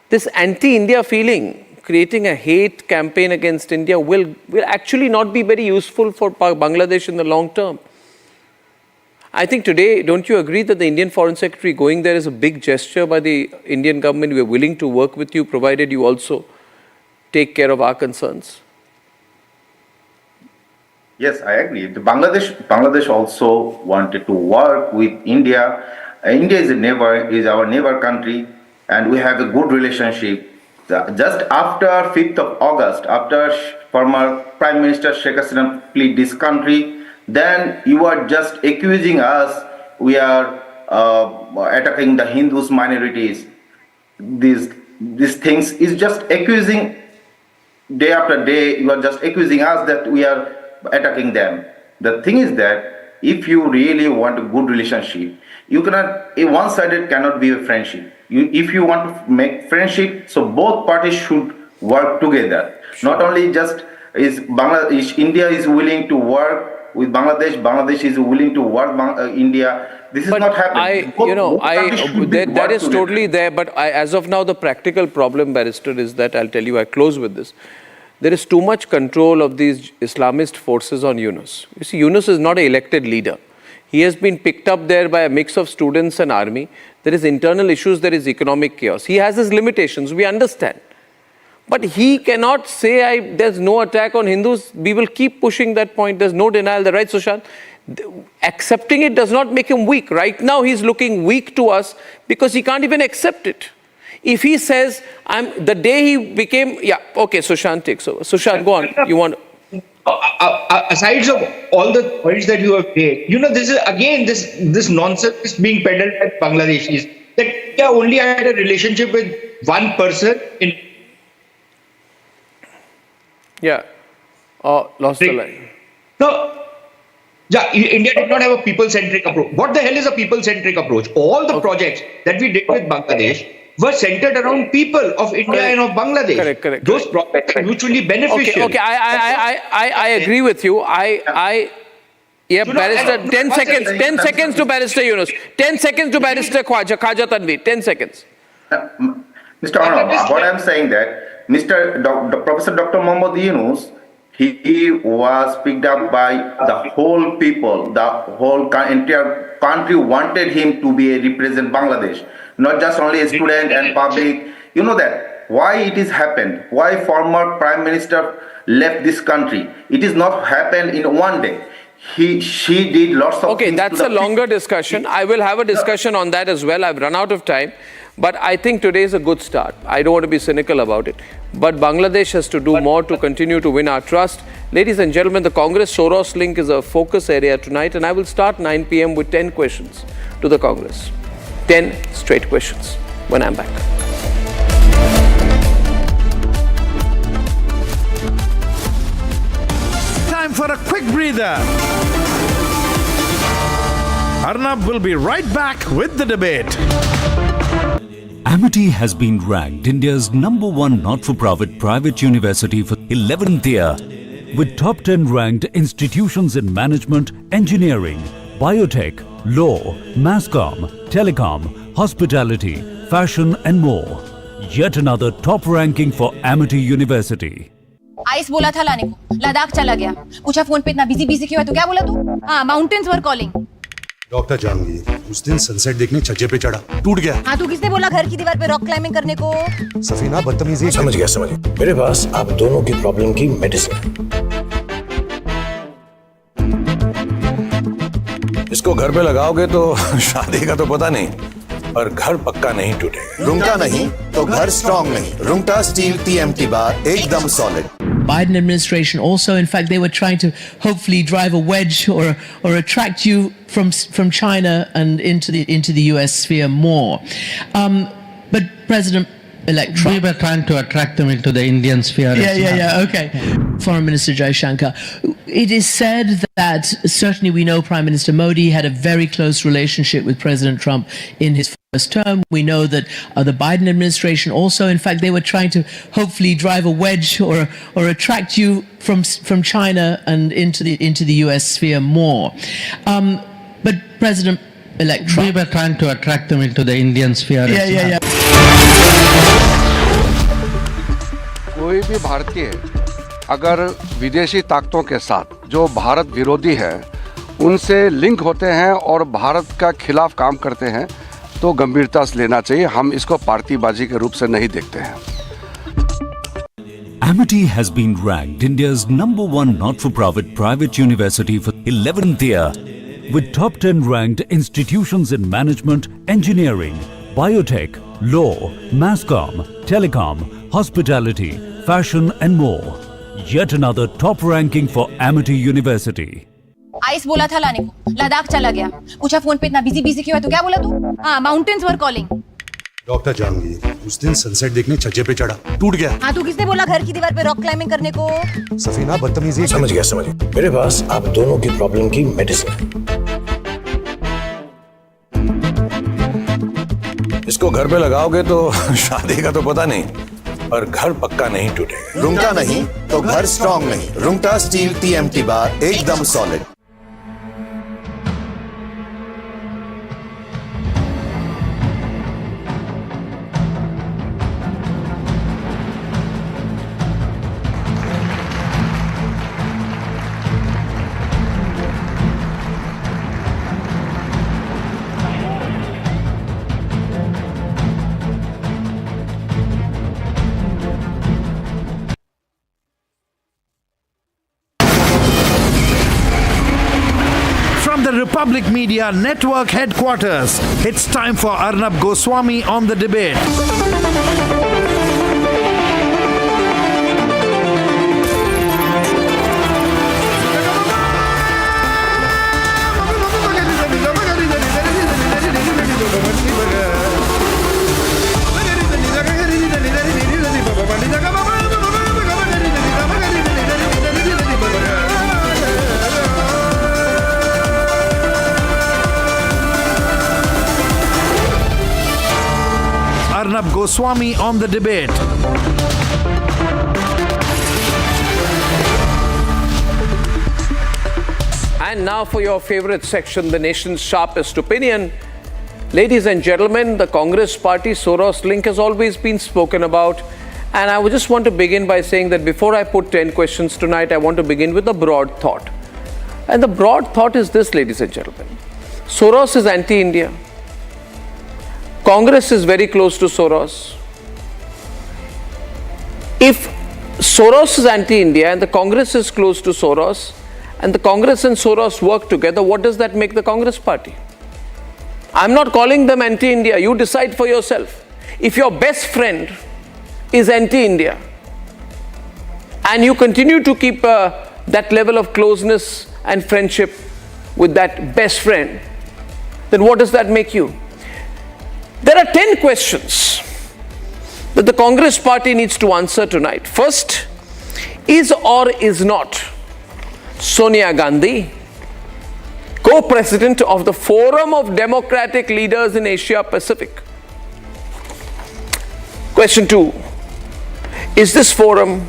[SPEAKER 21] This anti-India feeling, creating a hate campaign against India will actually not be very useful for Bangladesh in the long term. I think today, don't you agree that the Indian Foreign Secretary going there is a big gesture by the Indian government? We are willing to work with you, provided you also take care of our concerns.
[SPEAKER 8] Yes, I agree. Bangladesh also wanted to work with India. India is our neighbor country, and we have a good relationship. Just after 5th of August, after former Prime Minister Sheikh Hasina fled this country, then you are just accusing us we are attacking the Hindus minorities. These things is just accusing day after day. You are just accusing us that we are attacking them. The thing is that if you really want a good relationship, you cannot, a one-sided cannot be a friendship. If you want to make friendship, so both parties should work together. Not only just India is willing to work with Bangladesh, Bangladesh is willing to work India. This is not happening.
[SPEAKER 21] That is totally there. But as of now, the practical problem, Barrister, is that I'll tell you, I close with this. There is too much control of these Islamist forces on Yunus. You see, Yunus is not an elected leader. He has been picked up there by a mix of students and army. There is internal issues, there is economic chaos. He has his limitations, we understand. But he cannot say, there's no attack on Hindus. We will keep pushing that point. There's no denial. The right, Sushant? Accepting it does not make him weak. Right now, he's looking weak to us because he can't even accept it. If he says, the day he became, okay, Sushant takes over. Sushant, go on. You want...
[SPEAKER 9] Aside from all the points that you have made, this is again this nonsense being peddled at Bangladeshis that India only had a relationship with one person in.
[SPEAKER 21] Lost the line.
[SPEAKER 9] No. India did not have a people-centric approach. What the hell is a people-centric approach? All the projects that we did with Bangladesh were centered around people of India and of Bangladesh. Correct. Those projects are mutually beneficial.
[SPEAKER 21] Okay. I agree with you. Barrister, 10 seconds. 10 seconds to Barrister Yunus. 10 seconds to Barrister Khaja Tanveer. 10 seconds.
[SPEAKER 8] Mr. Arnab, what I'm saying that Professor Dr. Mohammad Yunus, he was picked up by the whole people, the whole entire country wanted him to be a represent Bangladesh, not just only a student and public. You know that why it is happened, why former Prime Minister left this country. It is not happened in one day. She did lots of things.
[SPEAKER 21] That's a longer discussion. I will have a discussion on that as well. I've run out of time. But I think today is a good start. I don't want to be cynical about it. But Bangladesh has to do more to continue to win our trust. Ladies and gentlemen, the Congress Soros link is a focus area tonight, and I will start 9 p.m. with 10 questions to the Congress. 10 straight questions when I'm back.
[SPEAKER 16] Time for a quick breather. Arnab will be right back with the debate.
[SPEAKER 10] Amity has been ranked India's #1 not-for-profit private university for 11th year, with top 10 ranked institutions in management, engineering, biotech, law, mass comm, telecom, hospitality, fashion and more. Yet another top ranking for Amity University.
[SPEAKER 11] Ice बोला था लाने को, लद्दाख चला गया, पूछा phone पे इतना busy क्यों है, तो क्या बोला तू? हाँ, mountains were calling.
[SPEAKER 13] Doctor Jahnavi, उस दिन सनसेट देखने छज्जे पे चढ़ा, टूट गया।
[SPEAKER 11] हाँ, तो किसने बोला घर की दीवार पे रॉक क्लाइंबिंग करने को?
[SPEAKER 13] सफीना बदतमीजी।
[SPEAKER 24] समझ गया। मेरे पास आप दोनों की प्रॉब्लम की मेडिसिन है। इसको घर पे लगाओगे तो शादी का तो पता नहीं, पर घर पक्का नहीं टूटेगा।
[SPEAKER 5] रुंगटा नहीं तो घर स्ट्रॉन्ग नहीं। रुंगटा स्टील TMT बार एकदम solid.
[SPEAKER 15] Biden administration also, in fact, they were trying to hopefully drive a wedge or attract you from China and into the US sphere more. But President-elect Trump,
[SPEAKER 18] we were trying to attract them into the Indian sphere.
[SPEAKER 15] Okay. Foreign Minister Jaishankar, it is said that certainly we know Prime Minister Modi had a very close relationship with President Trump in his first term. We know that the Biden administration also, in fact, they were trying to hopefully drive a wedge or attract you from China and into the US sphere more. But President-elect Trump,
[SPEAKER 18] we were trying to attract them into the Indian sphere.
[SPEAKER 19] कोई भी भारतीय अगर विदेशी ताकतों के साथ जो भारत विरोधी है उनसे लिंक होते हैं और भारत का खिलाफ काम करते हैं तो गंभीरता से लेना चाहिए। हम इसको पार्टीबाजी के रूप से नहीं देखते हैं।
[SPEAKER 10] Amity has been ranked India's #1 not-for-profit private university for 11th year, with top 10 ranked institutions in management, engineering, biotech, law, masscom, telecom, hospitality, fashion and more. Yet another top ranking for Amity University.
[SPEAKER 11] Ice बोला था लाने को, लद्दाख चला गया। पूछा phone पे इतना busy क्यों है, तो क्या बोला तू? हाँ, mountains were calling.
[SPEAKER 13] Doctor Jahangir, उस दिन सनसेट देखने छज्जे पे चढ़ा, टूट गया।
[SPEAKER 11] हाँ, तू किसने बोला घर की दीवार पे रॉक क्लाइंबिंग करने को?
[SPEAKER 13] सफीना बदतमीजी।
[SPEAKER 24] समझ गया। मेरे पास आप दोनों की प्रॉब्लम की मेडिसिन है। इसको घर पे लगाओगे तो शादी का तो पता नहीं, पर घर पक्का नहीं टूटेगा।
[SPEAKER 5] रुंगटा नहीं तो घर स्ट्रॉन्ग नहीं। रुंगटा स्टील TMT बार एकदम solid.
[SPEAKER 16] From the Republic Media Network headquarters, it's time for Arnab Goswami on the debate. Arnab Goswami on the debate.
[SPEAKER 21] And now for your favorite section, the nation's sharpest opinion. Ladies and gentlemen, the Congress party Soros link has always been spoken about. And I would just want to begin by saying that before I put 10 questions tonight, I want to begin with a broad thought. And the broad thought is this, ladies and gentlemen. Soros is anti-India. Congress is very close to Soros. If Soros is anti-India and the Congress is close to Soros, and the Congress and Soros work together, what does that make the Congress party? I'm not calling them anti-India. You decide for yourself. If your best friend is anti-India and you continue to keep that level of closeness and friendship with that best friend, then what does that make you? There are 10 questions that the Congress party needs to answer tonight. First, is or is not Sonia Gandhi co-president of the Forum of Democratic Leaders in Asia Pacific? Question 2, is this forum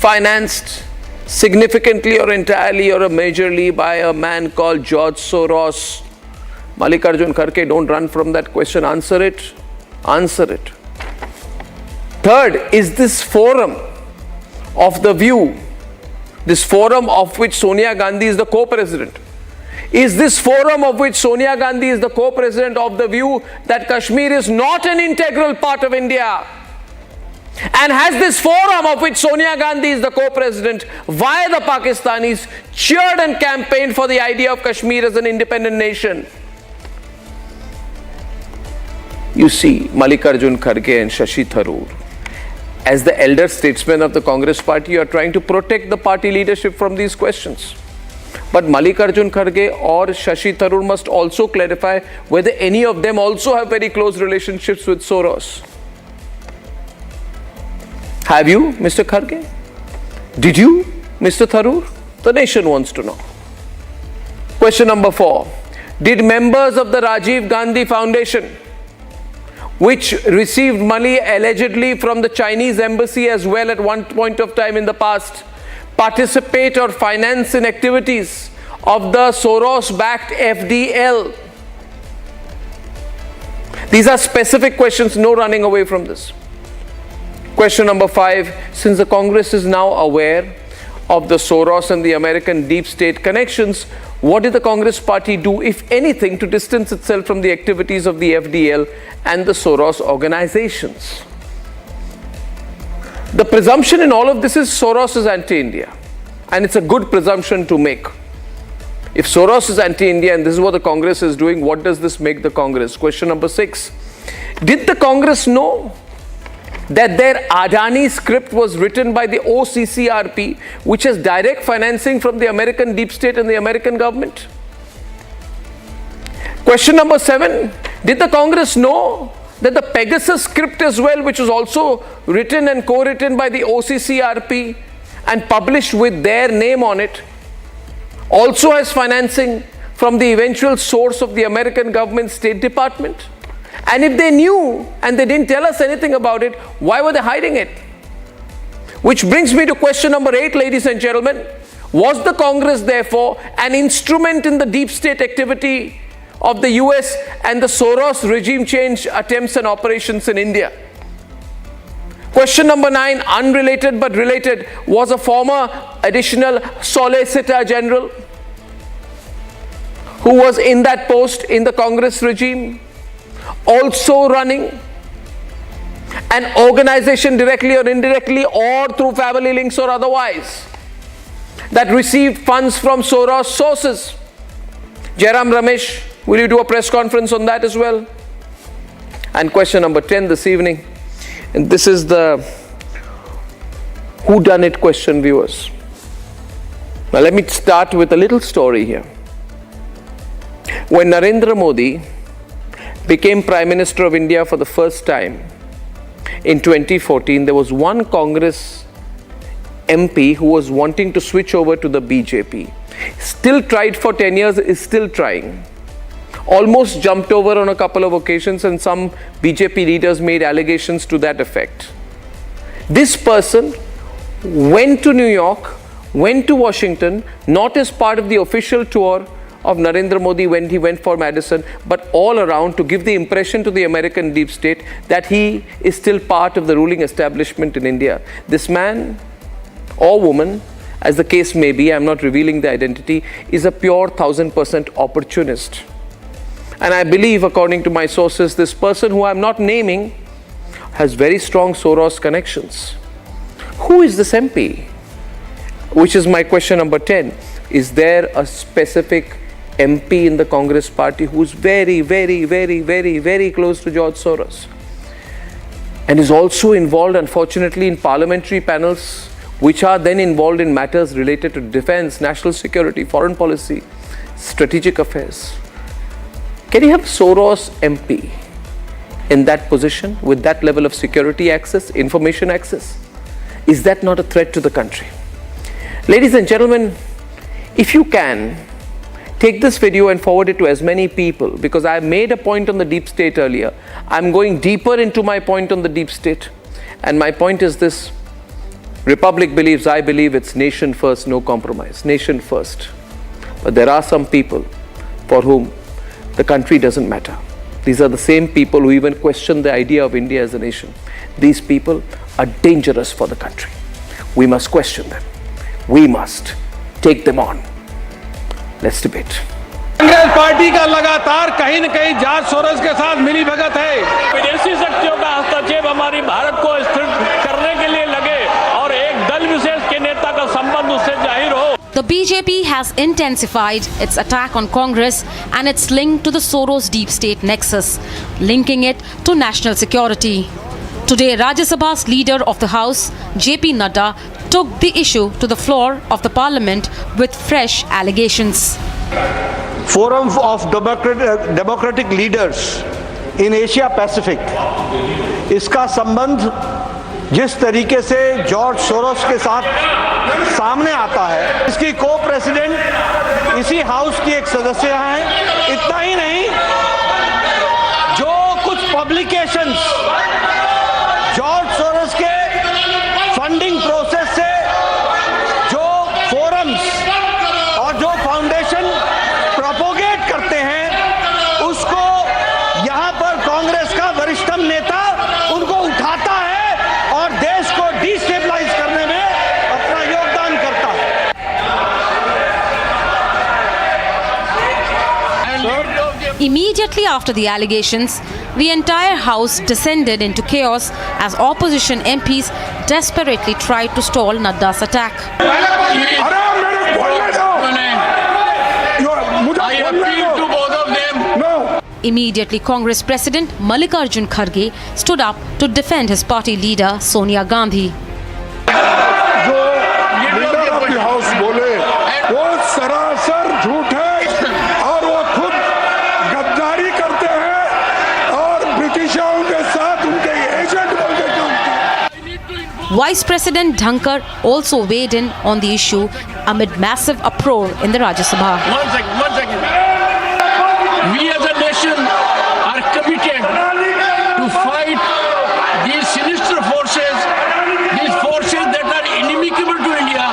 [SPEAKER 21] financed significantly or entirely or majorly by a man called George Soros? Mallikarjun Kharge, don't run from that question. Answer it. Answer it. Third, is this forum of the view, this forum of which Sonia Gandhi is the co-president, is this forum of which Sonia Gandhi is the co-president of the view that Kashmir is not an integral part of India? And has this forum of which Sonia Gandhi is the co-president via the Pakistanis cheered and campaigned for the idea of Kashmir as an independent nation? you see Mallikarjun Kharge and Shashi Tharoor. As the elder statesmen of the Congress party, you are trying to protect the party leadership from these questions. But Mallikarjun Kharge or Shashi Tharoor must also clarify whether any of them also have very close relationships with Soros. Have you, Mr. Kharge? Did you, Mr. Tharoor? The nation wants to know. Question number 4. Did members of the Rajiv Gandhi Foundation, which received money allegedly from the Chinese embassy as well at one point of time in the past, participate or finance in activities of the Soros-backed FDL? These are specific questions, no running away from this. Question number 5. Since the Congress is now aware of the Soros and the American deep state connections, what did the Congress party do, if anything, to distance itself from the activities of the FDL and the Soros organizations? The presumption in all of this is Soros is anti-India, and it's a good presumption to make. If Soros is anti-India and this is what the Congress is doing, what does this make the Congress? Question number 6. Did the Congress know that their Adani script was written by the OCCRP, which has direct financing from the American deep state and the American government? Question number 7. Did the Congress know that the Pegasus script as well, which was also written and co-written by the OCCRP and published with their name on it, also has financing from the eventual source of the American government State Department? And if they knew and they didn't tell us anything about it, why were they hiding it? Which brings me to question number 8, ladies and gentlemen. Was the Congress therefore an instrument in the deep state activity of the US and the Soros regime change attempts and operations in India? Question number 9, unrelated but related. Was a former additional Solicitor General who was in that post in the Congress regime also running an organization directly or indirectly or through family links or otherwise that received funds from Soros sources? Jairam Ramesh, will you do a press conference on that as well? And question number 10 this evening, and this is the whodunit question, viewers. Now let me start with a little story here. When Narendra Modi became Prime Minister of India for the first time in 2014, there was one Congress MP who was wanting to switch over to the BJP. Still tried for 10 years, is still trying. Almost jumped over on a couple of occasions, and some BJP leaders made allegations to that effect. This person went to New York, went to Washington, not as part of the official tour of Narendra Modi when he went for Madison, but all around to give the impression to the American deep state that he is still part of the ruling establishment in India. This man or woman, as the case may be, I'm not revealing the identity, is a pure 1000% opportunist. And I believe, according to my sources, this person who I'm not naming has very strong Soros connections. Who is this MP? Which is my question number 10. Is there a specific MP in the Congress party who's very, very, very, very, very close to George Soros and is also involved, unfortunately, in parliamentary panels which are then involved in matters related to defense, national security, foreign policy, strategic affairs? Can you have Soros MP in that position with that level of security access, information access? Is that not a threat to the country? Ladies and gentlemen, if you can, take this video and forward it to as many people, because I made a point on the deep state earlier. I'm going deeper into my point on the deep state. And my point is this: Republic believes, I believe, it's nation first, no compromise. Nation first. But there are some people for whom the country doesn't matter. These are the same people who even question the idea of India as a nation. These people are dangerous for the country. We must question them. We must take them on. Let's debate.
[SPEAKER 2] Congress party का लगातार कहीं न कहीं George Soros के साथ मिली भगत है। विदेशी शक्तियों का हस्तक्षेप हमारी भारत को स्थिर करने के लिए लगे और एक दल विशेष के नेता का संबंध उससे जाहिर हो।
[SPEAKER 3] The BJP has intensified its attack on Congress and its link to the Soros deep state nexus, linking it to national security. Today, Rajya Sabha's leader of the House, JP Nadda, took the issue to the floor of the Parliament with fresh allegations.
[SPEAKER 12] Forum of Democratic Leaders in Asia Pacific, इसका संबंध जिस तरीके से George Soros के साथ सामने आता है, इसकी को प्रेसिडेंट इसी हाउस की एक सदस्य हैं। इतना ही नहीं, जो कुछ पब्लिकेशंस जॉर्ज सोरोस के फंडिंग प्रोसेस से जो फोरम्स और जो फाउंडेशन प्रोपोगेट करते हैं, उसको यहाँ पर कांग्रेस का वरिष्ठतम नेता उनको उठाता है और देश को डिस्टेबलाइज करने में अपना योगदान करता है।
[SPEAKER 3] Immediately after the allegations, the entire House descended into chaos as opposition MPs desperately tried to stall Nadda's attack. Immediately, Congress President Mallikarjun Kharge stood up to defend his party leader Sonia Gandhi.
[SPEAKER 20] जो leader of the house बोले वो सरासर झूठ है और वो खुद गद्दारी करते हैं और ब्रिटिशों के साथ उनके एजेंट बनकर काम करते हैं।
[SPEAKER 3] Vice President Dhankar also weighed in on the issue amid massive uproar in the Rajya Sabha.
[SPEAKER 2] One second. We as a nation are committed to fight these sinister forces, these forces that are inimical to India.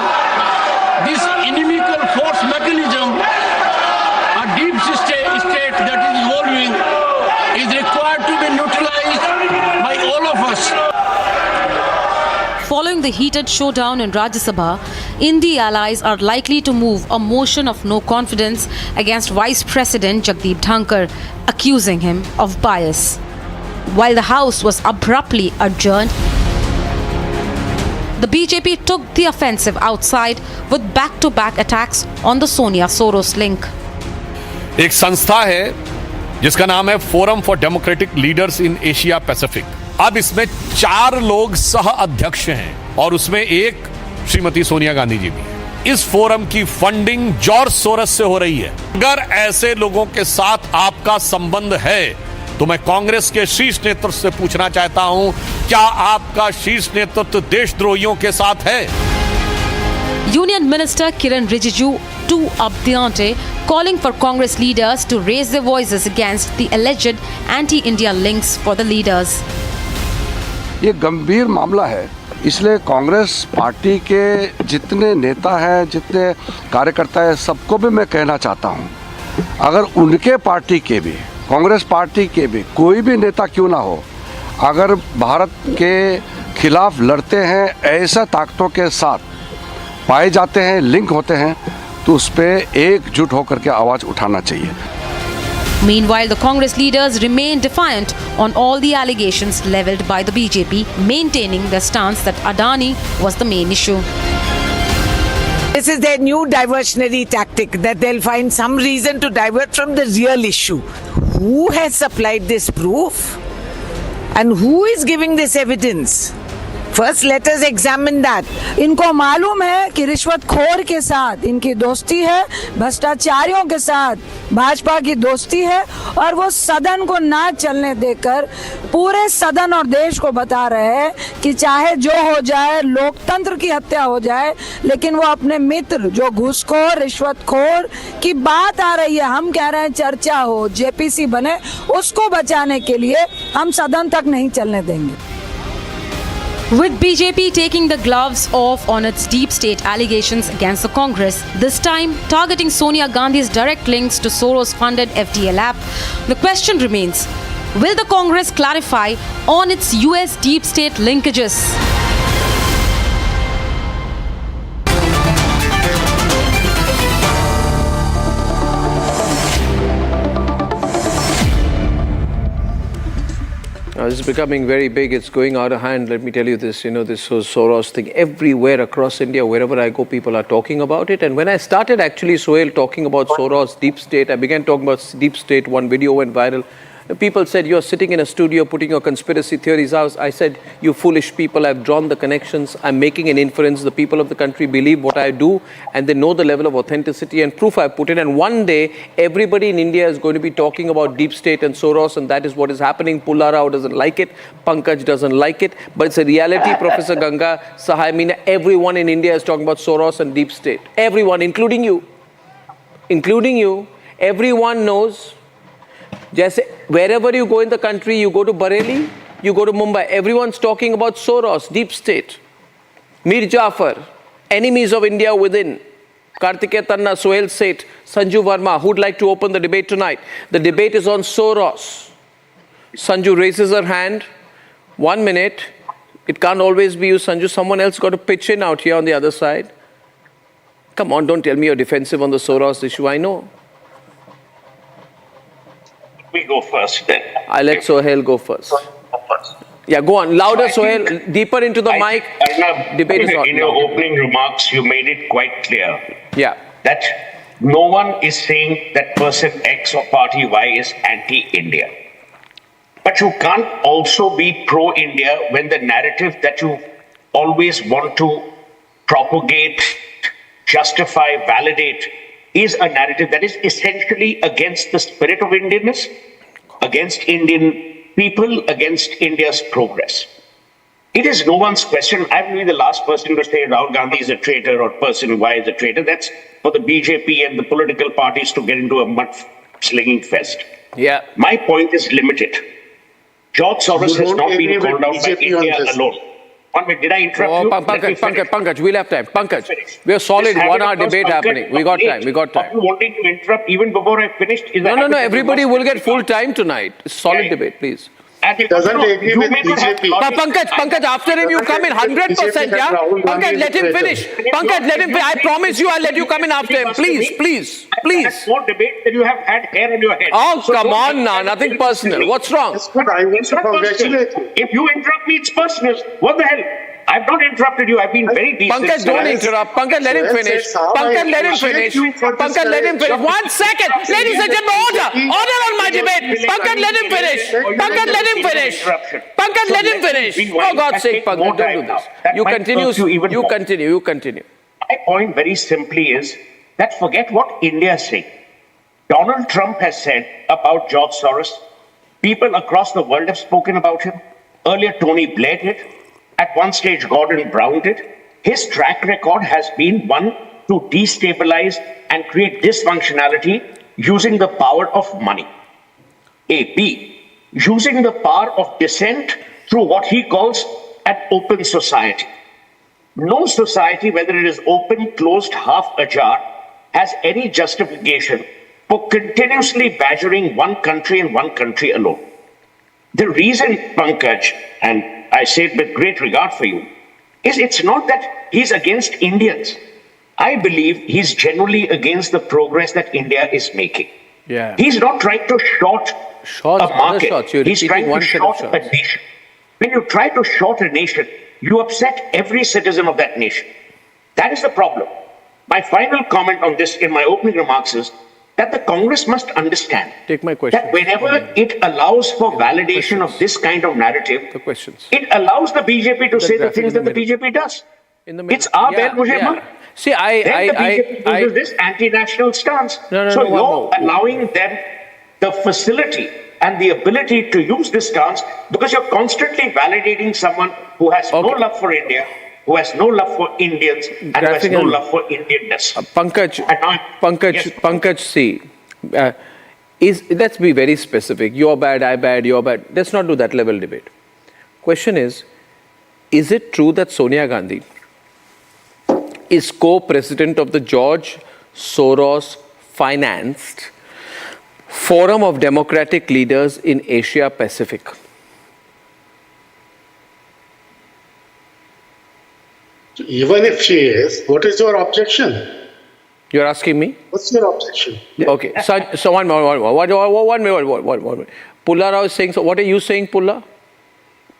[SPEAKER 2] This inimical force mechanism, a deep state that is evolving, is required to be neutralized by all of us.
[SPEAKER 3] Following the heated showdown in Rajya Sabha, Indi allies are likely to move a motion of no confidence against Vice President Jagdeep Dhankar, accusing him of bias. While the House was abruptly adjourned, the BJP took the offensive outside with back-to-back attacks on the Sonia Soros link.
[SPEAKER 22] एक संस्था है जिसका नाम है forum for democratic leaders in Asia Pacific. अब इसमें 4 लोग सह अध्यक्ष हैं और उसमें एक श्रीमती सोनिया गांधी जी भी हैं। इस फोरम की फंडिंग जॉर्ज सोरस से हो रही है। अगर ऐसे लोगों के साथ आपका संबंध है तो मैं कांग्रेस के शीर्ष नेतृत्व से पूछना चाहता हूं, क्या आपका शीर्ष नेतृत्व देशद्रोहियों के साथ है?
[SPEAKER 3] Union Minister Kiran Rijiju too up the ante, calling for Congress leaders to raise their voices against the alleged anti-India links for the leaders.
[SPEAKER 19] ये गंभीर मामला है, इसलिए कांग्रेस पार्टी के जितने नेता हैं, जितने कार्यकर्ता हैं, सबको भी मैं कहना चाहता हूं, अगर उनके पार्टी के भी, कांग्रेस पार्टी के भी कोई भी नेता क्यों ना हो, अगर भारत के खिलाफ लड़ते हैं, ऐसा ताकतों के साथ पाए जाते हैं, लिंक होते हैं, तो उस पर एकजुट होकर के आवाज उठाना चाहिए।
[SPEAKER 3] Meanwhile, the Congress leaders remain defiant on all the allegations levelled by the BJP, maintaining their stance that Adani was the main issue.
[SPEAKER 25] This is their new diversionary tactic, that they'll find some reason to divert from the real issue. Who has supplied this proof? And who is giving this evidence? First, let us examine that.
[SPEAKER 26] इनको मालूम है कि रिश्वतखोर के साथ इनकी दोस्ती है, भ्रष्टाचारियों के साथ भाजपा की दोस्ती है, और वो सदन को ना चलने देकर पूरे सदन और देश को बता रहे हैं कि चाहे जो हो जाए, लोकतंत्र की हत्या हो जाए, लेकिन वो अपने मित्र जो घूसखोर, रिश्वतखोर की बात आ रही है, हम कह रहे हैं चर्चा हो, जेपीसी बने, उसको बचाने के लिए हम सदन तक नहीं चलने देंगे।
[SPEAKER 3] With BJP taking the gloves off on its deep state allegations against the Congress, this time targeting Sonia Gandhi's direct links to Soros-funded FDL app, the question remains, will the Congress clarify on its US deep state linkages?
[SPEAKER 21] This is becoming very big. It's going out of hand. Let me tell you this, this Soros thing. Everywhere across India, wherever I go, people are talking about it. And when I started actually, Sohail, talking about Soros, deep state, I began talking about deep state. One video went viral. People said, you're sitting in a studio putting your conspiracy theories out. I said, you foolish people, I've drawn the connections. I'm making an inference. The people of the country believe what I do and they know the level of authenticity and proof I've put in. And one day, everybody in India is going to be talking about deep state and Soros, and that is what is happening. Pulla Rao doesn't like it. Pankaj doesn't like it. But it's a reality, Professor Ganga, Sahai Meena. Everyone in India is talking about Soros and deep state. Everyone, including you. Including you. Everyone knows. Just wherever you go in the country, you go to Bareilly, you go to Mumbai, everyone's talking about Soros, deep state, Mir Jafar, enemies of India within, Kartikeya Tanna, Sohail Seth, Sanju Verma, who'd like to open the debate tonight? The debate is on Soros. Sanju raises her hand. 1 minute. It can't always be you, Sanju. Someone else got to pitch in out here on the other side. Come on, don't tell me you're defensive on the Soros issue. I know.
[SPEAKER 1] We go first then.
[SPEAKER 21] I'll let Sohail go first. Yeah, go on. Louder, Sohail. Deeper into the mic.
[SPEAKER 1] Arnab, debate is on. In your opening remarks, you made it quite clear.
[SPEAKER 21] Yeah.
[SPEAKER 1] That no one is saying that person X or party Y is anti-India. But you can't also be pro-India when the narrative that you always want to propagate, justify, validate is a narrative that is essentially against the spirit of Indianness, against Indian people, against India's progress. It is no one's question. I will be the last person to say Rahul Gandhi is a traitor or person Y is a traitor. That's for the BJP and the political parties to get into a mud-slinging fest.
[SPEAKER 21] Yeah.
[SPEAKER 1] My point is limited. George Soros has not been called out by India alone. 1 minute, did I interrupt you?
[SPEAKER 21] Pankaj, we'll have time. Pankaj, we have solid 1 hour debate happening. We got time. We got time.
[SPEAKER 1] You wanting to interrupt even before I finished?
[SPEAKER 21] No. Everybody will get full time tonight. Solid debate, please.
[SPEAKER 1] Doesn't agree with
[SPEAKER 21] BJP. Pankaj, after him you come in 100%, yeah? Pankaj, let him finish. Pankaj, let him finish. I promise you I'll let you come in after him. Please.
[SPEAKER 1] That's more debate than you have had hair on your head.
[SPEAKER 21] Oh, come on now. Nothing personal. What's wrong?
[SPEAKER 1] I want to congratulate you. If you interrupt me, it's personal. What the hell? I've not interrupted you. I've been very decent.
[SPEAKER 21] Pankaj, don't interrupt. Pankaj, let him finish. Pankaj, let him finish. 1 second. Ladies and gentlemen, order. Order on my debate. Pankaj, let him finish. Pankaj, let him finish. Pankaj, let him finish. For God's sake, Pankaj, don't do this. You continue.
[SPEAKER 1] My point very simply is that forget what India is saying. Donald Trump has said about George Soros. People across the world have spoken about him. Earlier, Tony Blair did. At one stage, Gordon Brown did. His track record has been one to destabilize and create dysfunctionality using the power of money. B, using the power of dissent through what he calls an open society. No society, whether it is open, closed, half ajar, has any justification for continuously badgering one country and one country alone. The reason, Pankaj, and I say it with great regard for you, is it's not that he's against Indians. I believe he's genuinely against the progress that India is making.
[SPEAKER 21] Yeah.
[SPEAKER 1] He's not trying to short a market. He's trying to short a nation. When you try to short a nation, you upset every citizen of that nation. That is the problem. My final comment on this in my opening remarks is that the Congress must understand that whenever it allows for validation of this kind of narrative, it allows the BJP to say the things that the BJP does. It's our bad mujhe.
[SPEAKER 21] See,
[SPEAKER 1] then the BJP uses this anti-national stance. So you're allowing them the facility and the ability to use this stance because you're constantly validating someone who has no love for India, who has no love for Indians, and who has no love for Indianness.
[SPEAKER 21] Pankaj, see, let's be very specific. You're bad, I bad, you're bad. Let's not do that level debate. Question is it true that Sonia Gandhi is co-president of the George Soros financed Forum of Democratic Leaders in Asia Pacific?
[SPEAKER 4] Even if she is, what is your objection?
[SPEAKER 21] You're asking me?
[SPEAKER 4] What's your objection?
[SPEAKER 21] Okay, so one minute. Pulla Rao is saying, so what are you saying, Pulla?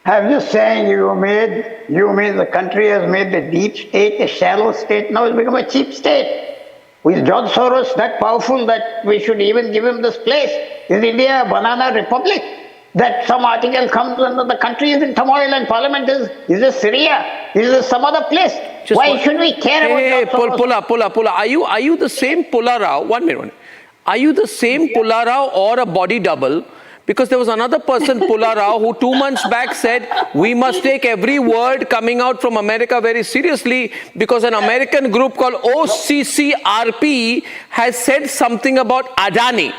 [SPEAKER 6] I'm just saying you made the country has made the deep state a shallow state. Now it's become a cheap state. With George Soros that powerful that we should even give him this place? Is India a banana republic? That some article comes and the country is in turmoil and parliament is this Syria? Is this some other place? Why should we care about George Soros?
[SPEAKER 21] Pulla. Are you the same Pulla Rao? 1 minute. Are you the same Pulla Rao or a body double? Because there was another person, Pulla Rao, who 2 months back said, we must take every word coming out from America very seriously because an American group called OCCRP has said something about Adani.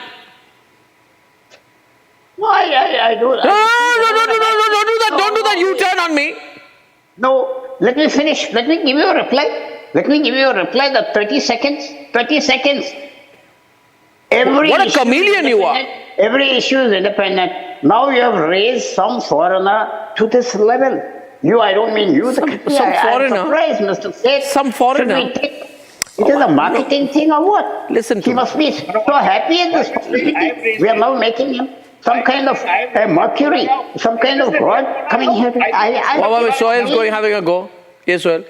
[SPEAKER 6] No, I do.
[SPEAKER 21] Don't do that. You turn on me.
[SPEAKER 6] No, let me finish. Let me give you a reply. The 30 seconds. 30 seconds.
[SPEAKER 21] What a chameleon you are.
[SPEAKER 6] Every issue is independent. Now you have raised some foreigner to this level. I don't mean you.
[SPEAKER 21] Some foreigner.
[SPEAKER 6] I'm surprised, Mr. Seth.
[SPEAKER 21] Some foreigner.
[SPEAKER 6] It is a marketing thing or what?
[SPEAKER 21] Listen to
[SPEAKER 6] he must be so happy in this. We are now making him some kind of a Mercury, some kind of God coming here.
[SPEAKER 21] Sohail is having a go. Yes, Sohail.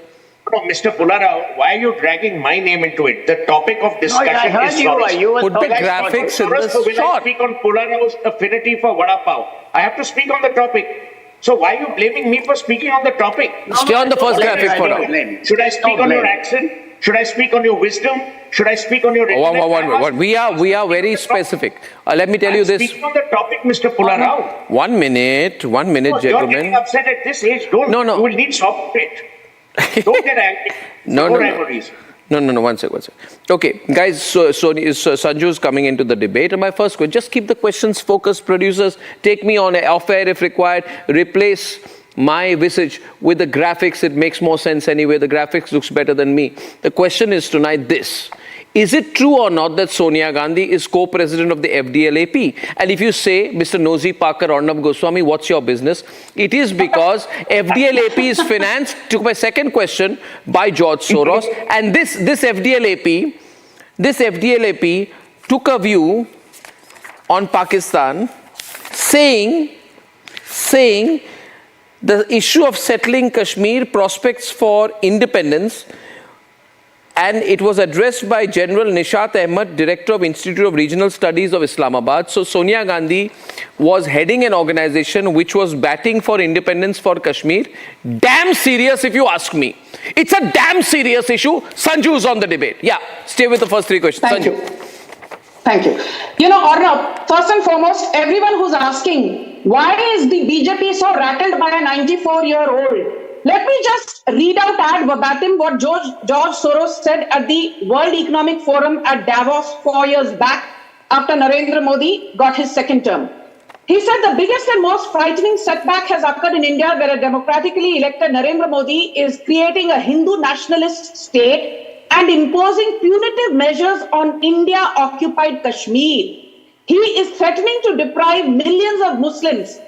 [SPEAKER 1] No, Mr. Pulla Rao, why are you dragging my name into it? The topic of discussion is Soros.
[SPEAKER 21] Put the graphics in the
[SPEAKER 1] Will I speak on Pulla Rao's affinity for Vada Pav? I have to speak on the topic. So why are you blaming me for speaking on the topic?
[SPEAKER 21] Stay on the first graphic for now.
[SPEAKER 1] Should I speak on your accent? Should I speak on your wisdom? Should I speak on your
[SPEAKER 21] One. We are very specific. Let me tell you this.
[SPEAKER 1] Speaking on the topic, Mr. Pulla Rao.
[SPEAKER 21] 1 minute, gentlemen.
[SPEAKER 1] You're getting upset at this age. You will need soft plate. Don't get angry.
[SPEAKER 21] No, 1 second. Okay, guys, Sanju is coming into the debate. And my first question, just keep the questions focused. Producers, take me on off air if required. Replace my visage with the graphics. It makes more sense anyway. The graphics looks better than me. The question is tonight this. Is it true or not that Sonia Gandhi is co-president of the FDLAP? And if you say, Mr. Nosy Parker, Arnab Goswami, what's your business? It is because FDLAP is financed, to my second question, by George Soros. And this FDLAP took a view on Pakistan saying the issue of settling Kashmir prospects for independence. And it was addressed by General Nishat Ahmed, Director of Institute of Regional Studies of Islamabad. So Sonia Gandhi was heading an organization which was batting for independence for Kashmir. Damn serious if you ask me. It's a damn serious issue. Sanju is on the debate. Yeah, stay with the first three questions.
[SPEAKER 7] Thank you. Arnab, first and foremost, everyone who's asking, why is the BJP so rattled by a 94-year-old? Let me just read out ad verbatim what George Soros said at the World Economic Forum at Davos 4 years back after Narendra Modi got his second term. He said the biggest and most frightening setback has occurred in India where a democratically elected Narendra Modi is creating a Hindu nationalist state and imposing punitive measures on India-occupied Kashmir. He is threatening to deprive millions of Muslims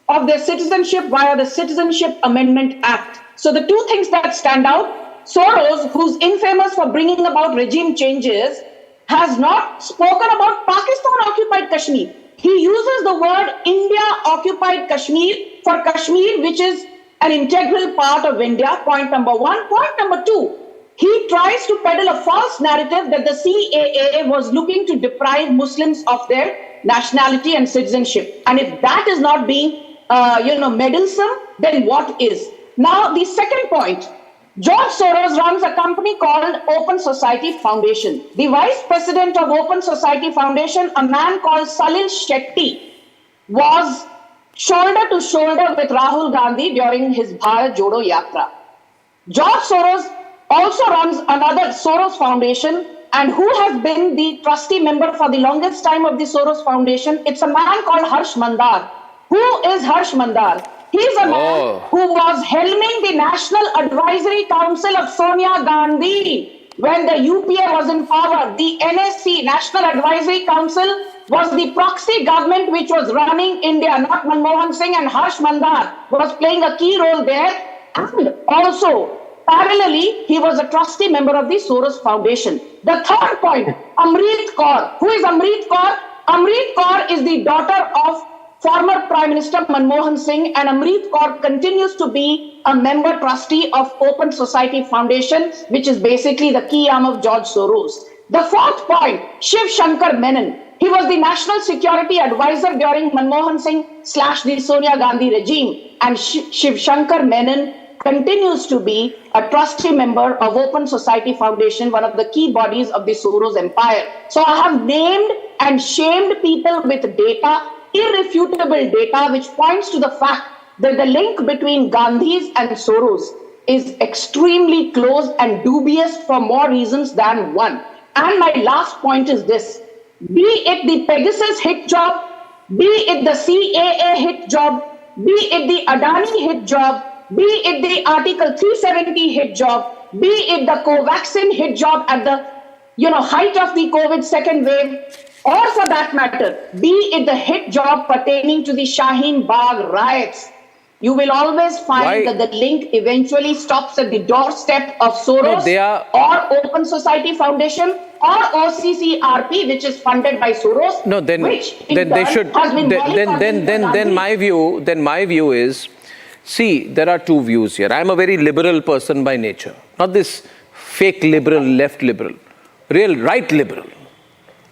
[SPEAKER 7] of their citizenship via the Citizenship Amendment Act. So the two things that stand out, Soros, who's infamous for bringing about regime changes, has not spoken about Pakistan-occupied Kashmir. He uses the word India-occupied Kashmir for Kashmir, which is an integral part of India, point number one. Point number two, he tries to peddle a false narrative that the CAA was looking to deprive Muslims of their nationality and citizenship. And if that is not being meddlesome, then what is? Now, the second point, George Soros runs a company called Open Society Foundation. The vice president of Open Society Foundation, a man called Salil Shetty, was shoulder to shoulder with Rahul Gandhi during his Bharat Jodo Yatra. George Soros also runs another Soros Foundation, and who has been the trustee member for the longest time of the Soros Foundation? It's a man called Harsh Mandar. Who is Harsh Mandar? He's a man who was helming the National Advisory Council of Sonia Gandhi when the UPA was in power. The NSC, National Advisory Council, was the proxy government which was running India, not Manmohan Singh, and Harsh Mandar was playing a key role there. And also, parallelly, he was a trustee member of the Soros Foundation. The third point, Amrit Kaur. Who is Amrit Kaur? Amrit Kaur is the daughter of former Prime Minister Manmohan Singh, and Amrit Kaur continues to be a member trustee of Open Society Foundation, which is basically the key arm of George Soros. The fourth point, Shiv Shankar Menon. He was the National Security Advisor during Manmohan Singh / the Sonia Gandhi regime, and Shiv Shankar Menon continues to be a trustee member of Open Society Foundation, one of the key bodies of the Soros empire. So I have named and shamed people with data, irrefutable data, which points to the fact that the link between Gandhis and Soros is extremely close and dubious for more reasons than one. And my last point is this: be it the Pegasus hit job, be it the CAA hit job, be it the Adani hit job, be it the Article 370 hit job, be it the Covaxin hit job at the height of the COVID second wave, or for that matter, be it the hit job pertaining to the Shaheen Bagh riots, you will always find that the link eventually stops at the doorstep of Soros or Open Society Foundation or OCCRP, which is funded by Soros.
[SPEAKER 21] No, then they should. Then my view is, see, there are two views here. I am a very liberal person by nature, not this fake liberal, left liberal, real right liberal.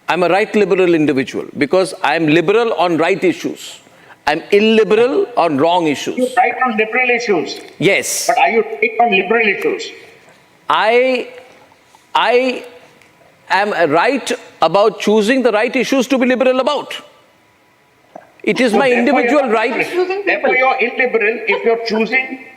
[SPEAKER 21] I'm a right liberal individual because I'm liberal on right issues. I'm illiberal on wrong issues.
[SPEAKER 1] You're right on liberal issues.
[SPEAKER 21] Yes.
[SPEAKER 1] But are you right on liberal issues?
[SPEAKER 21] I am right about choosing the right issues to be liberal about. It is my individual right.
[SPEAKER 1] Therefore, you're illiberal if you're choosing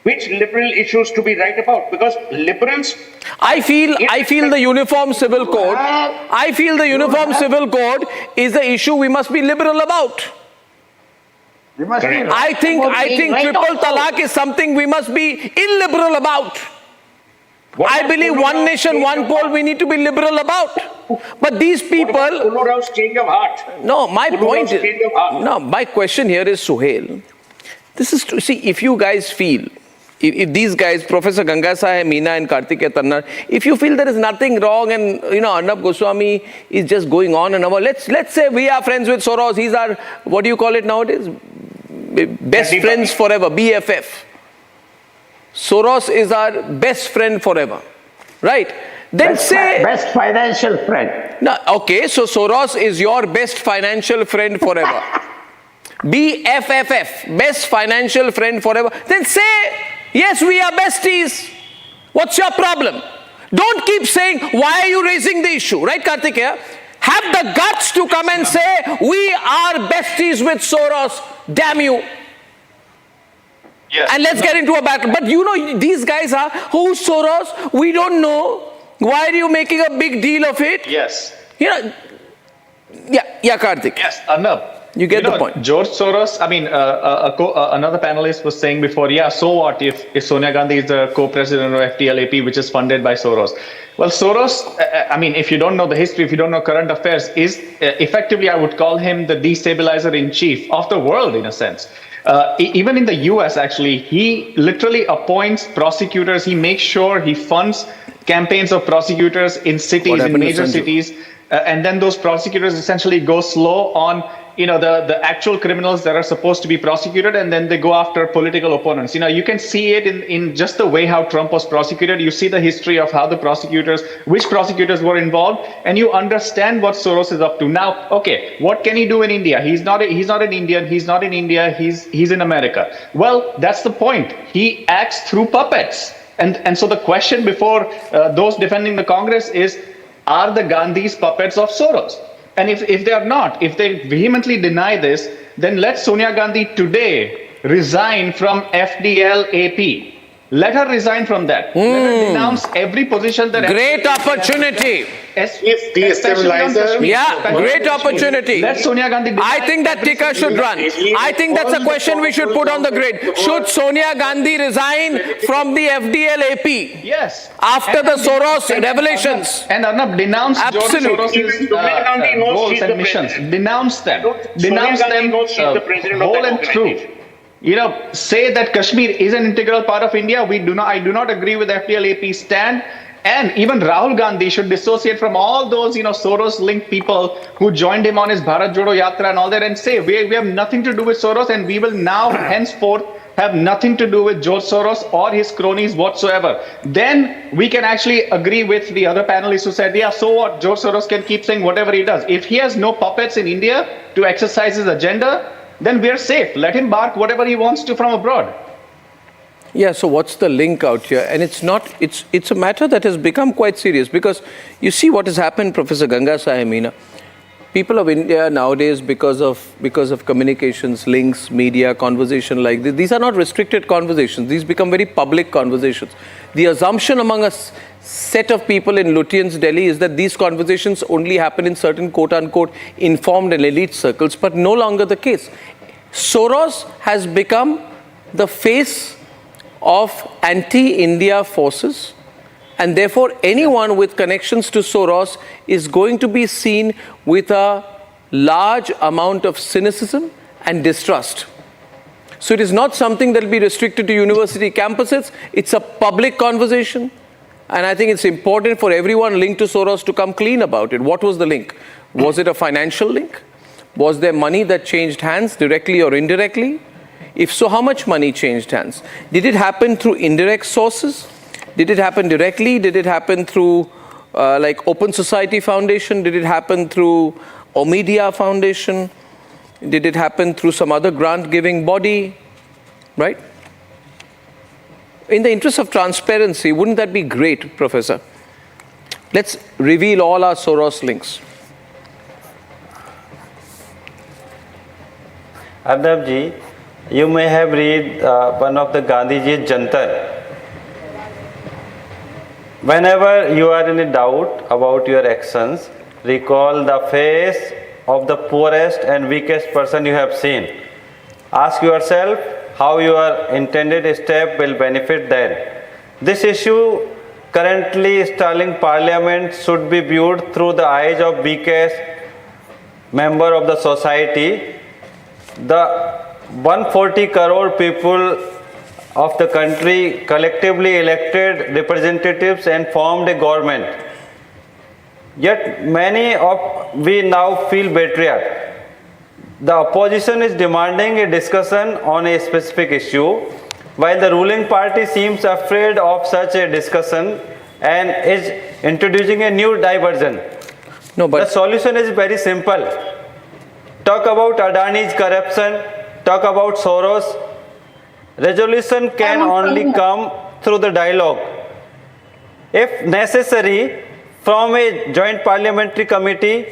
[SPEAKER 1] which liberal issues to be right about. Because liberals...
[SPEAKER 21] I feel the Uniform Civil Code. I feel the Uniform Civil Code is the issue we must be liberal about. I think triple talaq is something we must be illiberal about. I believe one nation, one poll we need to be liberal about. But these people...
[SPEAKER 1] change of heart.
[SPEAKER 21] No, my point is... No, my question here is, Suhail, this is to see if you guys feel, if these guys, Professor Ganga Sai, Meena and Kartikeya Tannar, if you feel there is nothing wrong and, Arnab Goswami is just going on and on, let's say we are friends with Soros, he's our, what do you call it nowadays? Best friends forever, BFF. Soros is our best friend forever, right? Then
[SPEAKER 6] best financial friend.
[SPEAKER 21] No, okay, so Soros is your best financial friend forever. BFFF, best financial friend forever. Then say, yes, we are besties. What's your problem? Don't keep saying, why are you raising the issue, right, Kartikeya? Have the guts to come and say, we are besties with Soros. Damn you.
[SPEAKER 8] Yes.
[SPEAKER 21] And let's get into a battle. But these guys are, who's Soros? We don't know. Why are you making a big deal of it?
[SPEAKER 8] Yes.
[SPEAKER 21] Yeah, Kartik.
[SPEAKER 8] Yes, Arnab.
[SPEAKER 21] You get the point.
[SPEAKER 8] George Soros, another panelist was saying before, so what if Sonia Gandhi is the co-president of FDLAP, which is funded by Soros? Well, Soros, if you don't know the history, if you don't know current affairs, is effectively, I would call him the destabilizer in chief of the world, in a sense. Even in the US, actually, he literally appoints prosecutors. He makes sure he funds campaigns of prosecutors in cities, in major cities. And then those prosecutors essentially go slow on, the actual criminals that are supposed to be prosecuted, and then they go after political opponents. You can see it in just the way how Trump was prosecuted. You see the history of how which prosecutors were involved, and you understand what Soros is up to. Now, okay, what can he do in India? He's not an Indian. He's not in India. He's in America. Well, that's the point. He acts through puppets. And so the question before those defending the Congress is, are the Gandhis puppets of Soros? And if they are not, if they vehemently deny this, then let Sonia Gandhi today resign from FDLAP. Let her resign from that. Let her denounce every position that...
[SPEAKER 21] Great opportunity.
[SPEAKER 4] If destabilizer...
[SPEAKER 21] Yeah, great opportunity.
[SPEAKER 8] Let Sonia Gandhi...
[SPEAKER 21] I think that ticker should run. I think that's a question we should put on the grid. Should Sonia Gandhi resign from the FDLAP?
[SPEAKER 8] Yes.
[SPEAKER 21] After the Soros revelations.
[SPEAKER 8] And Arnab, denounce George Soros' goals and missions. Denounce them. Denounce them whole and true. Say that Kashmir is an integral part of India. I do not agree with FDLAP's stand. And even Rahul Gandhi should dissociate from all those, Soros-linked people who joined him on his Bharat Jodo Yatra and all that and say, we have nothing to do with Soros and we will now henceforth have nothing to do with George Soros or his cronies whatsoever. Then we can actually agree with the other panelists who said, yeah, so what? George Soros can keep saying whatever he does. If he has no puppets in India to exercise his agenda, then we're safe. Let him bark whatever he wants to from abroad.
[SPEAKER 21] Yeah, so what's the link out here? And it's a matter that has become quite serious because you see what has happened, Professor Ganga Sahimina. People of India nowadays, because of communications, links, media, conversation like this, these are not restricted conversations. These become very public conversations. The assumption among a set of people in Lutyens, Delhi is that these conversations only happen in certain quote-unquote informed and elite circles, but no longer the case. Soros has become the face of anti-India forces, and therefore anyone with connections to Soros is going to be seen with a large amount of cynicism and distrust. So it is not something that will be restricted to university campuses, it's a public conversation, and I think it's important for everyone linked to Soros to come clean about it. What was the link? Was it a financial link? Was there money that changed hands directly or indirectly? If so, how much money changed hands? Did it happen through indirect sources? Did it happen directly? Did it happen through like Open Society Foundation? Did it happen through Omedia Foundation? Did it happen through some other grant-giving body? Right? In the interest of transparency, wouldn't that be great, Professor? Let's reveal all our Soros links.
[SPEAKER 9] Arnab ji, you may have read one of the Gandhiji's Jantar. Whenever you are in a doubt about your actions, recall the face of the poorest and weakest person you have seen. Ask yourself how your intended step will benefit them. This issue currently stalling Parliament should be viewed through the eyes of weakest member of the society. The 140 crore people of the country collectively elected representatives and formed a government. Yet many of we now feel betrayed. The opposition is demanding a discussion on a specific issue, while the ruling party seems afraid of such a discussion and is introducing a new diversion.
[SPEAKER 21] No, but
[SPEAKER 9] the solution is very simple. Talk about Adani's corruption, talk about Soros. Resolution can only come through the dialogue. If necessary, from a joint parliamentary committee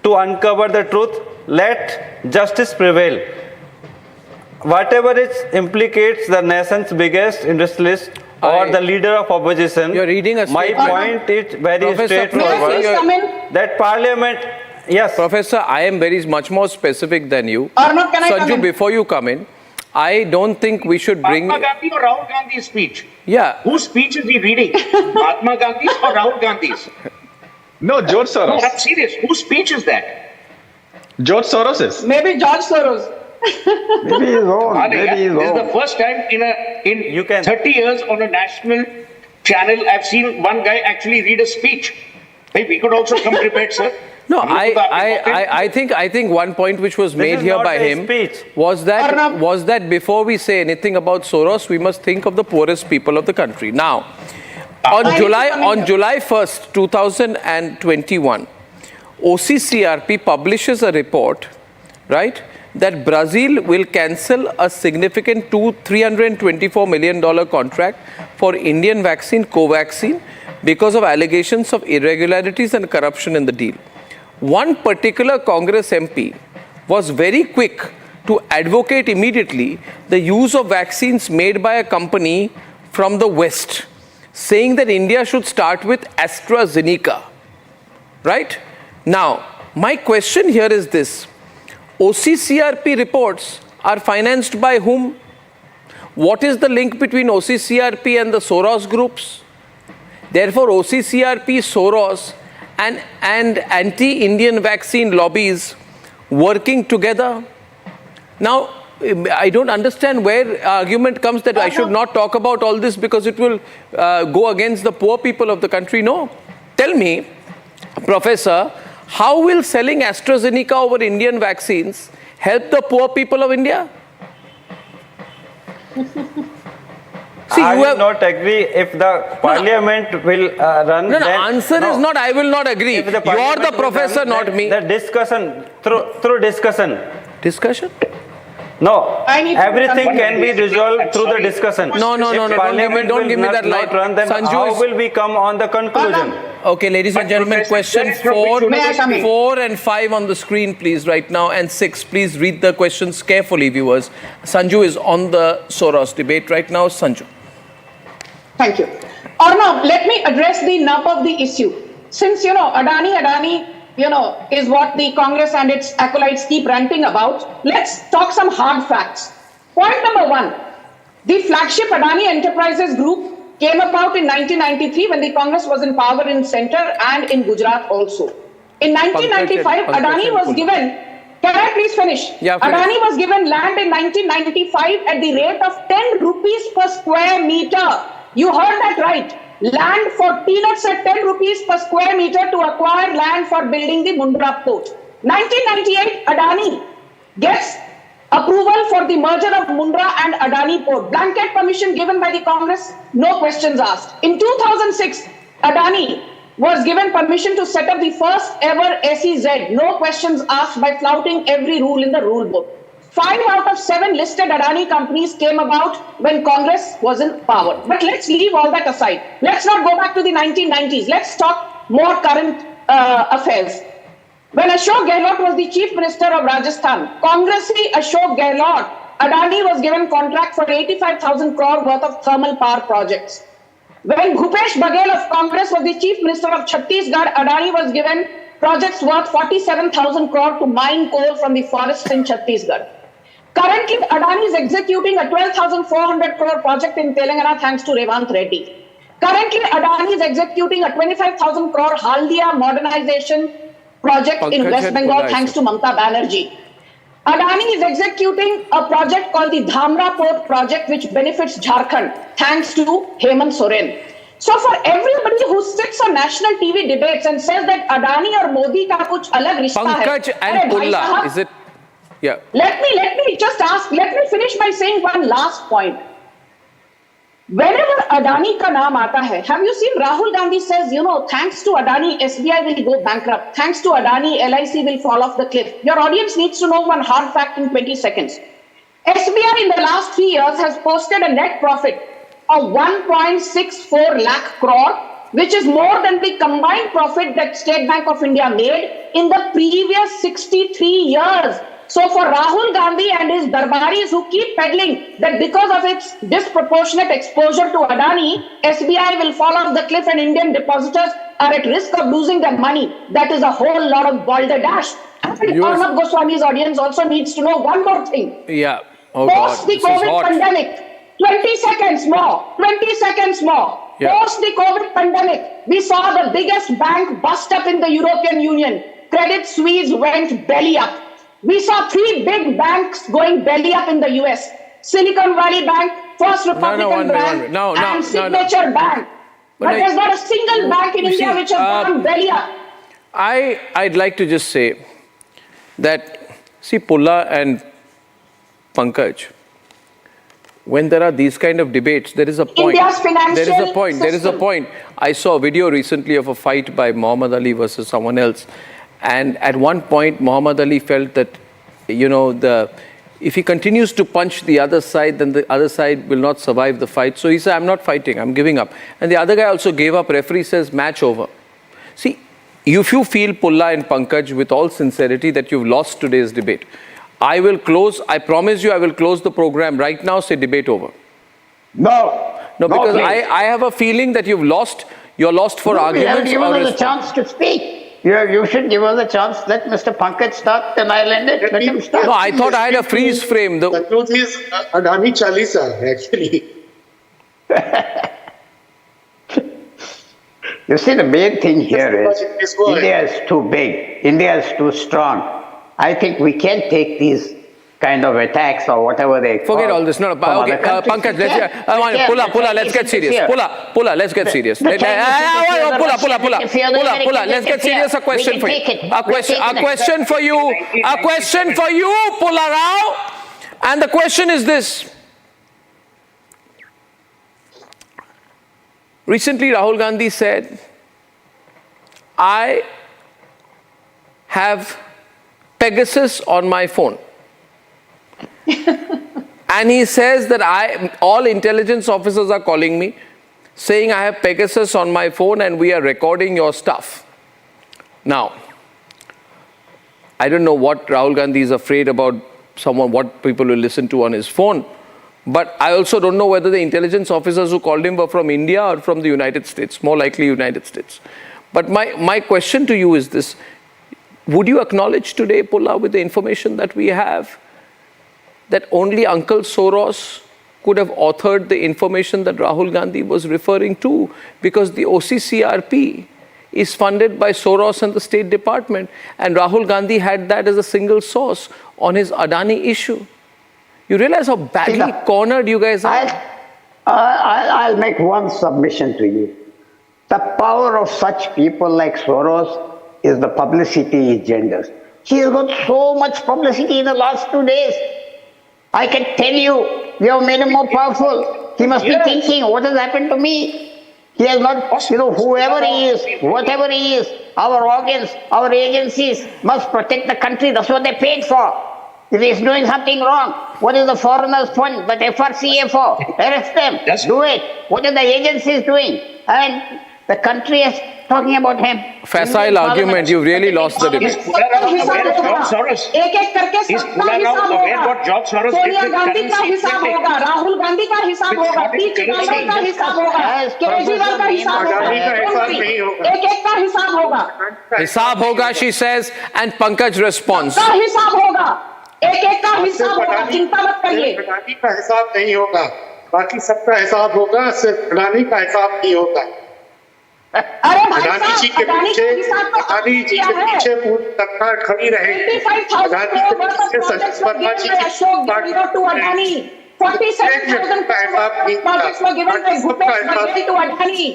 [SPEAKER 9] to uncover the truth, let justice prevail. Whatever it implicates the nation's biggest industrialist or the leader of opposition, my point is very straightforward. That Parliament, yes.
[SPEAKER 21] Professor, I am much more specific than you.
[SPEAKER 7] Arnab, can I come
[SPEAKER 21] Sanju,
[SPEAKER 7] in?
[SPEAKER 21] before you come in, I don't think we should bring...
[SPEAKER 1] Mahatma Gandhi or Rahul Gandhi's speech?
[SPEAKER 21] Yeah.
[SPEAKER 1] Whose speech is he reading? Mahatma Gandhi's or Rahul Gandhi's?
[SPEAKER 8] No, George Soros.
[SPEAKER 1] No, I'm serious. Whose speech is that?
[SPEAKER 8] George Soros's.
[SPEAKER 7] Maybe George Soros.
[SPEAKER 6] Maybe his own. Maybe his
[SPEAKER 1] This is
[SPEAKER 6] own.
[SPEAKER 1] the first time in 30 years on a national channel I've seen one guy actually read a speech. Hey, we could also come prepared, sir.
[SPEAKER 21] No, I think one point which was made here by him was that before we say anything about Soros, we must think of the poorest people of the country. Now, on July 1st, 2021, OCCRP publishes a report, right, that Brazil will cancel a significant $324 million contract for Indian vaccine, Covaxin, because of allegations of irregularities and corruption in the deal. One particular Congress MP was very quick to advocate immediately the use of vaccines made by a company from the West, saying that India should start with AstraZeneca. Right? Now, my question here is this. OCCRP reports are financed by whom? What is the link between OCCRP and the Soros groups? Therefore, OCCRP, Soros, and anti-Indian vaccine lobbies working together. Now, I don't understand where argument comes that I should not talk about all this because it will go against the poor people of the country. No. Tell me, Professor, how will selling AstraZeneca over Indian vaccines help the poor people of India? See,
[SPEAKER 9] I will not agree if the parliament will run.
[SPEAKER 21] No, answer is not, I will not agree. You are the professor, not me.
[SPEAKER 9] The discussion, through discussion.
[SPEAKER 21] Discussion?
[SPEAKER 9] No, everything can be resolved through the discussion.
[SPEAKER 21] No, don't give me that light.
[SPEAKER 9] Sanju, how will we come on the conclusion?
[SPEAKER 21] Okay, ladies and gentlemen, question 4 and 5 on the screen, please, right now, and 6. Please read the questions carefully, viewers. Sanju is on the Soros debate right now. Sanju.
[SPEAKER 7] Thank you. Arnab, let me address the nub of the issue. Since, Adani, is what the Congress and its acolytes keep ranting about, let's talk some hard facts. Point number 1, the flagship Adani Enterprises Group came about in 1993 when the Congress was in power in centre and in Gujarat also. In 1995, Adani was given, can I please finish?
[SPEAKER 21] Yeah, finish.
[SPEAKER 7] Adani was given land in 1995 at the rate of 10 rupees per square meter. You heard that right. Land for peanuts at 10 rupees per square meter to acquire land for building the Mundra port. 1998, Adani gets approval for the merger of Mundra and Adani port. Blanket permission given by the Congress, no questions asked. In 2006, Adani was given permission to set up the first ever SEZ, no questions asked, by flouting every rule in the rule book. 5 out of 7 listed Adani companies came about when Congress was in power. But let's leave all that aside. Let's not go back to the 1990s. Let's talk more current affairs. When Ashok Gehlot was the Chief Minister of Rajasthan, Congressy Ashok Gehlot, Adani was given contract for 85,000 crore worth of thermal power projects. When Bhupesh Baghel of Congress was the Chief Minister of Chhattisgarh, Adani was given projects worth 47,000 crore to mine coal from the forests in Chhattisgarh. Currently, Adani is executing a 12,400 crore project in Telangana thanks to Revant Reddy. Currently, Adani is executing a 25,000 crore Haldia modernization project in West Bengal thanks to Mamata Banerjee. Adani is executing a project called the Dhamra Port project which benefits Jharkhand thanks to Hemant Soren. So for everybody who sits on national TV debates and says that Adani or Modi ka kuch alag rishta hai.
[SPEAKER 21] Pankaj and Pulla, is it? Yeah.
[SPEAKER 7] Let me just ask, let me finish by saying one last point. Whenever Adani ka naam aata hai, have you seen Rahul Gandhi says, thanks to Adani, SBI will go bankrupt. Thanks to Adani, LIC will fall off the cliff. Your audience needs to know one hard fact in 20 seconds. SBI in the last 3 years has posted a net profit of 1.64 lakh crore, which is more than the combined profit that State Bank of India made in the previous 63 years. So for Rahul Gandhi and his darbaris who keep peddling that because of its disproportionate exposure to Adani, SBI will fall off the cliff and Indian depositors are at risk of losing their money, that is a whole lot of balderdash. Arnab Goswami's audience also needs to know one more thing.
[SPEAKER 21] Yeah. Oh
[SPEAKER 7] Post the COVID pandemic, 20 seconds more. Yeah. Post the COVID pandemic, we saw the biggest bank bust up in the European Union. Credit Suisse went belly up. We saw 3 big banks going belly up in the US. Silicon Valley Bank, First Republican Bank, and Signature Bank. But there's not a single bank in India which has gone belly up.
[SPEAKER 21] I'd like to just say that, see, Pulla and Pankaj, when there are these kind of debates, there is a point. There is a point. I saw a video recently of a fight by Muhammad Ali versus someone else. And at one point, Muhammad Ali felt that, if he continues to punch the other side, then the other side will not survive the fight. So he said, I'm not fighting, I'm giving up. And the other guy also gave up. Referee says, match over. See, if you feel, Pulla and Pankaj, with all sincerity, that you've lost today's debate, I promise you, I will close the program right now, say debate over.
[SPEAKER 6] No,
[SPEAKER 21] because
[SPEAKER 6] please.
[SPEAKER 21] I have a feeling that you're lost for arguments.
[SPEAKER 6] You haven't given us a chance to speak. You should give us a chance. Let Mr. Pankaj start, then I'll end it. Let him start.
[SPEAKER 21] No, I thought I had a freeze frame.
[SPEAKER 4] The truth is, Adani Chalisa, actually.
[SPEAKER 6] You see, the main thing here is India is too big. India is too strong. I think we can't take these kind of attacks or whatever they call.
[SPEAKER 21] Forget all this. No, okay, Pankaj, let's let's get serious. Pulla, let's get serious. Pulla, let's get serious. A question for you. A question for you, Pulla Rao. And the question is this. Recently, Rahul Gandhi said, I have Pegasus on my phone. And he says that all intelligence officers are calling me, saying I have Pegasus on my phone and we are recording your stuff. Now, I don't know what Rahul Gandhi is afraid about what people will listen to on his phone. But I also don't know whether the intelligence officers who called him were from India or from the United States, more likely United States. But my question to you is this. Would you acknowledge today, Pulla, with the information that we have, that only Uncle Soros could have authored the information that Rahul Gandhi was referring to, because the OCCRP is funded by Soros and the State Department, and Rahul Gandhi had that as a single source on his Adani issue. You realize how badly cornered you guys are?
[SPEAKER 6] I'll make one submission to you. The power of such people like Soros is the publicity he genders. He has got so much publicity in the last 2 days. I can tell you, we have made him more powerful. He must be thinking, what has happened to me? He has not, whoever he is, whatever he is, our organs, our agencies must protect the country. That's what they paid for. If he's doing something wrong, what is the foreigners fund, but FRCA for? Arrest them, do it. What are the agencies doing? And the country is talking about him.
[SPEAKER 21] Facile argument, you've really lost the debate.
[SPEAKER 1] Is Pulla Rao aware of George Soros? Is Pulla Rao aware what George Soros did with currency?
[SPEAKER 7] Rahul Gandhi का हिसाब होगा, P Chidambaram का हिसाब होगा, केजरीवाल का हिसाब होगा, एक का हिसाब होगा.
[SPEAKER 21] हिसाब होगा, she says, and Pankaj responds.
[SPEAKER 7] का हिसाब होगा, एक का हिसाब होगा, चिंता मत करिए.
[SPEAKER 4] अडानी का हिसाब नहीं होगा, बाकी सबका हिसाब होगा, सिर्फ अडानी का हिसाब नहीं होगा. अडानी जी के पीछे पूरी सरकार खड़ी रहेगी. अडानी के पीछे शर्मा जी की पार्टी का
[SPEAKER 7] 47,000 projects were given by Bhupesh to Adani.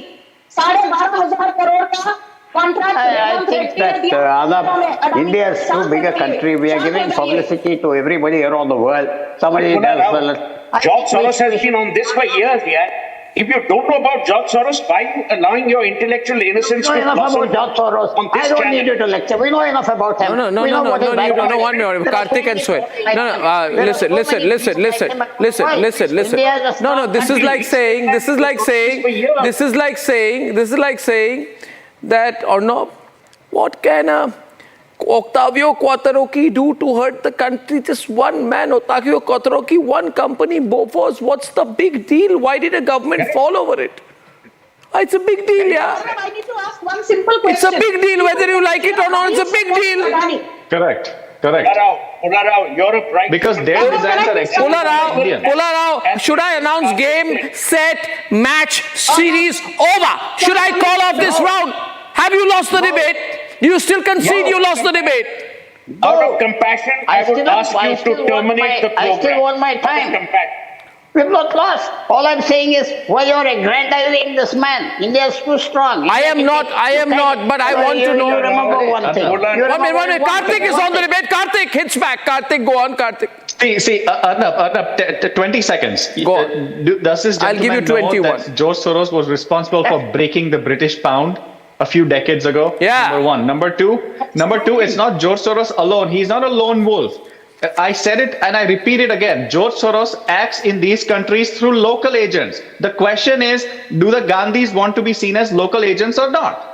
[SPEAKER 7] 12,500 crore का contract.
[SPEAKER 6] I think that Arnab, India is too big a country. We are giving publicity to everybody around the world. Somebody does well.
[SPEAKER 1] George Soros has been on this for years, yeah. If you don't know about George Soros, why are you allowing your intellectual innocence to blossom?
[SPEAKER 6] We know enough about George Soros. I don't need you to lecture. We know enough about him.
[SPEAKER 21] No, 1 minute. Karthik and Sway. Listen. No, this is like saying that, Arnab, what can Octavio Quattrocchi do to hurt the country? Just one man, Octavio Quattrocchi, one company, Bofors. What's the big deal? Why did a government fall over it? It's a big deal, yeah.
[SPEAKER 7] I need to ask one simple question.
[SPEAKER 21] It's a big deal, whether you like it or not. It's a big deal.
[SPEAKER 8] Correct.
[SPEAKER 1] Pulla Rao, Europe, right?
[SPEAKER 8] Because their designs are extremely
[SPEAKER 21] Pulla Rao, should I announce game, set, match, series over? Should I call off this round? Have you lost the debate? Do you still concede you lost the debate?
[SPEAKER 1] Out of compassion, I would ask you to terminate the program.
[SPEAKER 6] I still want my time. We have not lost. All I'm saying is, why you're aggrandizing this man? India is too strong.
[SPEAKER 21] I am not, but I want to know.
[SPEAKER 6] You remember one thing.
[SPEAKER 21] 1 minute. Karthik is on the debate. Karthik hits back. Karthik, go on, Karthik.
[SPEAKER 8] See, Arnab, 20 seconds.
[SPEAKER 21] Go on.
[SPEAKER 8] Does this
[SPEAKER 21] I'll give you 21.
[SPEAKER 8] Know that George Soros was responsible for breaking the British pound a few decades ago?
[SPEAKER 21] Yeah.
[SPEAKER 8] Number one. Number two, it's not George Soros alone. He's not a lone wolf. I said it and I repeat it again. George Soros acts in these countries through local agents. The question is, do the Gandhis want to be seen as local agents or not?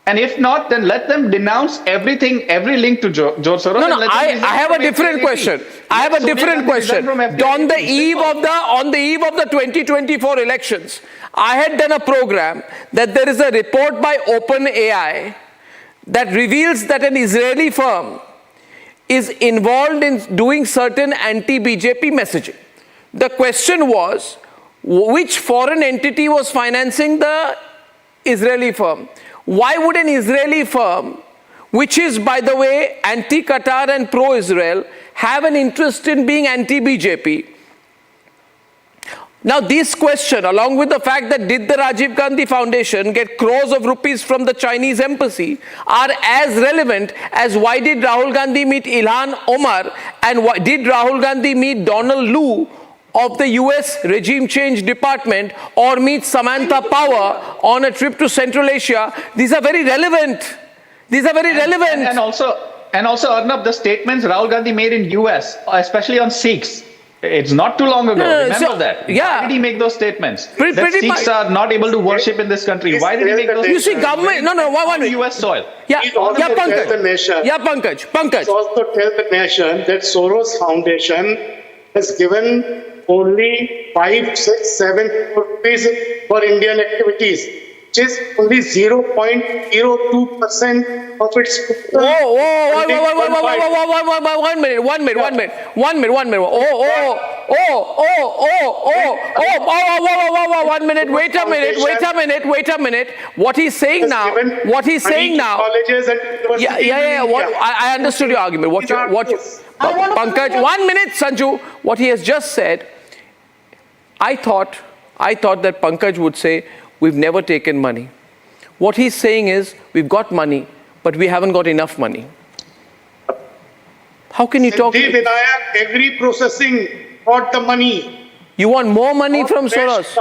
[SPEAKER 8] And if not, then let them denounce everything, every link to George Soros.
[SPEAKER 21] No, I have a different question. On the eve of the 2024 elections, I had done a program that there is a report by OpenAI that reveals that an Israeli firm is involved in doing certain anti-BJP messaging. The question was, which foreign entity was financing the Israeli firm? Why would an Israeli firm which is, by the way, anti-Qatar and pro-Israel, have an interest in being anti-BJP. Now, this question, along with the fact that did the Rajiv Gandhi Foundation get crores of rupees from the Chinese embassy, are as relevant as why did Rahul Gandhi meet Ilhan Omar and why did Rahul Gandhi meet Donald Lu of the US Regime Change Department or meet Samantha Power on a trip to Central Asia. These are very relevant. These are very relevant.
[SPEAKER 8] And also, Arnab, the statements Rahul Gandhi made in US, especially on Sikhs, it's not too long ago. Remember that.
[SPEAKER 21] Yeah.
[SPEAKER 8] Why did he make those statements?
[SPEAKER 21] Pretty
[SPEAKER 8] Sikhs are not able to worship in this country. Why did he make those statements?
[SPEAKER 21] You see, government...
[SPEAKER 8] On US soil.
[SPEAKER 21] Yeah,
[SPEAKER 4] Pankaj. The nation.
[SPEAKER 21] Yeah, Pankaj.
[SPEAKER 4] Please also tell the nation that Soros Foundation has given only 5, 6, 7 rupees for Indian activities, which is only 0.02% of its.
[SPEAKER 21] One minute. One minute. Wait a minute. What he's saying now.
[SPEAKER 4] Colleges and universities.
[SPEAKER 21] I understood your argument. Pankaj, 1 minute, Sanju. What he has just said, I thought that Pankaj would say, we've never taken money. What he's saying is, we've got money, but we haven't got enough money. How can you talk?
[SPEAKER 4] Vinayak, agri-processing got the money.
[SPEAKER 21] You want more money from Soros?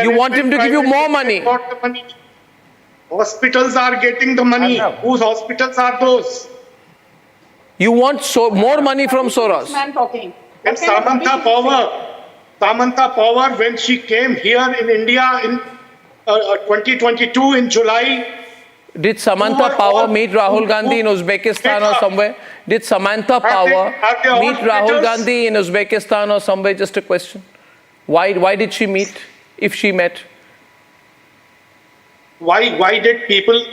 [SPEAKER 21] You want him to give you more money?
[SPEAKER 4] Hospitals are getting the money. Whose hospitals are those?
[SPEAKER 21] You want more money from Soros?
[SPEAKER 4] And Samantha Power, when she came here in India in 2022 in July.
[SPEAKER 21] Did Samantha Power meet Rahul Gandhi in Uzbekistan or somewhere? Did Samantha Power meet Rahul Gandhi in Uzbekistan or somewhere? Just a question. Why did she meet, if she met?
[SPEAKER 4] Why did people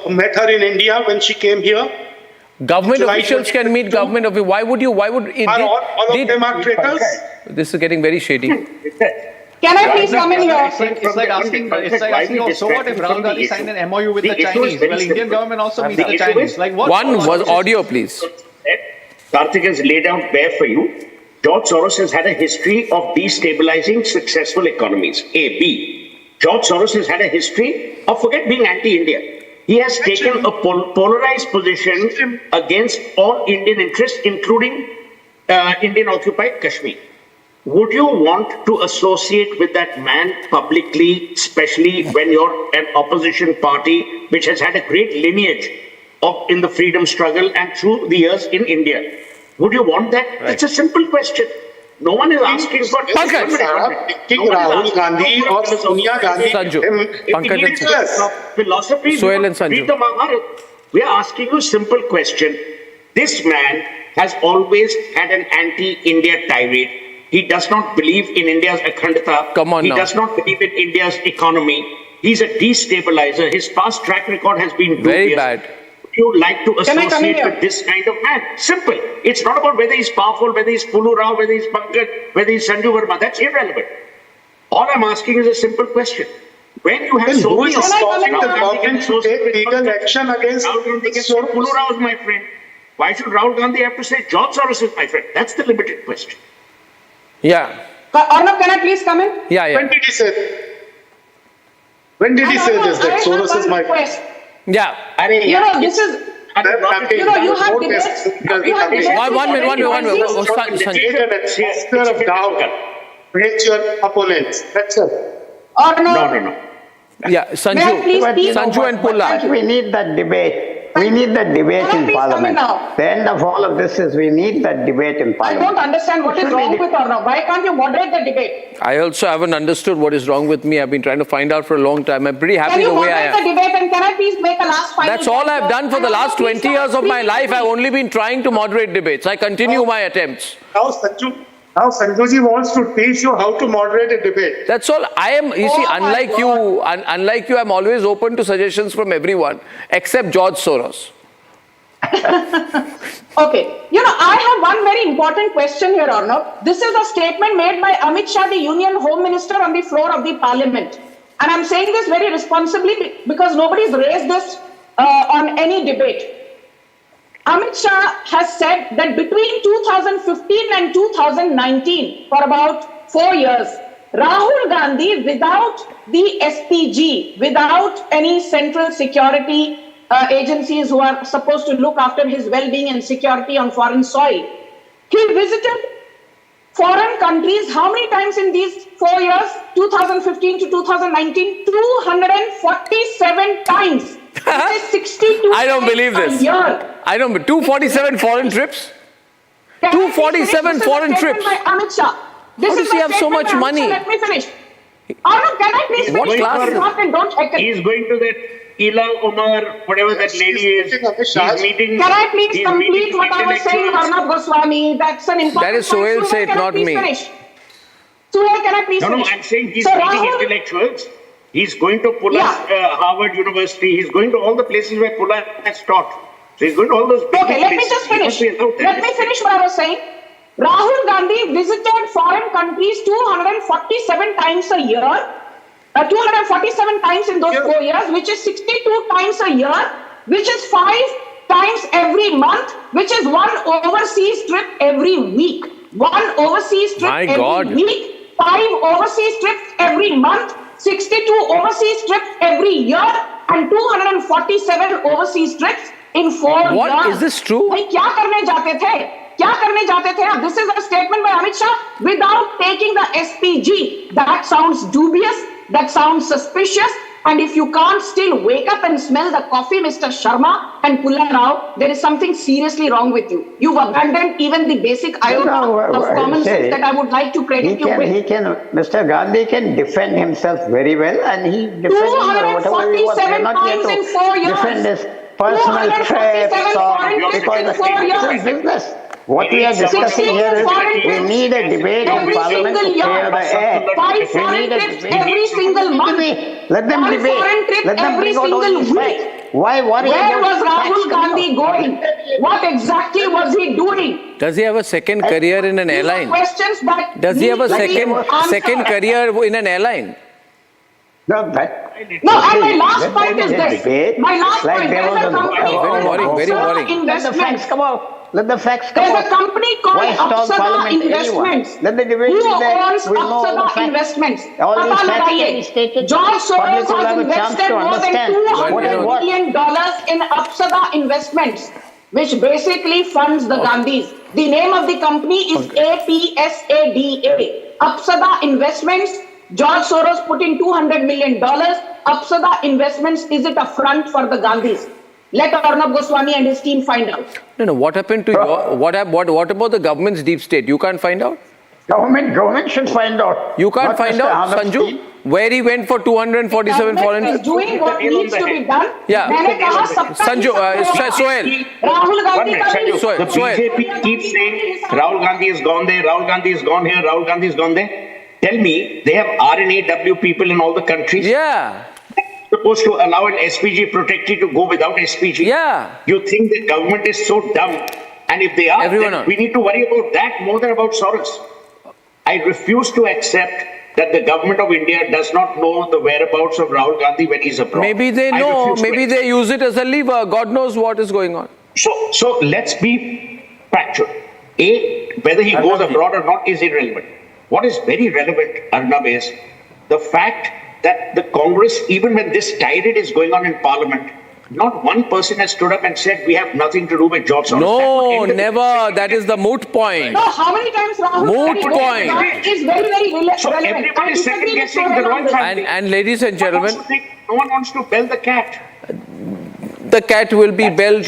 [SPEAKER 4] met her in India when she came here?
[SPEAKER 21] Government officials can meet government officials. Why would
[SPEAKER 4] all of them are traitors?
[SPEAKER 21] This is getting very shady.
[SPEAKER 7] Can I please come in here?
[SPEAKER 8] It's like asking, so what if Rahul Gandhi signed an MOU with the Chinese? Well, Indian government also meets the Chinese. Like what?
[SPEAKER 21] One was audio, please.
[SPEAKER 1] Karthik has laid out bare for you. George Soros has had a history of destabilizing successful economies. A. B. George Soros has had a history of, forget being anti-India. He has taken a polarized position against all Indian interests, including Indian-occupied Kashmir. Would you want to associate with that man publicly, especially when you're an opposition party which has had a great lineage in the freedom struggle and through the years in India? Would you want that? Right. It's a simple question. No one is asking for...
[SPEAKER 4] Rahul Gandhi or Sonia Gandhi.
[SPEAKER 21] Sanju.
[SPEAKER 1] Philosophy.
[SPEAKER 21] Sohail and Sanju.
[SPEAKER 1] We are asking you a simple question. This man has always had an anti-India tirade. He does not believe in India's Akhandata. He does not believe in India's economy. He's a destabilizer. His past track record has been
[SPEAKER 21] very bad.
[SPEAKER 1] Would you like to associate with this kind of man? Simple. It's not about whether he's powerful, whether he's Pulu Rao, whether he's Pankaj, whether he's Sanju Verma. That's irrelevant. All I'm asking is a simple question. When you have so many
[SPEAKER 4] stopping the government to take legal action against
[SPEAKER 1] Pulu Rao is my friend. Why should Rahul Gandhi have to say George Soros is my friend? That's the limited question.
[SPEAKER 21] Yeah.
[SPEAKER 7] Arnab, can I please come in?
[SPEAKER 21] Yeah.
[SPEAKER 4] When did he say this, that Soros is my friend?
[SPEAKER 21] Yeah.
[SPEAKER 7] You know, this is... you have debates.
[SPEAKER 21] One minute.
[SPEAKER 4] Of doubt. Hate your opponents. That's it.
[SPEAKER 7] No.
[SPEAKER 21] Yeah, Sanju and Pulla.
[SPEAKER 6] We need that debate. We need that debate in Parliament. The end of all of this is we need that debate in Parliament.
[SPEAKER 7] I don't understand what is wrong with Arnab. Why can't you moderate the debate?
[SPEAKER 21] I also haven't understood what is wrong with me. I've been trying to find out for a long time. I'm pretty happy the way I am.
[SPEAKER 7] Can you moderate the debate and can I please make a last final...
[SPEAKER 21] That's all I've done for the last 20 years of my life. I've only been trying to moderate debates. I continue my attempts.
[SPEAKER 4] Now Sanjuji wants to teach you how to moderate a debate.
[SPEAKER 21] That's all. Unlike you, I'm always open to suggestions from everyone except George Soros.
[SPEAKER 7] Okay. I have one very important question here, Arnab. This is a statement made by Amit Shah, the Union Home Minister, on the floor of the Parliament. And I'm saying this very responsibly because nobody's raised this on any debate. Amit Shah has said that between 2015 and 2019, for about 4 years, Rahul Gandhi, without the SPG, without any central security agencies who are supposed to look after his well-being and security on foreign soil, he visited foreign countries how many times in these 4 years, 2015 to 2019? 247 times. This is 62
[SPEAKER 21] I don't believe this.
[SPEAKER 7] a year.
[SPEAKER 21] I don't. 247 foreign trips. 247 foreign trips.
[SPEAKER 7] By Amit Shah. This
[SPEAKER 21] How
[SPEAKER 7] is
[SPEAKER 21] does he
[SPEAKER 7] my
[SPEAKER 21] have so
[SPEAKER 7] statement
[SPEAKER 21] much
[SPEAKER 7] by Amit
[SPEAKER 21] money?
[SPEAKER 7] Shah. Let me finish. Arnab, can I please
[SPEAKER 21] What
[SPEAKER 7] finish?
[SPEAKER 21] class is
[SPEAKER 7] Not and don't heckle.
[SPEAKER 1] He's going to that Ila Umar, whatever that lady is. He's meeting.
[SPEAKER 7] Can I please
[SPEAKER 1] he's
[SPEAKER 7] complete
[SPEAKER 1] meeting
[SPEAKER 7] what I was saying,
[SPEAKER 1] intellectuals.
[SPEAKER 7] Arnab Goswami? That's an important
[SPEAKER 21] That is
[SPEAKER 7] point.
[SPEAKER 21] Sohail
[SPEAKER 7] Suhail,
[SPEAKER 21] said,
[SPEAKER 7] can I
[SPEAKER 21] not
[SPEAKER 7] please
[SPEAKER 21] me.
[SPEAKER 7] finish? Suhail, can I please
[SPEAKER 1] No,
[SPEAKER 7] finish?
[SPEAKER 1] I'm saying he's
[SPEAKER 7] So
[SPEAKER 1] meeting
[SPEAKER 7] Rahul-
[SPEAKER 1] intellectuals. He's going to Pula, Harvard University. He's going to all the places where Pula has taught. So he's going to all those big
[SPEAKER 7] Okay, let me
[SPEAKER 1] places.
[SPEAKER 7] just
[SPEAKER 1] He
[SPEAKER 7] finish.
[SPEAKER 1] must be allowed that.
[SPEAKER 7] Let me finish what I was saying. Rahul Gandhi visited foreign countries 247 times a year. 247 times in those 4 years, which is 62 times a year, which is 5 times every month, which is 1 overseas trip every week. 1 overseas trip
[SPEAKER 21] My
[SPEAKER 7] every
[SPEAKER 21] God.
[SPEAKER 7] week, 5 overseas trips every month, 62 overseas trips every year, and 247 overseas trips in 4 years.
[SPEAKER 21] What? Is this true?
[SPEAKER 7] भाई क्या करने जाते थे? क्या करने जाते थे? This is a statement by Amit Shah without taking the SPG. That sounds dubious. That sounds suspicious. And if you can't still wake up and smell the coffee, Mr. Sharma and Pulla Rao, there is something seriously wrong with you. You've abandoned even the basic iota of common sense that I would like to credit you with.
[SPEAKER 6] Mr. Gandhi can defend himself very well, and he defends
[SPEAKER 7] 247 times in 4 years.
[SPEAKER 6] defend his personal traits because
[SPEAKER 7] in 4
[SPEAKER 6] this is
[SPEAKER 7] years.
[SPEAKER 6] business. What we are discussing here is we need a debate in
[SPEAKER 7] Every
[SPEAKER 6] Parliament to
[SPEAKER 7] single
[SPEAKER 6] clear
[SPEAKER 7] year.
[SPEAKER 6] the air.
[SPEAKER 7] 5
[SPEAKER 6] We
[SPEAKER 7] foreign
[SPEAKER 6] need a
[SPEAKER 7] trips
[SPEAKER 6] debate.
[SPEAKER 7] every single month.
[SPEAKER 6] Let them
[SPEAKER 7] 1
[SPEAKER 6] debate.
[SPEAKER 7] foreign trip
[SPEAKER 6] Let them
[SPEAKER 7] every
[SPEAKER 6] bring out all
[SPEAKER 7] single
[SPEAKER 6] these
[SPEAKER 7] week.
[SPEAKER 6] facts. Why worry
[SPEAKER 7] Where
[SPEAKER 6] about
[SPEAKER 7] was
[SPEAKER 6] the
[SPEAKER 7] Rahul
[SPEAKER 6] facts?
[SPEAKER 7] Gandhi going? What exactly was he doing?
[SPEAKER 21] Does he have a second career in an
[SPEAKER 7] These are
[SPEAKER 21] airline?
[SPEAKER 7] questions that
[SPEAKER 21] Does he have a
[SPEAKER 7] need to be
[SPEAKER 21] second
[SPEAKER 7] answered.
[SPEAKER 21] career in an airline?
[SPEAKER 6] No,
[SPEAKER 7] No, and my last point is this. My last point, there is a company
[SPEAKER 21] Very worrying, very
[SPEAKER 7] called
[SPEAKER 21] worrying.
[SPEAKER 6] Let the facts come out. Let the facts come
[SPEAKER 7] There's
[SPEAKER 6] out.
[SPEAKER 7] a company called
[SPEAKER 6] Why stall
[SPEAKER 7] Apsada
[SPEAKER 6] Parliament anyone?
[SPEAKER 7] Investments.
[SPEAKER 6] Let the debate
[SPEAKER 7] Who
[SPEAKER 6] be there.
[SPEAKER 7] owns
[SPEAKER 6] We'll know all the
[SPEAKER 7] Apsada
[SPEAKER 6] facts.
[SPEAKER 7] Investments?
[SPEAKER 6] All these
[SPEAKER 7] Pata
[SPEAKER 6] facts can be
[SPEAKER 7] lagaiye.
[SPEAKER 6] stated.
[SPEAKER 7] George Soros
[SPEAKER 6] Public will
[SPEAKER 7] has
[SPEAKER 6] have a chance
[SPEAKER 7] invested
[SPEAKER 6] to
[SPEAKER 7] more than
[SPEAKER 6] understand
[SPEAKER 7] $200
[SPEAKER 6] what is what.
[SPEAKER 7] million in Apsada Investments, which basically funds the Gandhis. The name of the company is APSADA. Apsada Investments. George Soros put in $200 million. Apsada Investments, is it a front for the Gandhis? Let Arnab Goswami and his team find out.
[SPEAKER 21] No. What happened to your? What about the government's deep state? You can't find out.
[SPEAKER 6] Government should find out.
[SPEAKER 21] You can't
[SPEAKER 6] Not
[SPEAKER 21] find
[SPEAKER 6] Mr.
[SPEAKER 21] out,
[SPEAKER 6] Arnab's
[SPEAKER 21] Sanju,
[SPEAKER 6] team.
[SPEAKER 21] where he went for 247 foreign.
[SPEAKER 7] Government is doing what needs to be done.
[SPEAKER 21] Yeah.
[SPEAKER 7] मैंने कहा सबका
[SPEAKER 21] Sanju, Sohail.
[SPEAKER 7] Rahul
[SPEAKER 1] One
[SPEAKER 7] Gandhi
[SPEAKER 1] minute,
[SPEAKER 7] का भी
[SPEAKER 1] Sanju.
[SPEAKER 21] Sohail,
[SPEAKER 1] The
[SPEAKER 21] Sohail.
[SPEAKER 1] BJP keeps saying Rahul Gandhi has gone there, Rahul Gandhi has gone here, Rahul Gandhi has gone there. Tell me, they have RNAW people in all the countries.
[SPEAKER 21] Yeah.
[SPEAKER 1] Supposed to allow an SPG protectee to go without SPG.
[SPEAKER 21] Yeah.
[SPEAKER 1] You think the government is so dumb? And if they are,
[SPEAKER 21] Everyone
[SPEAKER 1] then
[SPEAKER 21] on.
[SPEAKER 1] we need to worry about that more than about Soros. I refuse to accept that the government of India does not know the whereabouts of Rahul Gandhi when he's abroad.
[SPEAKER 21] Maybe they
[SPEAKER 1] I
[SPEAKER 21] know.
[SPEAKER 1] refuse to
[SPEAKER 21] Maybe they use it as a lever. God knows what is going on.
[SPEAKER 1] So let's be factual. Whether he goes abroad or not is irrelevant. What is very relevant, Arnab, is the fact that the Congress, even when this tirade is going on in Parliament, not one person has stood up and said we have nothing to do with George Soros.
[SPEAKER 21] No, never. That is the moot point.
[SPEAKER 7] No, how many times Rahul
[SPEAKER 21] Moot
[SPEAKER 7] Gandhi
[SPEAKER 21] point.
[SPEAKER 7] That is very, very relevant.
[SPEAKER 1] So everybody is second
[SPEAKER 7] disagree with
[SPEAKER 1] guessing
[SPEAKER 7] Sohail
[SPEAKER 1] the
[SPEAKER 7] on
[SPEAKER 1] royal
[SPEAKER 7] this.
[SPEAKER 1] family.
[SPEAKER 21] And ladies and gentlemen,
[SPEAKER 1] No one wants to bell the cat.
[SPEAKER 21] the cat will be belled.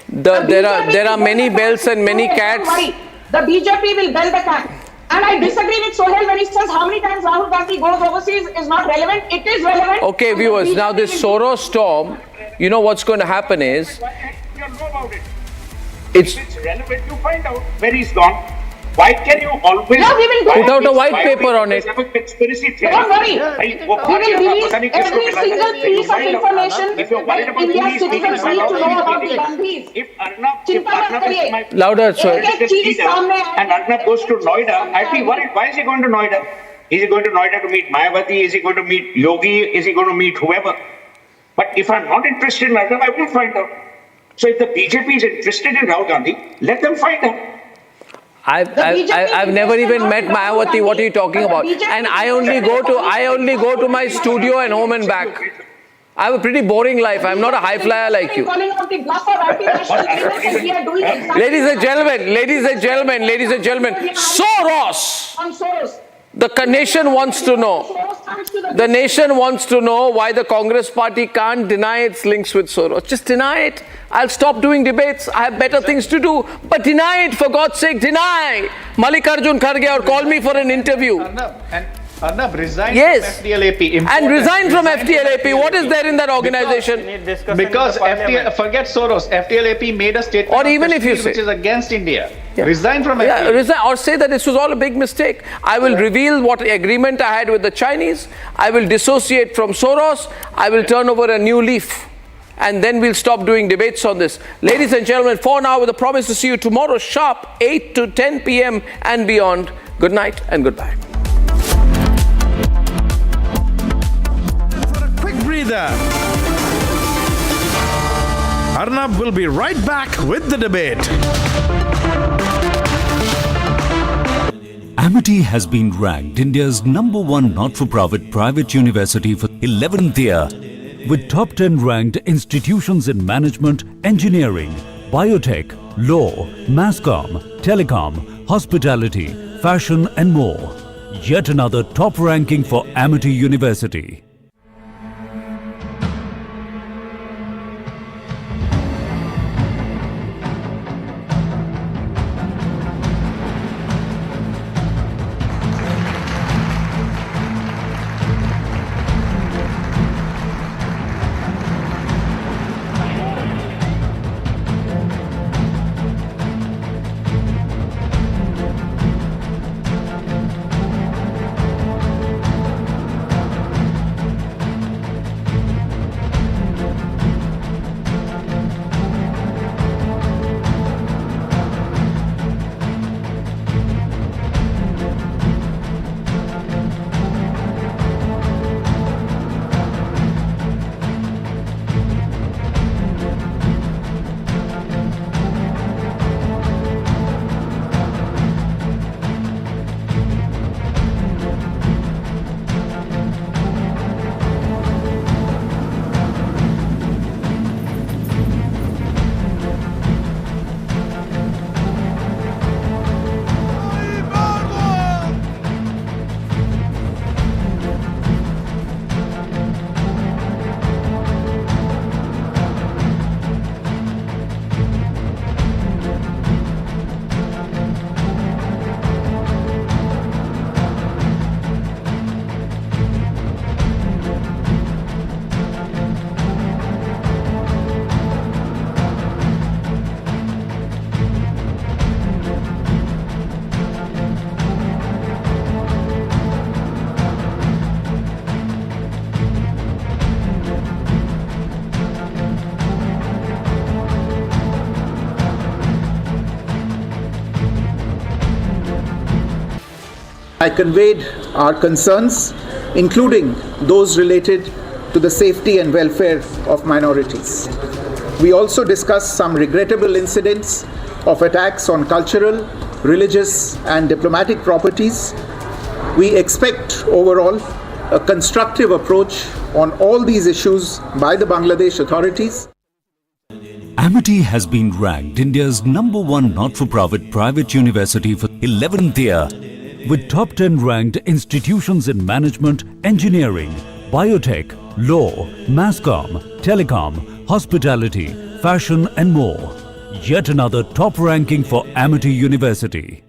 [SPEAKER 21] There are many bells and many
[SPEAKER 7] Don't
[SPEAKER 21] cats.
[SPEAKER 7] worry. The BJP will bell the cat. And I disagree with Sohail when he says how many times Rahul Gandhi goes overseas is not relevant. It is relevant.
[SPEAKER 21] Okay,
[SPEAKER 7] And the
[SPEAKER 21] viewers, now
[SPEAKER 7] BJP
[SPEAKER 21] this
[SPEAKER 7] will-
[SPEAKER 21] Soros storm, you know what's going to happen is,
[SPEAKER 1] You know about it.
[SPEAKER 21] it's
[SPEAKER 1] If it's relevant, you find out where he's gone. Why can you always
[SPEAKER 7] Yeah, we will go.
[SPEAKER 21] Put out a white paper on it.
[SPEAKER 1] Have a conspiracy theory.
[SPEAKER 7] Don't worry.
[SPEAKER 1] भाई, वो
[SPEAKER 7] We will
[SPEAKER 1] party का
[SPEAKER 7] release
[SPEAKER 1] पता नहीं किसको
[SPEAKER 7] every
[SPEAKER 1] मिला है।
[SPEAKER 7] single piece of
[SPEAKER 1] Find out.
[SPEAKER 7] information
[SPEAKER 1] If you're worried
[SPEAKER 7] that
[SPEAKER 1] about
[SPEAKER 7] India's
[SPEAKER 1] who is speaking,
[SPEAKER 7] citizens
[SPEAKER 1] find
[SPEAKER 7] need
[SPEAKER 1] out
[SPEAKER 7] to
[SPEAKER 1] who
[SPEAKER 7] know
[SPEAKER 1] is
[SPEAKER 7] about the
[SPEAKER 1] speaking.
[SPEAKER 7] Gandhis.
[SPEAKER 1] If Arnab
[SPEAKER 7] चिंता मत
[SPEAKER 1] is
[SPEAKER 7] करिए।
[SPEAKER 1] my
[SPEAKER 21] louder, Sohail.
[SPEAKER 7] एक चीज
[SPEAKER 1] leader
[SPEAKER 7] सामने है।
[SPEAKER 1] and Arnab goes to Noida, I'd be worried. Why is he going to Noida? Is he going to Noida to meet Mayawati? Is he going to meet Yogi? Is he going to meet whoever? But if I'm not interested in Arnab, I will find out. So if the BJP is interested in Rahul Gandhi, let them find out.
[SPEAKER 21] I've never even met Mayawati. What are you talking about? And I only go to my studio and home and back. I have a pretty boring life. I'm not a high flyer like you. Ladies and gentlemen, Soros! The nation wants to know. The nation wants to know why the Congress party can't deny its links with Soros. Just deny it. I'll stop doing debates. I have better things to do. But deny it, for God's sake, deny. Mallikarjun Kharge or call me for an interview.
[SPEAKER 8] Arnab, resign
[SPEAKER 21] yes.
[SPEAKER 8] from FDLAP.
[SPEAKER 21] And resign from FDLAP. What is there in that organization?
[SPEAKER 8] Because forget Soros. FDLAP made a statement
[SPEAKER 21] or even if you say,
[SPEAKER 8] which is against India.
[SPEAKER 21] Yeah.
[SPEAKER 8] Resign from FDLAP.
[SPEAKER 21] Resign, or say that this was all a big mistake. I will reveal what agreement I had with the Chinese. I will dissociate from Soros. I will turn over a new leaf. And then we'll stop doing debates on this. Ladies and gentlemen, for now, with a promise to see you tomorrow sharp, 8 to 10 p.m. and beyond. Good night and goodbye.
[SPEAKER 16] Breather. Arnab will be right back with the debate.
[SPEAKER 10] Amity has been ranked India's #1 not-for-profit private university for 11th year, with top 10 ranked institutions in management, engineering, biotech, law, masscom, telecom, hospitality, fashion and more. Yet another top ranking for Amity University.
[SPEAKER 14] I conveyed our concerns, including those related to the safety and welfare of minorities. We also discussed some regrettable incidents of attacks on cultural, religious, and diplomatic properties. We expect overall a constructive approach on all these issues by the Bangladesh authorities.
[SPEAKER 10] Amity has been ranked India's #1 not-for-profit private university for 11th year, with top 10 ranked institutions in management, engineering, biotech, law, masscom, telecom, hospitality, fashion and more. Yet another top ranking for Amity University.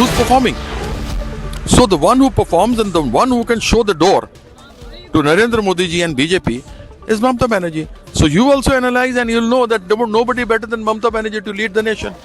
[SPEAKER 20] who's performing. So the one who performs and the one who can show the door to Narendra Modi ji and BJP is Mamata Banerjee. So you also analyze and you'll know that there was nobody better than Mamata Banerjee to lead the nation.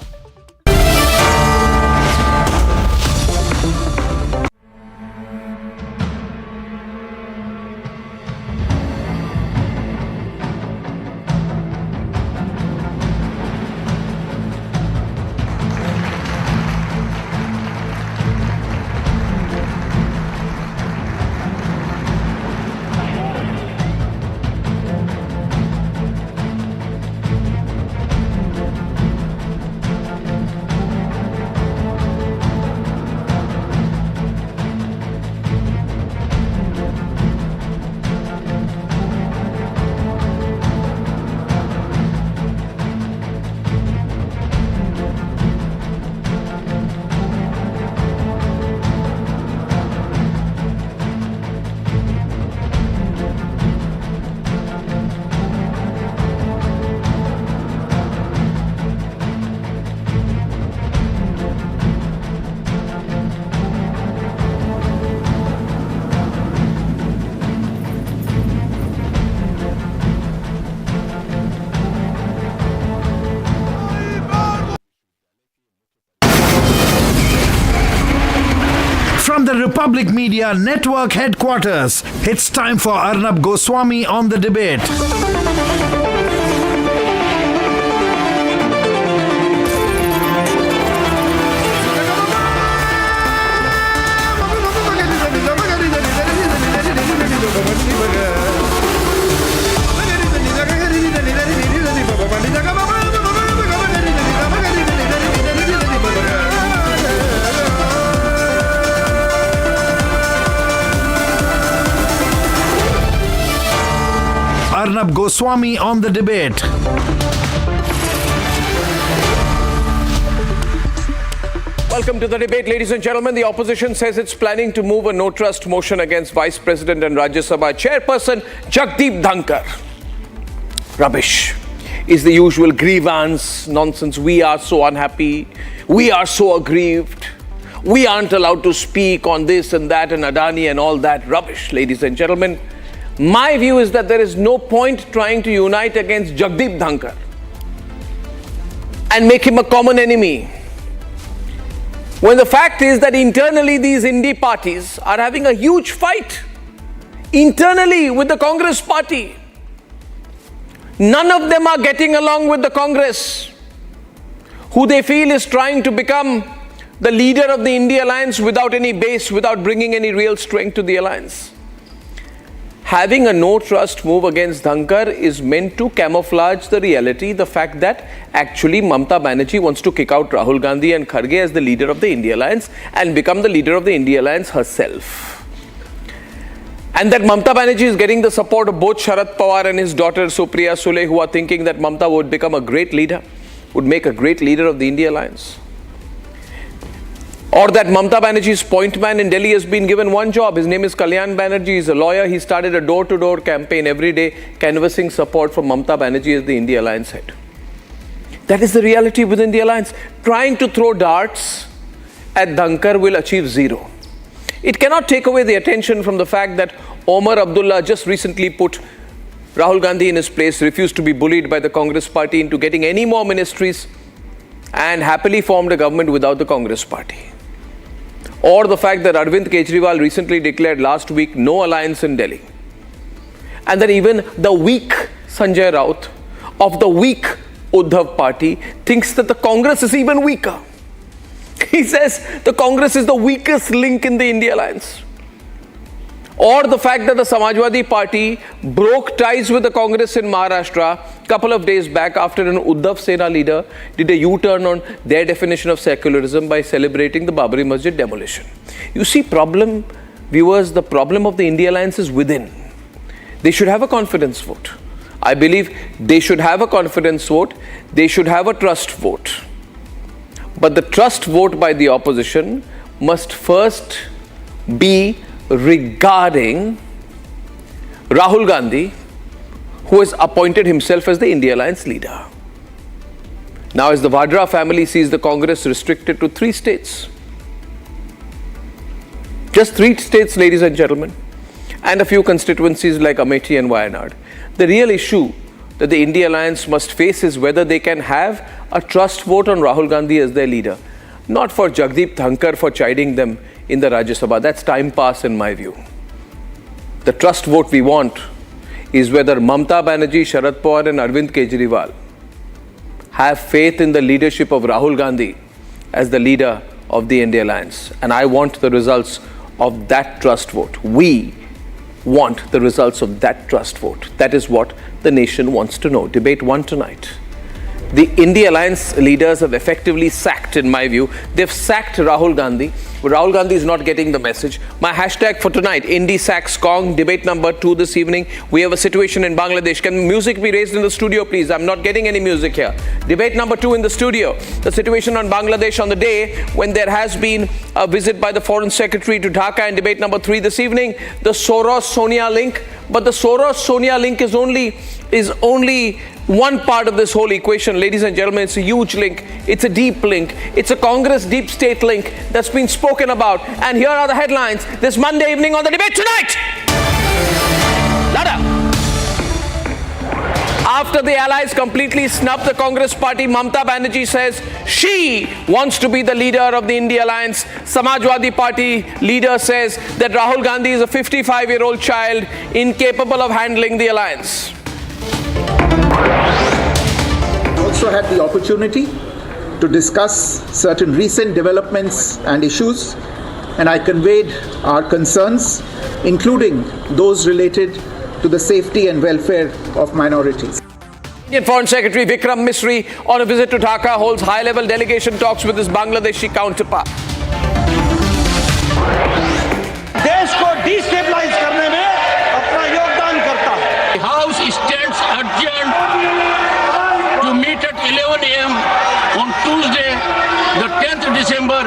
[SPEAKER 16] From the Republic Media Network headquarters, it's time for Arnab Goswami on the debate. Arnab Goswami on the debate.
[SPEAKER 21] Welcome to the debate, ladies and gentlemen. The opposition says it's planning to move a no-trust motion against Vice President and Rajya Sabha Chairperson Jagdeep Dhankar. Rubbish. Is the usual grievance, nonsense. We are so unhappy. We are so aggrieved. We aren't allowed to speak on this and that and Adani and all that rubbish, ladies and gentlemen. My view is that there is no point trying to unite against Jagdeep Dhankar and make him a common enemy, when the fact is that internally these indie parties are having a huge fight internally with the Congress party. None of them are getting along with the Congress, who they feel is trying to become the leader of the India alliance without any base, without bringing any real strength to the alliance. Having a no-trust move against Dhankar is meant to camouflage the reality, the fact that actually Mamata Banerjee wants to kick out Rahul Gandhi and Kharge as the leader of the India Alliance and become the leader of the India Alliance herself. And that Mamata Banerjee is getting the support of both Sharad Pawar and his daughter Supriya Sule, who are thinking that Mamata would become a great leader, would make a great leader of the India Alliance. Or that Mamata Banerjee's point man in Delhi has been given one job. His name is Kalyan Banerjee. He's a lawyer. He started a door-to-door campaign every day, canvassing support for Mamata Banerjee as the India Alliance head. That is the reality within the alliance. Trying to throw darts at Dhankar will achieve zero. It cannot take away the attention from the fact that Omar Abdullah just recently put Rahul Gandhi in his place, refused to be bullied by the Congress party into getting any more ministries, and happily formed a government without the Congress party. Or the fact that Arvind Kejriwal recently declared last week no alliance in Delhi. And that even the weak Sanjay Raut of the weak Uddhav party thinks that the Congress is even weaker. He says the Congress is the weakest link in the India alliance. Or the fact that the Samajwadi party broke ties with the Congress in Maharashtra a couple of days back after an Uddhav Sena leader did a U-turn on their definition of secularism by celebrating the Babri Masjid demolition. You see, viewers, the problem of the India alliance is within. They should have a confidence vote. I believe they should have a confidence vote. They should have a trust vote. But the trust vote by the opposition must first be regarding Rahul Gandhi, who has appointed himself as the India Alliance leader. Now, as the Vadra family sees the Congress restricted to 3 states, Just 3 states, ladies and gentlemen, and a few constituencies like Amethi and Wayanad. The real issue that the India Alliance must face is whether they can have a trust vote on Rahul Gandhi as their leader. Not for Jagdeep Dhankar for chiding them in the Rajya Sabha. That's time pass in my view. The trust vote we want is whether Mamata Banerjee, Sharad Pawar and Arvind Kejriwal have faith in the leadership of Rahul Gandhi as the leader of the India Alliance. And I want the results of that trust vote. We want the results of that trust vote. That is what the nation wants to know. Debate 1 tonight. The India Alliance leaders have effectively sacked, in my view, they've sacked Rahul Gandhi. But Rahul Gandhi is not getting the message. My hashtag for tonight, Indy sacks Kong, debate number 2 this evening. We have a situation in Bangladesh. Can music be raised in the studio, please? I'm not getting any music here. Debate number 2 in the studio. The situation on Bangladesh on the day when there has been a visit by the Foreign Secretary to Dhaka, and debate number 3 this evening. The Soros-Sonia link. But the Soros-Sonia link is only one part of this whole equation. Ladies and gentlemen, it's a huge link. It's a deep link. It's a Congress deep state link that's been spoken about. And here are the headlines this Monday evening on the debate tonight. Lada. After the allies completely snubbed the Congress party, Mamata Banerjee says she wants to be the leader of the India Alliance. Samajwadi Party leader says that Rahul Gandhi is a 55-year-old child incapable of handling the alliance.
[SPEAKER 14] We also had the opportunity to discuss certain recent developments and issues, and I conveyed our concerns, including those related to the safety and welfare of minorities.
[SPEAKER 21] Indian Foreign Secretary Vikram Misri on a visit to Dhaka holds high-level delegation talks with his Bangladeshi counterpart.
[SPEAKER 12] देश को destabilise करने में अपना योगदान करता है.
[SPEAKER 2] The House stands adjourned to meet at 11 a.m. on Tuesday, the 10th December.